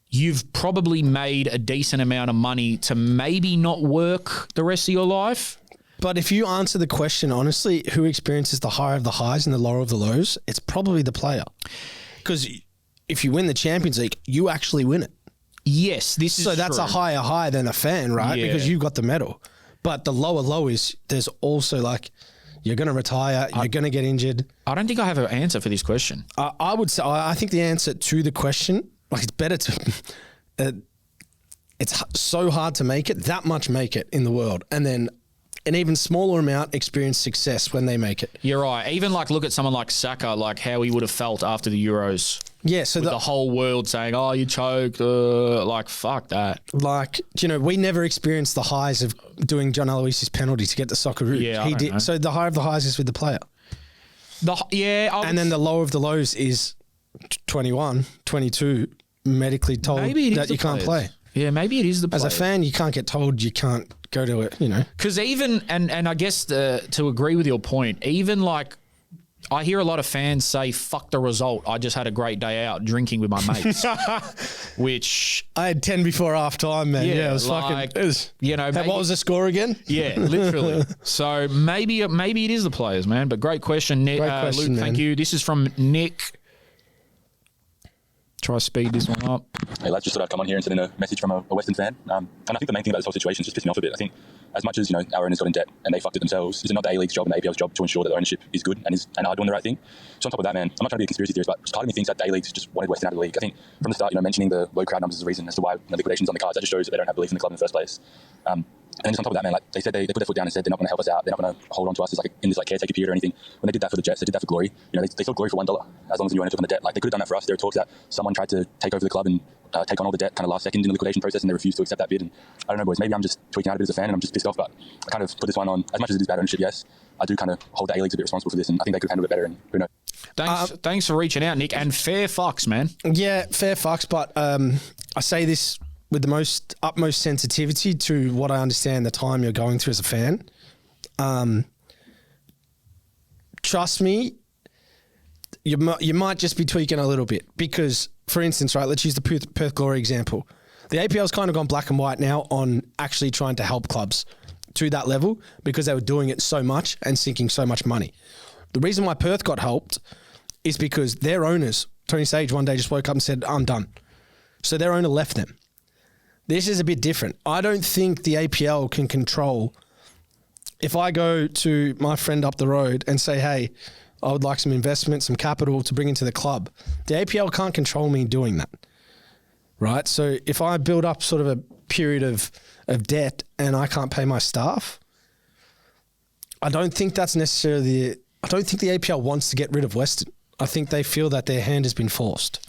you've probably made a decent amount of money to maybe not work the rest of your life. But if you answer the question honestly, who experiences the higher of the highs and the lower of the lows, it's probably the player. Because if you win the Champions League, you actually win it. Yes, this is so that's true. A higher high than a fan, right? Yeah. Because you've got the medal. But the lower low is there's also like you're going to retire, you're going to get injured. I don't think I have an answer for this question. I would say I think the answer to the question, like, it's better to. It's so hard to make it, that much make it in the world, and then an even smaller amount experience success when they make it. You're right. Even like look at someone like Saka, like how he would have felt after the Euros. Yeah, so with the whole world saying, "Oh, you choked," like fuck that. Like, we never experienced the highs of doing John Aloisi's penalty to get the Socceroos. Yeah, he did. So the high of the highs is with the player. And then the low of the lows is 21, 22, medically told that you can't play. Yeah, maybe it is the players. As a fan, you can't get told you can't go to it, Because even, and I guess to agree with your point, even like, I hear a lot of fans say, fuck the result. I just had a great day out drinking with my mates. Which... I had 10 before half time, man. Yeah, it was like, fucking... maybe, what was the score again? Yeah, literally. So maybe it is the players, man. But great question, Nick. Great question, Luke, man. thank you. This is from Nick. Try to speed this one up. Hey lads, just thought I'd come on here and send in a message from a Western fan. And I think the main thing about this whole situation is just pissing me off a bit. I think as much as our owners got in debt and they fucked it themselves, is it not the A-League's job and the APL's job to ensure that the ownership is good and are doing the right thing? So on top of that, man, I'm not trying to be a conspiracy theorist, but part of me thinks that the A-League's just wanted Western out of the league. I think from the start, mentioning the low crowd numbers as a reason as to why liquidation's on the cards, that just shows that they don't have belief in the club in the first place. And then just on top of that, man, like they said, they put their foot down and said they're not going to help us out. They're not going to hold on to us as in this caretaker period or anything. When they did that for the Jets, they did that for glory. They sold glory for $1 as long as the owner took on the debt. Like they could have done that for us. There were talks that someone tried to take over the club and take on all the debt kind of last second in the liquidation process, and they refused to accept that bid. And I don't know, boys, maybe I'm just tweaking out a bit as a fan and I'm just pissed off, but I kind of put this one on. As much as it is bad ownership, yes, I do kind of hold the A-Leagues a bit responsible for this, and I think they could handle it better, and who knows. Thanks for reaching out, Nick, and fair fucks, man. Yeah, fair fucks, but I say this with the utmost sensitivity to what I understand the time you're going through as a fan. Trust me, you might just be tweaking a little bit because, for instance, right, let's use the Perth Glory example. The APL's kind of gone black and white now on actually trying to help clubs to that level because they were doing it so much and sinking so much money. The reason why Perth got helped is because their owners, Tony Sage, one day just woke up and said, I'm done. So their owner left them. This is a bit different. I don't think the APL can control. If I go to my friend up the road and say, hey, I would like some investment, some capital to bring into the club, the APL can't control me doing that, right? So if I build up sort of a period of debt and I can't pay my staff, I don't think that's necessarily I don't think the APL wants to get rid of Western. I think they feel that their hand has been forced.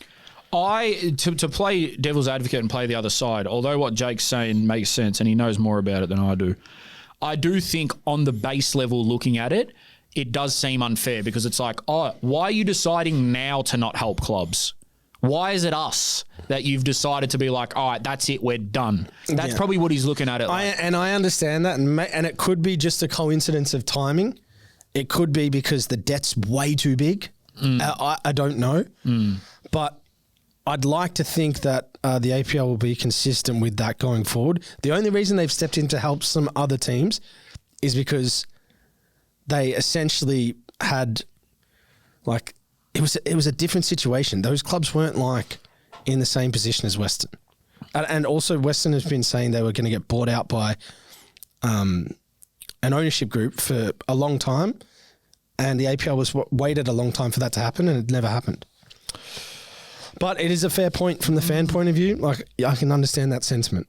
To play devil's advocate and play the other side, although what Jake's saying makes sense and he knows more about it than I do think on the base level looking at it, it does seem unfair because it's like, oh, why are you deciding now to not help clubs? Why is it us that you've decided to be like, all right, that's it, we're done? That's probably what he's looking at it like. I understand that, and it could be just a coincidence of timing. It could be because the debt's way too big. I don't know. But I'd like to think that the APL will be consistent with that going forward. The only reason they've stepped in to help some other teams is because they essentially had, like, it was a different situation. Those clubs weren't, like, in the same position as Western. And also Western has been saying they were going to get bought out by an ownership group for a long time, and the APL waited a long time for that to happen, and it never happened. But it is a fair point from the fan point of view. Like, I can understand that sentiment.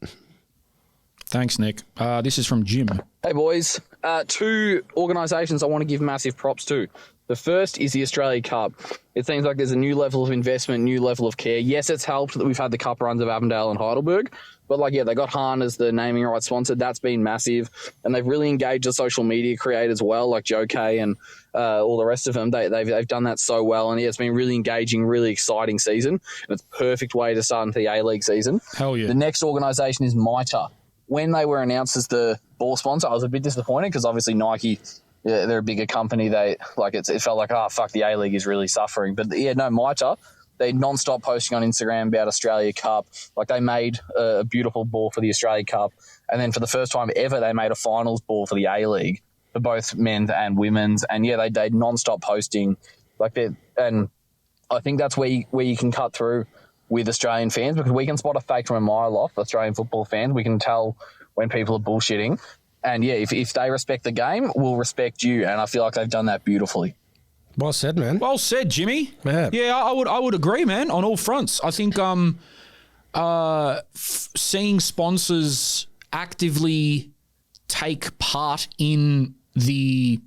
Thanks, Nick. This is from Jim. Hey, boys. 2 organisations I want to give massive props to. The first is the Australia Cup. It seems like there's a new level of investment, new level of care. Yes, it's helped that we've had the cup runs of Avondale and Heidelberg, but they got Hahn as the naming rights sponsor. That's been massive, and they've really engaged the social media creators well, like Joe K and all the rest of them. They've done that so well, and it's been really engaging, really exciting season. And it's a perfect way to start into the A-League season. Hell yeah. The next organisation is Mitre. When they were announced as the ball sponsor, I was a bit disappointed because obviously Nike, they're a bigger company. It felt like, the A-League is really suffering. But Mitre, they non-stop posting on Instagram about Australia Cup. Like, they made a beautiful ball for the Australia Cup. And then for the first time ever, they made a finals ball for the A-League for both men's and women's. And they non-stop posting like that. And I think that's where you can cut through with Australian fans, because we can spot a fake from a mile off. Australian football fans, we can tell when people are bullshitting. And if they respect the game, we'll respect you. And I feel like they've done that beautifully. Well said, man. Well said, Jimmy. Yeah, I would agree, man, on all fronts. I think seeing sponsors actively take part in the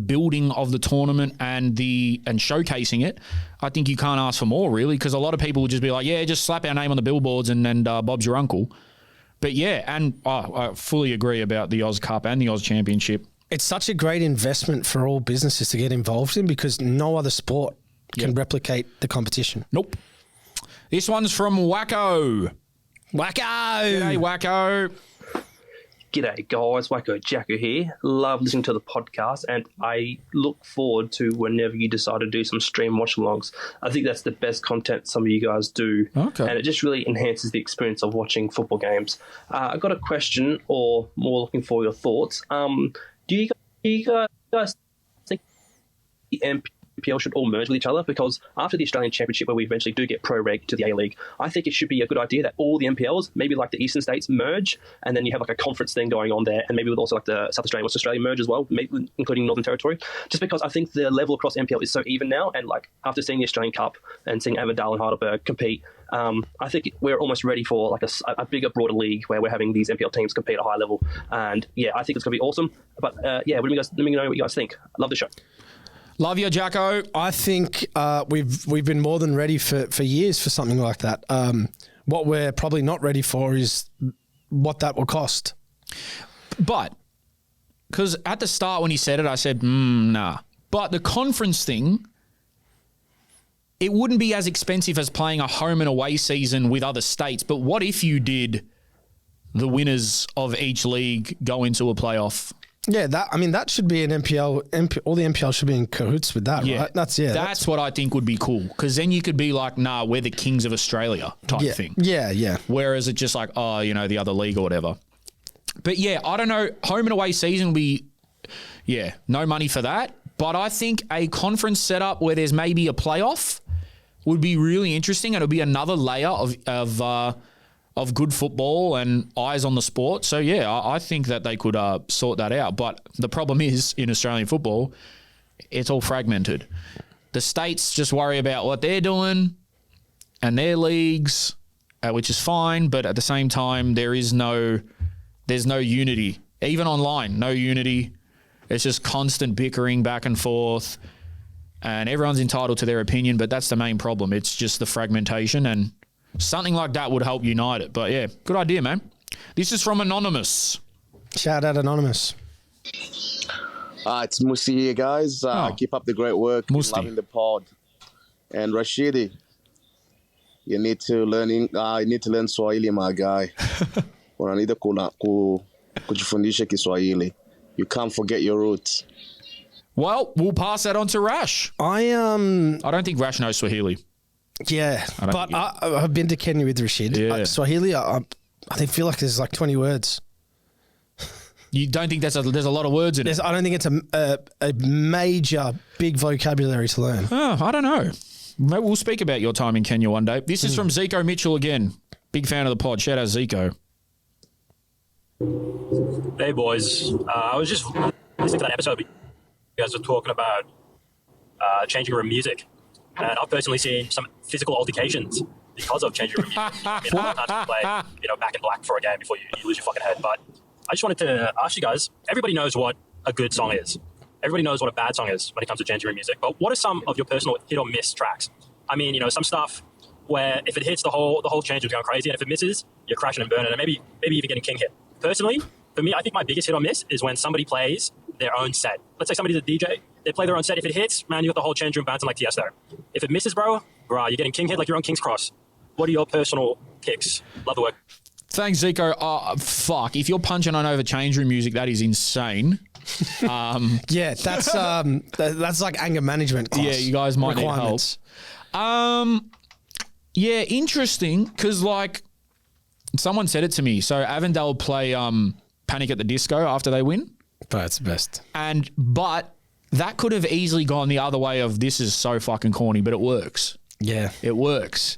building of the tournament and showcasing it, I think you can't ask for more, really, because a lot of people will just be like, yeah, just slap our name on the billboards and Bob's your uncle. But yeah, and I fully agree about the Oz Cup and the Oz Championship. It's such a great investment for all businesses to get involved in, because no other sport can replicate the competition. Nope. This one's from Wacko. Wacko! G'day, Wacko. G'day guys, Wacko Jacko here. Love listening to the podcast, and I look forward to whenever you decide to do some stream watch-alongs. I think that's the best content some of you guys do, and it just really enhances the experience of watching football games. I've got a question, or more looking for your thoughts. Do you guys think the NPL should all merge with each other? Because after the Australian Championship, where we eventually do get pro-reg to the A-League, I think it should be a good idea that all the NPLs, maybe like the Eastern States, merge, and then you have like a conference thing going on there, and maybe with also like the South Australian, West Australia merge as well, maybe including Northern Territory, just because I think the level across NPL is so even now, and like after seeing the Australian Cup and seeing Avondale and Heidelberg compete, I think we're almost ready for like a bigger, broader league where we're having these NPL teams compete at a high level, and yeah, I think it's going to be awesome. But let me know what you guys think. I love the show. Love you, Jacko. I think we've been more than ready for years for something like that. What we're probably not ready for is what that will cost. But, because at the start when he said it, I said, nah. But the conference thing, it wouldn't be as expensive as playing a home and away season with other states. But what if you did the winners of each league go into a playoff? Yeah, that should be an NPL. All the NPL should be in cahoots with that, right? That's what I think would be cool, because then you could be like, nah, we're the kings of Australia type thing. Yeah. Whereas it's just like, the other league or whatever. But yeah, I don't know. Home and away season will be, no money for that. But I think a conference setup where there's maybe a playoff would be really interesting, and it'll be another layer of good football and eyes on the sport. So, yeah, I think that they could sort that out. But the problem is, in Australian football, it's all fragmented. The states just worry about what they're doing and their leagues, which is fine. But at the same time, there's no unity. Even online, no unity. It's just constant bickering back and forth, and everyone's entitled to their opinion, but that's the main problem. It's just the fragmentation, and something like that would help unite it. But yeah, good idea, man. This is from Anonymous. Shout out Anonymous. It's Musti here, guys. Keep up the great work. Musti. Loving the pod. And Rashidi, you need to learn Swahili, my guy. Unanida kujifundisha Kiswahili. You can't forget your roots. Well, we'll pass that on to Rash. I don't think Rash knows Swahili. Yeah, but I've been to Kenya with Rashid. Yeah. Swahili, I feel like there's like 20 words. You don't think there's a lot of words in it? I don't think it's a major, big vocabulary to learn. Oh, I don't know. Maybe we'll speak about your time in Kenya one day. This is from Zico Mitchell again. Big fan of the pod. Shout out Zico. Hey, boys. I was just listening to that episode. You guys were talking about changing room music. And I've personally seen some physical altercations because of changing room music. I mean, I can't play, Back in Black for a game before you lose your fucking head. But I just wanted to ask you guys, everybody knows what a good song is. Everybody knows what a bad song is when it comes to changing room music. But what are some of your personal hit or miss tracks? I mean, some stuff where if it hits, the whole change is going crazy, and if it misses, you're crashing and burning, and maybe even getting king hit. Personally, for me, I think my biggest hit or miss is when somebody plays their own set. Let's say somebody's a DJ, they play their own set. If it hits, man, you got the whole change room bouncing like Tiesto. If it misses, bro, you're getting king hit like you're on King's Cross. What are your personal picks? Love the work. Thanks, Zico. Fuck. If you're punching on over change room music, that is insane. Yeah, that's like anger management class. Yeah, you guys might need help. Yeah, interesting, because like someone said it to me. So Avondale play Panic at the Disco after they win. But it's the best. But that could have easily gone the other way of this is so fucking corny, but it works. Yeah. It works.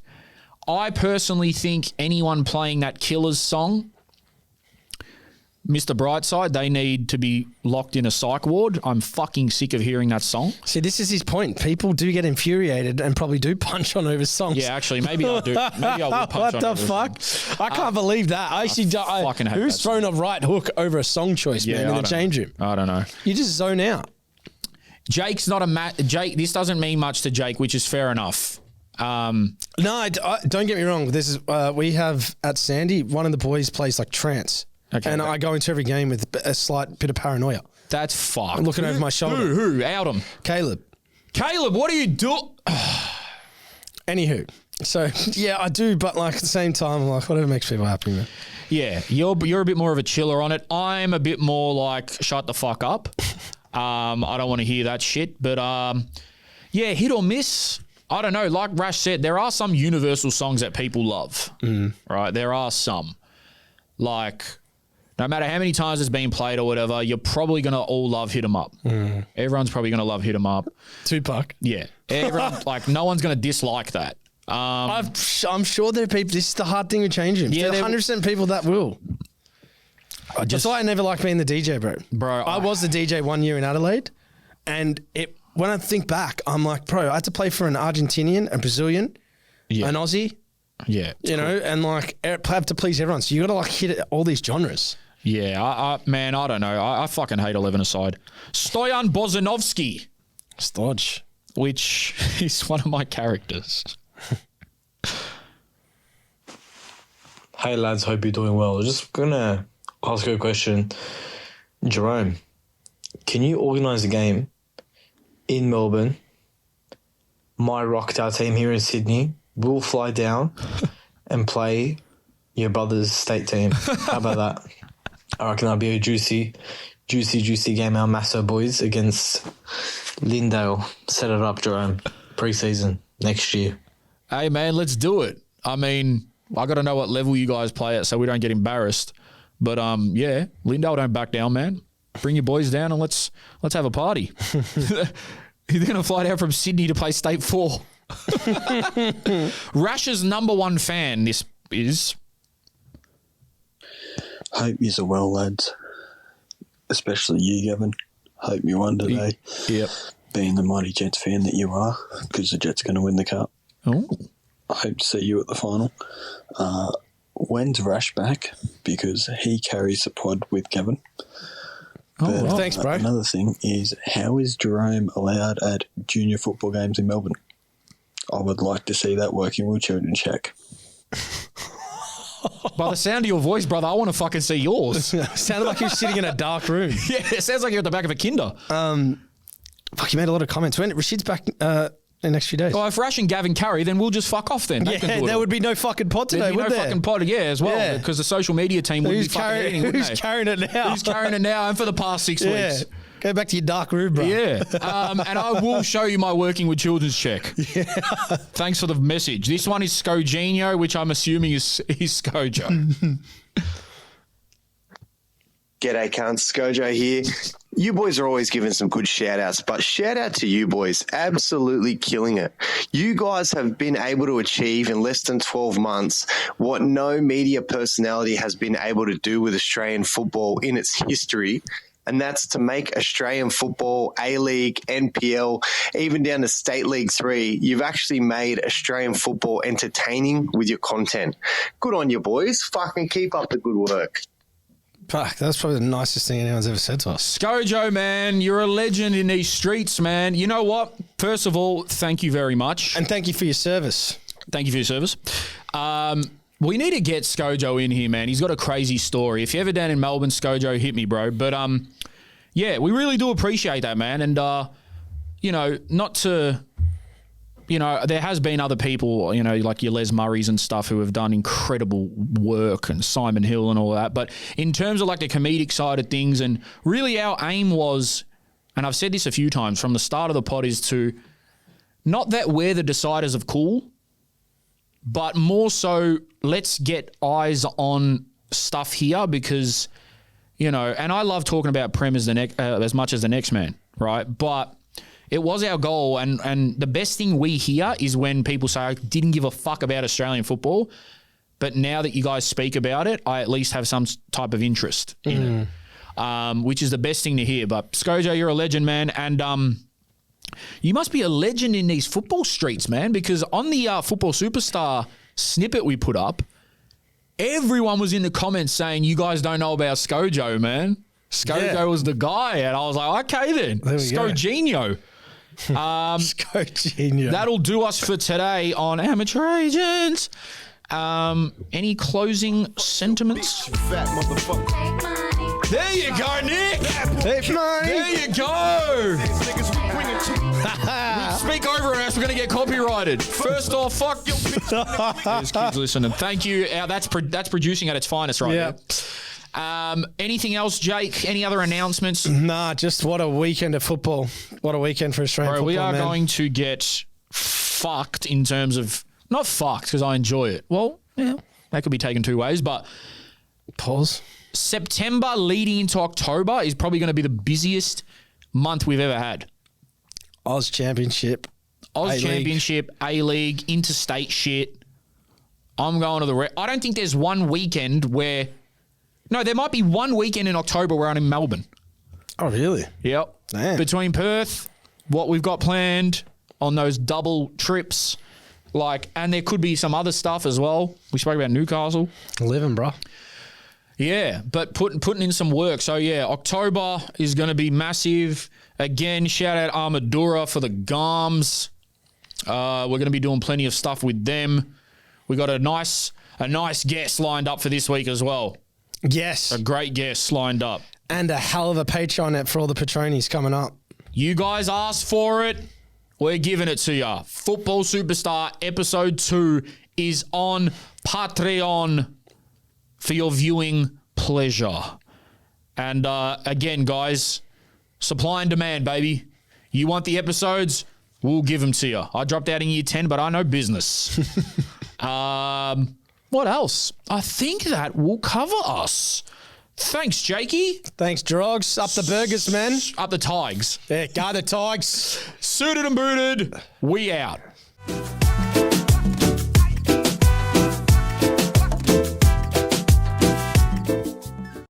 I personally think anyone playing that Killers song, Mr. Brightside, they need to be locked in a psych ward. I'm fucking sick of hearing that song. See, this is his point. People do get infuriated and probably do punch on over songs. Yeah, actually, maybe I'll do. Maybe I will punch on What the over fuck? I can't believe that. I actually fucking hate who's that thrown a right hook over a song choice, man, in the change room? I don't know. You just zone out. Jake's not a Jake. This doesn't mean much to Jake, which is fair enough. No, don't get me wrong. This is we have at Sandy. One of the boys plays like trance, and I go into every game with a slight bit of paranoia. That's fucked. I'm looking over my shoulder. Who? Out him. Caleb, what are you doing? Anywho, so yeah, I do, but like at the same time, I'm like whatever makes people happy, man. Yeah, you're a bit more of a chiller on it. I'm a bit more like shut the fuck up. I don't want to hear that shit, but yeah, hit or miss. I don't know. Like Rash said, there are some universal songs that people love, right? There are some. Like, no matter how many times it's been played or whatever, you're probably going to all love Hit 'Em Up. Everyone's probably going to love Hit 'Em Up. Tupac. Yeah. Everyone, like, no one's going to dislike that. I'm sure there are people. This is the hard thing with changing. Yeah, there are 100% people that will. That's why I never liked being the DJ, bro. I was the DJ 1 year in Adelaide, and when I think back, I'm like, bro, I had to play for an Argentinian, a Brazilian, an Aussie. Yeah. And like have to please everyone. So you got to like hit all these genres. Yeah, man, I don't know. I fucking hate 11 aside. Stoyan Bozanovsky. Stodge. Which is one of my characters. Hey lads, hope you're doing well. Just gonna ask you a question. Jerome, can you organise a game in Melbourne? My Rockdale team here in Sydney will fly down and play your brother's state team. How about that? I reckon that'll be a juicy game. Our Masso boys against Lindale. Set it up, Jerome. Pre-season next year. Hey, man, let's do it. I mean, I got to know what level you guys play at so we don't get embarrassed. But, yeah, Lindale don't back down, man. Bring your boys down and let's have a party. You're going to fly down from Sydney to play State 4. Rash's number one fan, this is. Hope you're well, lads. Especially you, Gavin. Hope you won today. Yep. Being the mighty Jets fan that you are, because the Jets are going to win the cup. Oh. I hope to see you at the final. When's Rash back? Because he carries the pod with Gavin. Oh, right. Thanks, bro. Another thing is, how is Jerome allowed at junior football games in Melbourne? I would like to see that working with children check. By the sound of your voice, brother, I want to fucking see yours. Sounded like you're sitting in a dark room. Yeah, it sounds like you're at the back of a kinder. Fuck, you made a lot of comments. When Rashid's back in the next few days. Well, if Rash and Gavin carry, then we'll just fuck off then. There would be no fucking pod today, would no there? fucking pod, as well, because the social media team would be fucking eating, wouldn't Who's carrying it now? Who's carrying it now and for the past 6 weeks? Go back to your dark room, bro. Yeah. And I will show you my working with children's check. Yeah. Thanks for the message. This one is Scogino, which I'm assuming is Scojo. G'day, cunts. Scojo here. You boys are always giving some good shout-outs, but shout-out to you boys. Absolutely killing it. You guys have been able to achieve in less than 12 months what no media personality has been able to do with Australian football in its history, and that's to make Australian football, A-League, NPL, even down to State League 3, you've actually made Australian football entertaining with your content. Good on you, boys. Fucking keep up the good work. Fuck, that's probably the nicest thing anyone's ever said to us. Scojo, man, you're a legend in these streets, man. You know what? First of all, thank you very much. And thank you for your service. Thank you for your service. We need to get Scojo in here, man. He's got a crazy story. If you're ever down in Melbourne, Scojo, hit me, bro. But, yeah, we really do appreciate that, man. And, not to... there has been other people, like your Les Murrays and stuff who have done incredible work, and Simon Hill and all that. But in terms of like the comedic side of things, and really our aim was, and I've said this a few times from the start of the pod, is to not that we're the deciders of cool, but more so let's get eyes on stuff here because, and I love talking about Prem as as much as the next man, right? But it was our goal, and the best thing we hear is when people say, I didn't give a fuck about Australian football, but now that you guys speak about it, I at least have some type of interest in it, which is the best thing to hear. But Scojo, you're a legend, man, and you must be a legend in these football streets, man, because on the Football Superstar snippet we put up, everyone was in the comments saying, you guys don't know about Scojo, man. Scojo was the guy, and I was like, okay then, Scogino. Scogino. That'll do us for today on Amateur Agents. Any closing sentiments? Fat motherfucker. There you go, Nick. Hey, money. There you go. Speak over us. We're going to get copyrighted. First off, fuck your bitch. There's kids listening. Thank you. That's producing at its finest right now. Anything else, Jake? Any other announcements? Nah, just what a weekend of football. What a weekend for Australian football, we are man. going to get fucked in terms of, not fucked because I enjoy it. Well, yeah, that could be taken two ways, but pause. September leading into October is probably going to be the busiest month we've ever had. Oz Championship, A-League, interstate shit. I'm going to the... I don't think there's one weekend where... No, there might be one weekend in October where I'm in Melbourne. Oh, really? Yep. Damn. Between Perth, what we've got planned on those double trips, and there could be some other stuff as well. We spoke about Newcastle. Living, bro. Yeah, but putting in some work. So, yeah, October is going to be massive. Again, shout out Armadura for the Garms. We're going to be doing plenty of stuff with them. We got a nice guest lined up for this week as well. Yes. A great guest lined up. And a hell of a Patreon app for all the Patronis coming up. You guys asked for it. We're giving it to you. Football Superstar Episode 2 is on Patreon for your viewing pleasure. And again, guys, supply and demand, baby. You want the episodes? We'll give them to you. I dropped out in year 10, but I know business. What else? I think that will cover us. Thanks, Jakey. Thanks, Jeromes. Up the burgers, man. Up the Tigers. Yeah, go the Tigers. Suited and booted. We out.